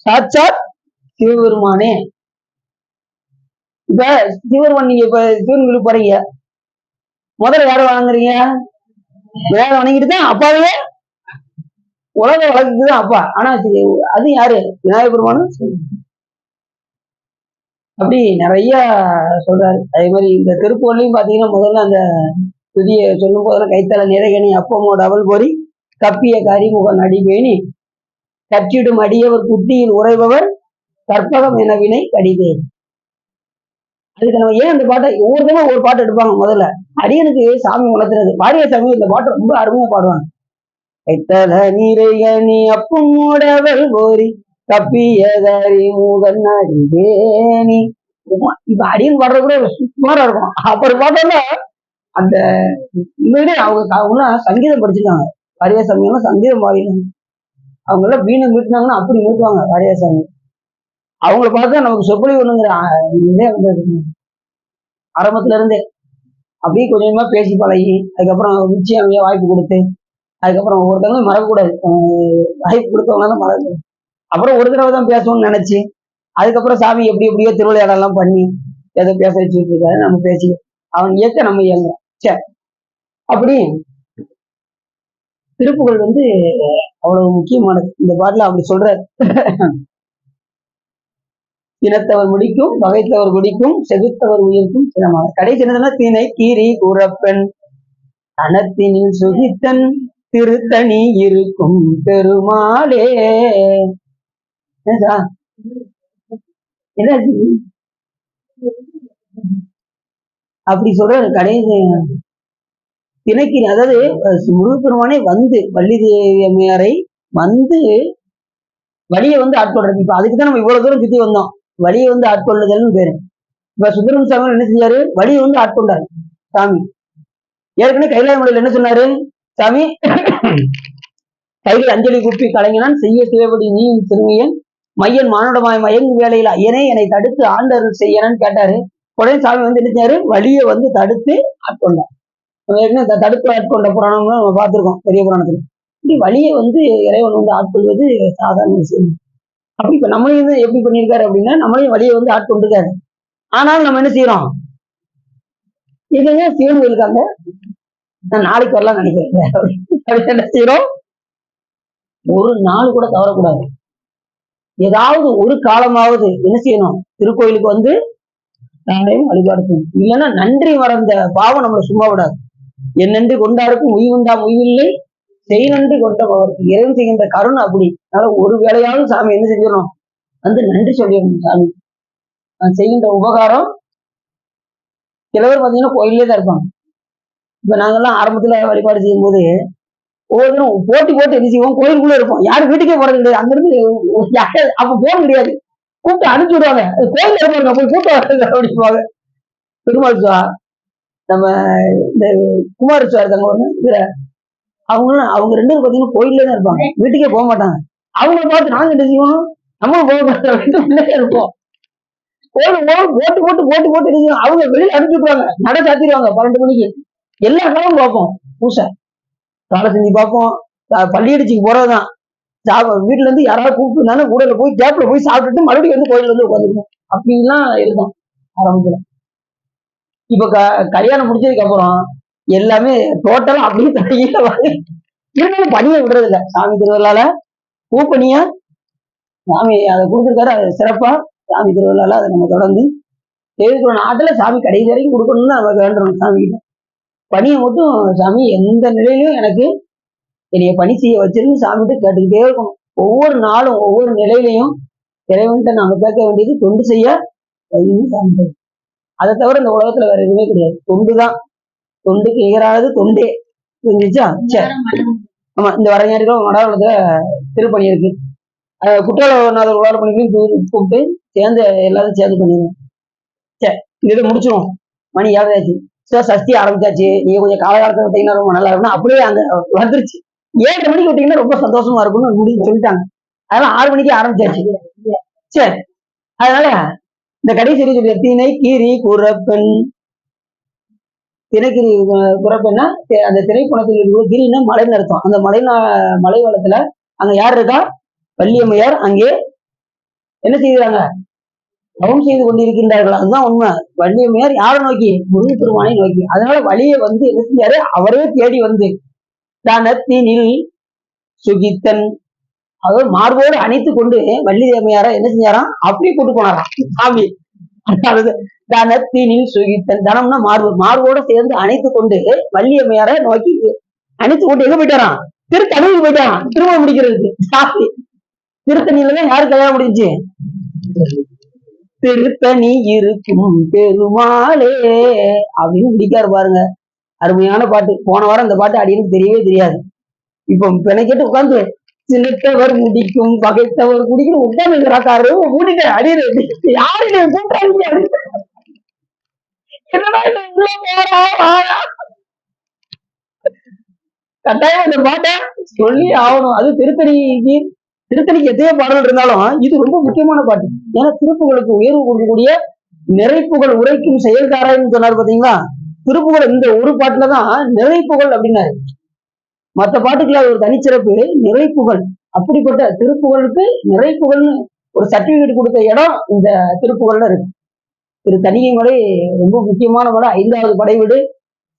சாட்சாத் சிவபெருமானே. இப்ப சிவபெருமான் நீங்க இப்ப சிவன் கோயிலுக்கு போறீங்க, முதல்ல யாரை வணங்குறீங்க? விநாயகர் வணங்கிட்டு தான் அப்பாவே உலக வழக்குதான் அப்பா. ஆனா அது யாரு? விநாயகர் பெருமானும். அப்படி நிறைய சொல்றாரு. அதே மாதிரி இந்த திருப்பூர்லயும் பாத்தீங்கன்னா முதல்ல அந்த துதியை சொல்லும் போதெல்லாம் கைத்தல நிறைகனி அப்பமோட அவள் பொறி கப்பிய கரிமுகன் அடிபேணி கற்றிடும் அடியவர் குட்டியில் உறைபவர் கற்பகம் என வினை கடிதே. அதுக்கு நம்ம ஏன் அந்த பாட்டை ஒவ்வொருத்தரும் ஒவ்வொரு பாட்டு எடுப்பாங்க. முதல்ல அடியனுக்கு சாமி வளர்த்துறது. வாரிய சாமி இந்த பாட்டை ரொம்ப அருமையா பாடுவாங்க. கைத்தல நீரையணி அப்பமோடவள் போரி கப்பிய கரிமுகன் அடிபேணி. இப்ப அடியன் பாடுறது கூட சுமாரா இருக்கும். அப்புறம் பார்த்தோம்னா அந்த அவங்க சங்கீதம் படிச்சிருக்காங்க. வாரியசாமி எல்லாம் சங்கீதம் பாடினாங்க. அவங்க எல்லாம் வீணை மீட்டினாங்கன்னா அப்படி மீட்டுவாங்க வாரியசாமி. அவங்களை பார்த்தா நமக்கு சொற்பொழி ஒண்ணுங்கிற ஆரம்பத்துல இருந்தே அப்படியே கொஞ்சமா பேசி பழகி அதுக்கப்புறம் நிச்சயம் வாய்ப்பு கொடுத்து அதுக்கப்புறம் ஒவ்வொருத்தவங்களும் மறக்கக்கூடாது. வாய்ப்பு கொடுத்தவங்க தான் மறக்கக்கூடாது. அப்புறம் ஒரு தடவை தான் பேசணும்னு நினைச்சு அதுக்கப்புறம் சாமி எப்படி எப்படியோ திருவிளையாடெல்லாம் பண்ணி ஏதோ பேச வச்சுட்டு இருக்காரு. நம்ம பேசி அவன் இயக்க நம்ம இயங்குறோம். சரி, அப்படி திருப்புகழ் வந்து அவ்வளவு முக்கியமானது. இந்த பாட்டுல அப்படி சொல்றாரு. தினத்தவர் முடிக்கும் பகைத்தவர் குடிக்கும் செகுத்தவர் உயிர்க்கும் சினமான. கடைசி என்னதுன்னா தினை கீரி கூறப்பெண் தனத்தினில் சுகித்தன் திருத்தணி இருக்கும் பெருமாளே. என்னாச்சு? அப்படி சொல்ற கடைசி திணைக்கு, அதாவது முருகப்பெருமானே வந்து வள்ளி தேவி அம்மையாரை வந்து வழியை வந்து ஆட்கொள்றது. இப்ப அதுக்குதான் நம்ம இவ்வளவு தூரம் சுத்தி வந்தோம். வழியை வந்து ஆட்கொள்ளுதல்னு பேரு. இப்ப சுந்தரம் சாமி என்ன செஞ்சாரு? வழியை வந்து ஆட்கொண்டாரு சாமி. ஏற்கனவே கைலாய மலையில என்ன சொன்னாரு சாமி? கையில் அஞ்சலி குப்பி கலைஞனான் செய்ய சிவபடி நீ சிறுமியன் மையன் மானுடமாய் மயங்கு வேலையில் ஐயனே என்னை தடுத்து ஆண்டருள் செய்யணும்னு கேட்டாரு. உடனே சாமி வந்து என்ன செஞ்சாரு? வழியை வந்து தடுத்து ஆட்கொண்டார். ஏற்கனவே தடுத்து ஆட்கொண்ட புராணம்னு நம்ம பார்த்திருக்கோம் பெரிய புராணத்துல. இப்படி வழியை வந்து இறைவன் வந்து ஆட்கொள்வது சாதாரண விஷயம். அப்படி இப்ப நம்மளையும் வந்து எப்படி பண்ணியிருக்காரு அப்படின்னா, நம்மளையும் வழியை வந்து ஆட்கொண்டுருக்காரு. ஆனாலும் நம்ம என்ன செய்யறோம்? எங்க சிவன் கோயிலுக்காங்க நான் நாளைக்கு வரலாம் நினைக்கிறேன். என்ன செய்யறோம்? ஒரு நாள் கூட தவறக்கூடாது. ஏதாவது ஒரு காலமாவது என்ன செய்யணும்? திருக்கோயிலுக்கு வந்து வழிபாடு செய்யணும். இல்லைன்னா நன்றி மறந்த பாவம் நம்மளை சும்மா விடாது. என் நன்றி கொண்டாருக்கும் உய்வுண்டா உய்வில்லை செய் நன்றி கொண்டவருக்கு இறைவன் செய்கின்ற கருணை அப்படி. அதனால ஒரு வேலையாவது சாமி என்ன செஞ்சிடணும்? வந்து நன்றி சொல்லிடணும் சாமி. நான் செய்கின்ற உபகாரம். சிலவர் பார்த்தீங்கன்னா கோயிலே தான் இருப்பாங்க. இப்ப நாங்கெல்லாம் ஆரம்பத்துல வழிபாடு செய்யும் போது ஒவ்வொருத்தரும் போட்டி போட்டு என்ன செய்வோம்? கோயிலுக்குள்ள இருப்போம். யாரும் வீட்டுக்கே போறது கிடையாது. அங்கிருந்து அப்ப போக முடியாது. கூப்பிட்டு அனுப்பிச்சு விடுவாங்க. கோயில இருப்பாங்க போய் கூப்பிட்டு வர்றது அப்படிப்பாங்க. பெருமாள் சுவா நம்ம இந்த குமார் சுவா இருக்காங்க ஒண்ணு, அவங்களும் அவங்க ரெண்டு பேரும் பார்த்தீங்கன்னா கோயிலே தான் இருப்பாங்க. வீட்டுக்கே போக மாட்டாங்க. அவங்கள பார்த்து நாங்க என்ன செய்வோம்? நம்மளும் போக மாட்டோம், இருப்போம். போட்டு போட்டு போட்டு போட்டு என்ன செய்வோம்? அவங்க வெளியில அனுப்பிச்சு விட்டுருவாங்க. நட சாத்திடுவாங்க 12 மணிக்கு. எல்லா காலமும் பார்ப்போம். பூசை காலை செஞ்சு பார்ப்போம். பள்ளியடிச்சுக்கு போறதுதான். வீட்டுல இருந்து யாராவது கூப்பிட்டுனாலும் கூடல போய் கேப்ல போய் சாப்பிட்டுட்டு மறுபடியும் வந்து கோயில வந்து உட்காந்துருக்கோம். அப்படின்லாம் இருக்கும் ஆரம்பத்துல. இப்ப கல்யாணம் முடிச்சதுக்கு அப்புறம் எல்லாமே டோட்டலா அப்படியே தலையில இருந்தாலும் பணியை விடுறது இல்லை. சாமி திருவிழால பூப்பணியா சாமி அதை கொடுத்துருக்காரு. அது சிறப்பா சாமி திருவிழால அதை நம்ம தொடர்ந்து செய்திருக்கிற நாட்டுல சாமி கடைசி வரைக்கும் கொடுக்கணும்னு நமக்கு வேண்டணும். சாமி கிட்ட பணியை மட்டும் சாமி எந்த நிலையிலும் எனக்கு என்னைய பணி செய்ய வச்சிருந்து சாமிகிட்ட கேட்டுக்கிட்டே இருக்கணும். ஒவ்வொரு நாளும் ஒவ்வொரு நிலையிலையும் இறைவன்கிட்ட நாம கேட்க வேண்டியது தொண்டு செய்ய சாமி. அதை தவிர இந்த உலகத்துல வேற எதுவுமே கிடையாது. தொண்டுதான். தொண்டுக்கு எதிரானது தொண்டே. புரிஞ்சுச்சா? சரி. ஆமா, இந்த வர ஞாயிற்றுக்கிழமை மடாலத்துல திருப்பணி இருக்கு. குற்றாலநாதர் உலக பணிகளையும் கூப்பிட்டு சேர்ந்து எல்லாரும் சேர்ந்து பண்ணிடுவோம். சரி, இதை முடிச்சிடும். மணி 7 ஆச்சு. சஷ்டி ஆரம்பிச்சாச்சு. நீங்க கொஞ்சம் காலகாலத்துல விட்டீங்கன்னா ரொம்ப நல்லா இருக்கும்னா அப்படியே அங்க வந்துருச்சு. 7:30 மணிக்கு விட்டீங்கன்னா ரொம்ப சந்தோஷமா இருக்கும்னு முடிஞ்சு சொல்லிட்டாங்க. அதெல்லாம் 6 மணிக்கு ஆரம்பிச்சாச்சு. சரி, அதனால இந்த கடைசி சொல்லி திணை கீரி குறப்பெண். திணைக்கிரி குறப்பெண்ணா அந்த திரைப்படத்தில் இருக்கிற கிரின்னா மலைன்னு அர்த்தம். அந்த மலை வளத்துல அங்க யார் இருக்கா? வள்ளியம்மையார் அங்கே என்ன செய்கிறாங்க? தவம் செய்து கொண்டிருக்கின்றார்கள். அதுதான் உண்மை. வள்ளியம்மையார் யாரை நோக்கி? முருகப்பெருமானை நோக்கி. அதனால வழியை வந்து என்ன செஞ்சாரு? அவரே தேடி வந்து தனத்தினில் சுகித்தன், அதாவது மார்போடு அணைத்து கொண்டு வள்ளி தேவையார என்ன செஞ்சாராம்? அப்படியே கூட்டு போனாராம் சாமி. அதாவது தனத்தினில் சுகித்தன், தனம்னா மார்பு, மார்போட சேர்ந்து அணைத்து கொண்டு வள்ளியம்மையார நோக்கி அணைத்து கொண்டு எங்க போயிட்டாராம்? திருத்தணிக்கு போயிட்டாராம் திருமணம் முடிக்கிறதுக்கு. சாமி திருத்தணியில தான் யாரு கல்யாணம் முடிஞ்சு? திருத்தணி இருக்கும் பெருமாளே அப்படின்னு முடிக்காரு பாருங்க. அருமையான பாட்டு. போன வாரம் இந்த பாட்டு அடின்னு தெரியவே தெரியாது. இப்போ பிணைக்கிட்டு உட்காந்து சிலித்தவர் முடிக்கும் பகைத்தவர் குடிக்கணும் உட்காந்துங்கிறாக்காரு மூடிட்டேன் அடியில யாரு கூட்டாங்க. கட்டாயம் இந்த பாட்டை சொல்லி ஆகணும். அது திருத்தணிக்கு எத்தனையோ பாடல் இருந்தாலும் இது ரொம்ப முக்கியமான பாட்டு. ஏன்னா திருப்புகளுக்கு உயர்வு கொடுக்கக்கூடிய நிறைப்புகள் உரைக்கும் செயல்காரன்னு சொன்னார் பாத்தீங்களா? திருப்புகள் இந்த ஒரு பாட்டுலதான் நிறைப்புகள் அப்படின்னாரு. மற்ற பாட்டுக்குள்ள ஒரு தனிச்சிறப்பு நிறைப்புகள். அப்படிப்பட்ட திருப்புகளுக்கு நிறைப்புகள்னு ஒரு சர்டிபிகேட் கொடுத்த இடம் இந்த திருப்புகள்ல இருக்கு. திரு தணிகை மலை ரொம்ப முக்கியமான மலை. 5வது படைவீடு.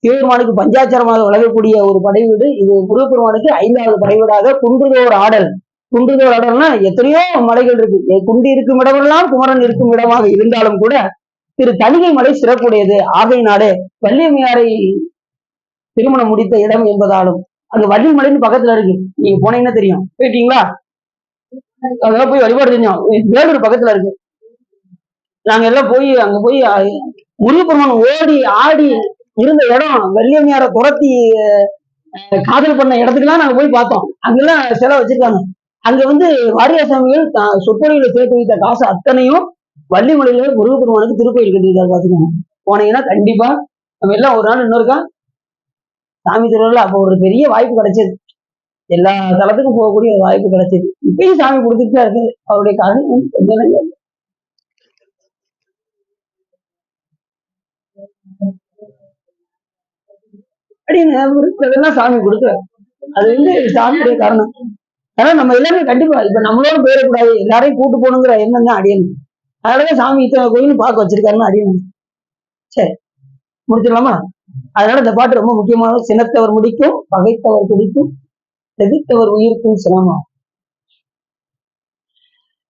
சிவபெருமானுக்கு பஞ்சாட்சரமாக வழங்கக்கூடிய ஒரு படைவீடு இது. முருகப்பெருமானுக்கு 5வது படைவீடாக குன்றுதோர் ஆடல். குன்றுதோர் ஆடல்னா எத்தனையோ மலைகள் இருக்கு. குண்டி இருக்கும் இடமெல்லாம் குமரன் இருக்கும் இடமாக இருந்தாலும் கூட திரு தணிகை மலை சிறப்புடையது. ஆகையினாலே வள்ளியம்மையாரை திருமணம் முடித்த இடம் என்பதாலும் அங்க வள்ளிமலைன்னு பக்கத்துல இருக்கு. நீங்க போனீங்கன்னா தெரியும். போயிட்டீங்களா? அதெல்லாம் போய் வழிபாடு செஞ்சோம். வேலூர் பக்கத்துல இருக்கு. நாங்க எல்லாம் போய் அங்க போய் முருகப்பெருமான் ஓடி ஆடி இருந்த இடம், வெள்ளியம்மையார துரத்தி காதல் பண்ண இடத்துக்குலாம் நாங்க போய் பார்த்தோம். அங்கெல்லாம் சிலை வச்சிருக்காங்க. அங்க வந்து வாரியார் சாமிகள் சொற்பொழிவுல சேர்த்து வைத்த காசு அத்தனையும் வள்ளிமலையில முருகப்பெருமானுக்கு திருக்கோயில் கட்டியிருக்காரு பாத்துக்கோங்க. போனீங்கன்னா கண்டிப்பா நம்ம எல்லாம் ஒரு நாள் இன்னொருக்கா சாமி திருவிழா அப்போ ஒரு பெரிய வாய்ப்பு கிடைச்சது. எல்லா தளத்துக்கும் போகக்கூடிய ஒரு வாய்ப்பு கிடைச்சது. இப்பயும் சாமி கொடுத்துட்டு தான் இருக்கு. அவருடைய காரணம் கொஞ்சம் அப்படின்னு சாமி கொடுக்குறாரு. அது வந்து சாமியுடைய காரணம். ஆனா நம்ம எல்லாமே கண்டிப்பா இப்ப நம்மளோட போயிடக்கூடாது, எல்லாரையும் கூட்டு போகணுங்கிற எண்ணம் தான் அடியணும். அதனாலதான் சாமி இத்தனை கோயிலும் பார்க்க வச்சிருக்காருன்னு அடியணும். சரி, முடிச்சிடலாமா? அதனால இந்த பாட்டு ரொம்ப முக்கியமான. சினத்தவர் முடிக்கும், பகைத்தவர் பிடிக்கும், செதுத்தவர் உயிருக்கும் சிரமம்,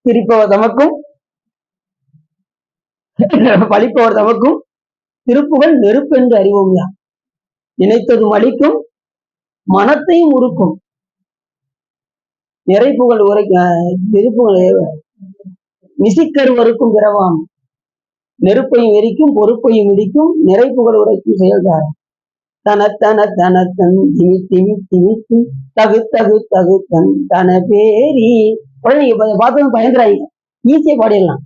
சிரிப்பவர் தமக்கும் பழிப்பவர் தமக்கும் திருப்புகள் நெருப்பு என்று அறிவோம்யா. நினைத்ததும் அளிக்கும், மனத்தையும் உருக்கும், நிறைப்புகள் திருப்புகள் நிசிக்கருவருக்கும் பிறவாம், நெருப்பையும் எரிக்கும், பொறுப்பையும் இடிக்கும், நிறைப்புகள் உரைக்கும் செயல்காரம். தன தனத்தன் திமி திமி திமித்து தகு தகு தகு தன் தன பேரி. உடனே பார்த்ததும் பயந்துறாங்க, ஈஸியா பாடிடலாம்.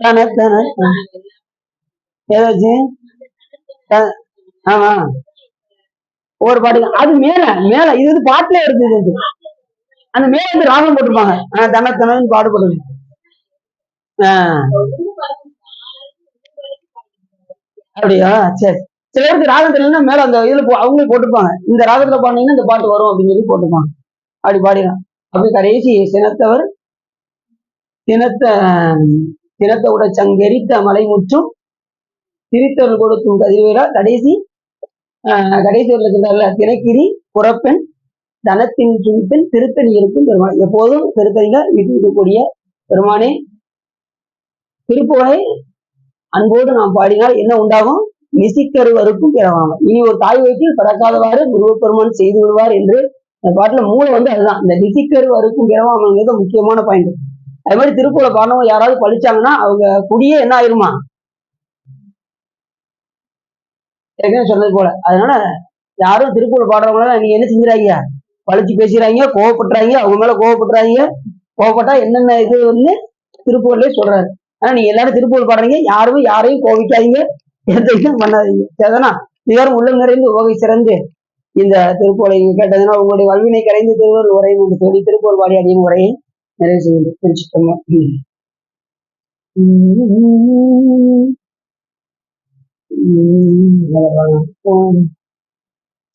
தன தன ஏதாச்சும் ஆமா ஒவ்வொரு பாட்டு அது மேல மேல இது வந்து பாட்டுல இருக்குது. அந்த மேல வந்து ராகம் போட்டிருப்பாங்க. தனத்தனன்னு பாடுபடுது. அப்படியா? சரி, சில பேருக்கு ராகம் தெரியலன்னா மேல அந்த இதுல அவங்களே போட்டுப்பாங்க, இந்த ராகத்துல பாடினீங்கன்னா இந்த பாட்டு வரும் அப்படின்னு சொல்லி போட்டுப்பாங்க. அப்படி பாடிடலாம். அப்படி கடைசி சினத்தவர் சினத்த உட சங்கெரித்த மலைமுற்றும் சிரித்தவர்கள் கொடுக்கும் கதிர்வேரா. கடைசி இருக்கின்றல தினக்கிரி புறப்பெண் தனத்தின் சுழிப்பெண் திருத்தணி இருக்கும் பெருமான். எப்போதும் திருத்தணியில இருக்கக்கூடிய பெருமானே, திருப்புகழை அன்போடு நாம் பாடினால் என்ன உண்டாகும்? நிசிக்கருவருக்கும் பிறவாம. இனி ஒரு தாய் வயிற்றில் பறக்காதவாறு முருகப்பெருமான் செய்து விடுவார் என்று அந்த பாட்டுல மூளை வந்து அதுதான். இந்த நிசிக்கருவருக்கும் பிறவாமங்கிறது முக்கியமான பாயிண்ட். அது மாதிரி திருப்புகழை பாடினவங்க யாராவது படிச்சாங்கன்னா அவங்க குடியே என்ன ஆயிருமா? சொன்னது போல. அதனால யாரும் திருப்புகழ் பாடுறவங்கள நீங்க என்ன செஞ்சுறாங்க? பழிச்சு பேசுறாங்க, கோவப்படுறாங்க, அவங்க மேல கோவப்படுறாங்க. கோவப்பட்டா என்னென்ன இது வந்து திருப்புகழ்லயே சொல்றாரு. ஆனா நீங்க எல்லாரும் திருப்புகழ் பாடுறீங்க, யாரும் யாரையும் கோவிக்காதீங்க, எந்த இதுவும் பண்ணாதீங்க. சரிதானா? இதுவரை உள்ளம் நிறைந்து உவகை சிறந்து இந்த திருப்புகழை கேட்டதுன்னா உங்களுடைய வல்வினை கரைந்து திருவள்ளுவர் உரை என்று சொல்லி திருப்புகழ் பாடி அடியின் உரையை நிறைவு செய்யுங்க. பிரிச்சுட்டோம்.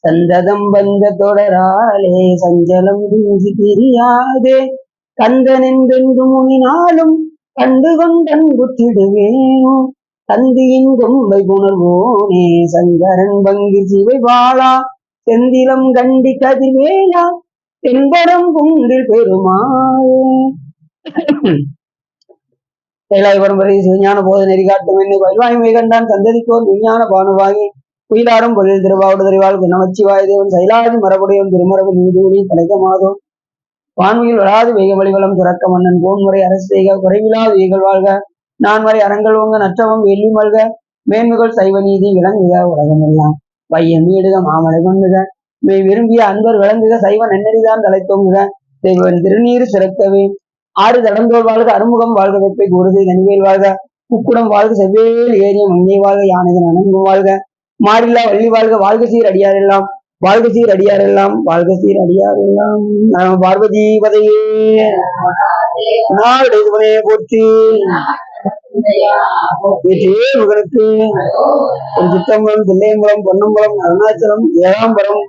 சந்ததம் வந்த தொடராலே சஞ்சலம் தெரியாதே கந்தன் என்றென்று முனினாலும் கண்டு கொண்டன் குற்றிடுவேனோ தந்தியின் கொம்பை புணர்வோனே சங்கரன் பங்கி சிவை வாழா செந்திலம் கண்டி கதிர்வேலா தென்பரம் குன்றில் பெருமாளே. கைலாய பரம்பரை சிவஞான போத நெறி காட்டும் என்னை பயில்வாய்மை கண்டான் சந்ததிக்கோர் விஞ்ஞான பானுவாகி குயிலாரும் பொருள் திருவாவுடு தெரிவாள் நமச்சிவாய தேவன் சைலாதி மரபுடையவன் திருமரபு நீதூரி தலைக்கமாதோ வான்மையில் வளாது வேக வழிவளம் துறக்க மன்னன் போன்முறை அரசு செய்க குறைவிலாது ஈகள் வாழ்க நான்மறை அறங்கள் ஓங்க நற்றவம் வெள்ளி மல்க மேன்மைகள் சைவ நீதி விளங்குக உலகமெல்லாம் வையம் வீடுக மாமலை கொண்டுக மெய் விரும்பிய அன்பர் விளங்குக சைவ நன்னெறிதான் தலை தோங்குக தெய்வன் திருநீர் சிறக்கவே ஆறு தடந்தோல் வாழ்க அறுமுகம் வாழ்க வெப்பை குருதை கனிவேல் வாழ்க குக்குடம் வாழ்க செவ்வேல் ஏரிய மங்கை வாழ்க யானைகள் அணங்கும் வாழ்க மாறில்லா வள்ளி வாழ்க வாழ்க சீர் அடியாரெல்லாம் வாழ்க சீர் அடியாரெல்லாம் வாழ்க சீர் அடியாரெல்லாம். பார்வதி பதையே நாடுவனே போற்றி. மகனுக்கு ஒரு சித்தம்பலம், தில்லையம்பலம், பொன்னம்பலம், அருணாச்சலம், ஏழாம்பரம்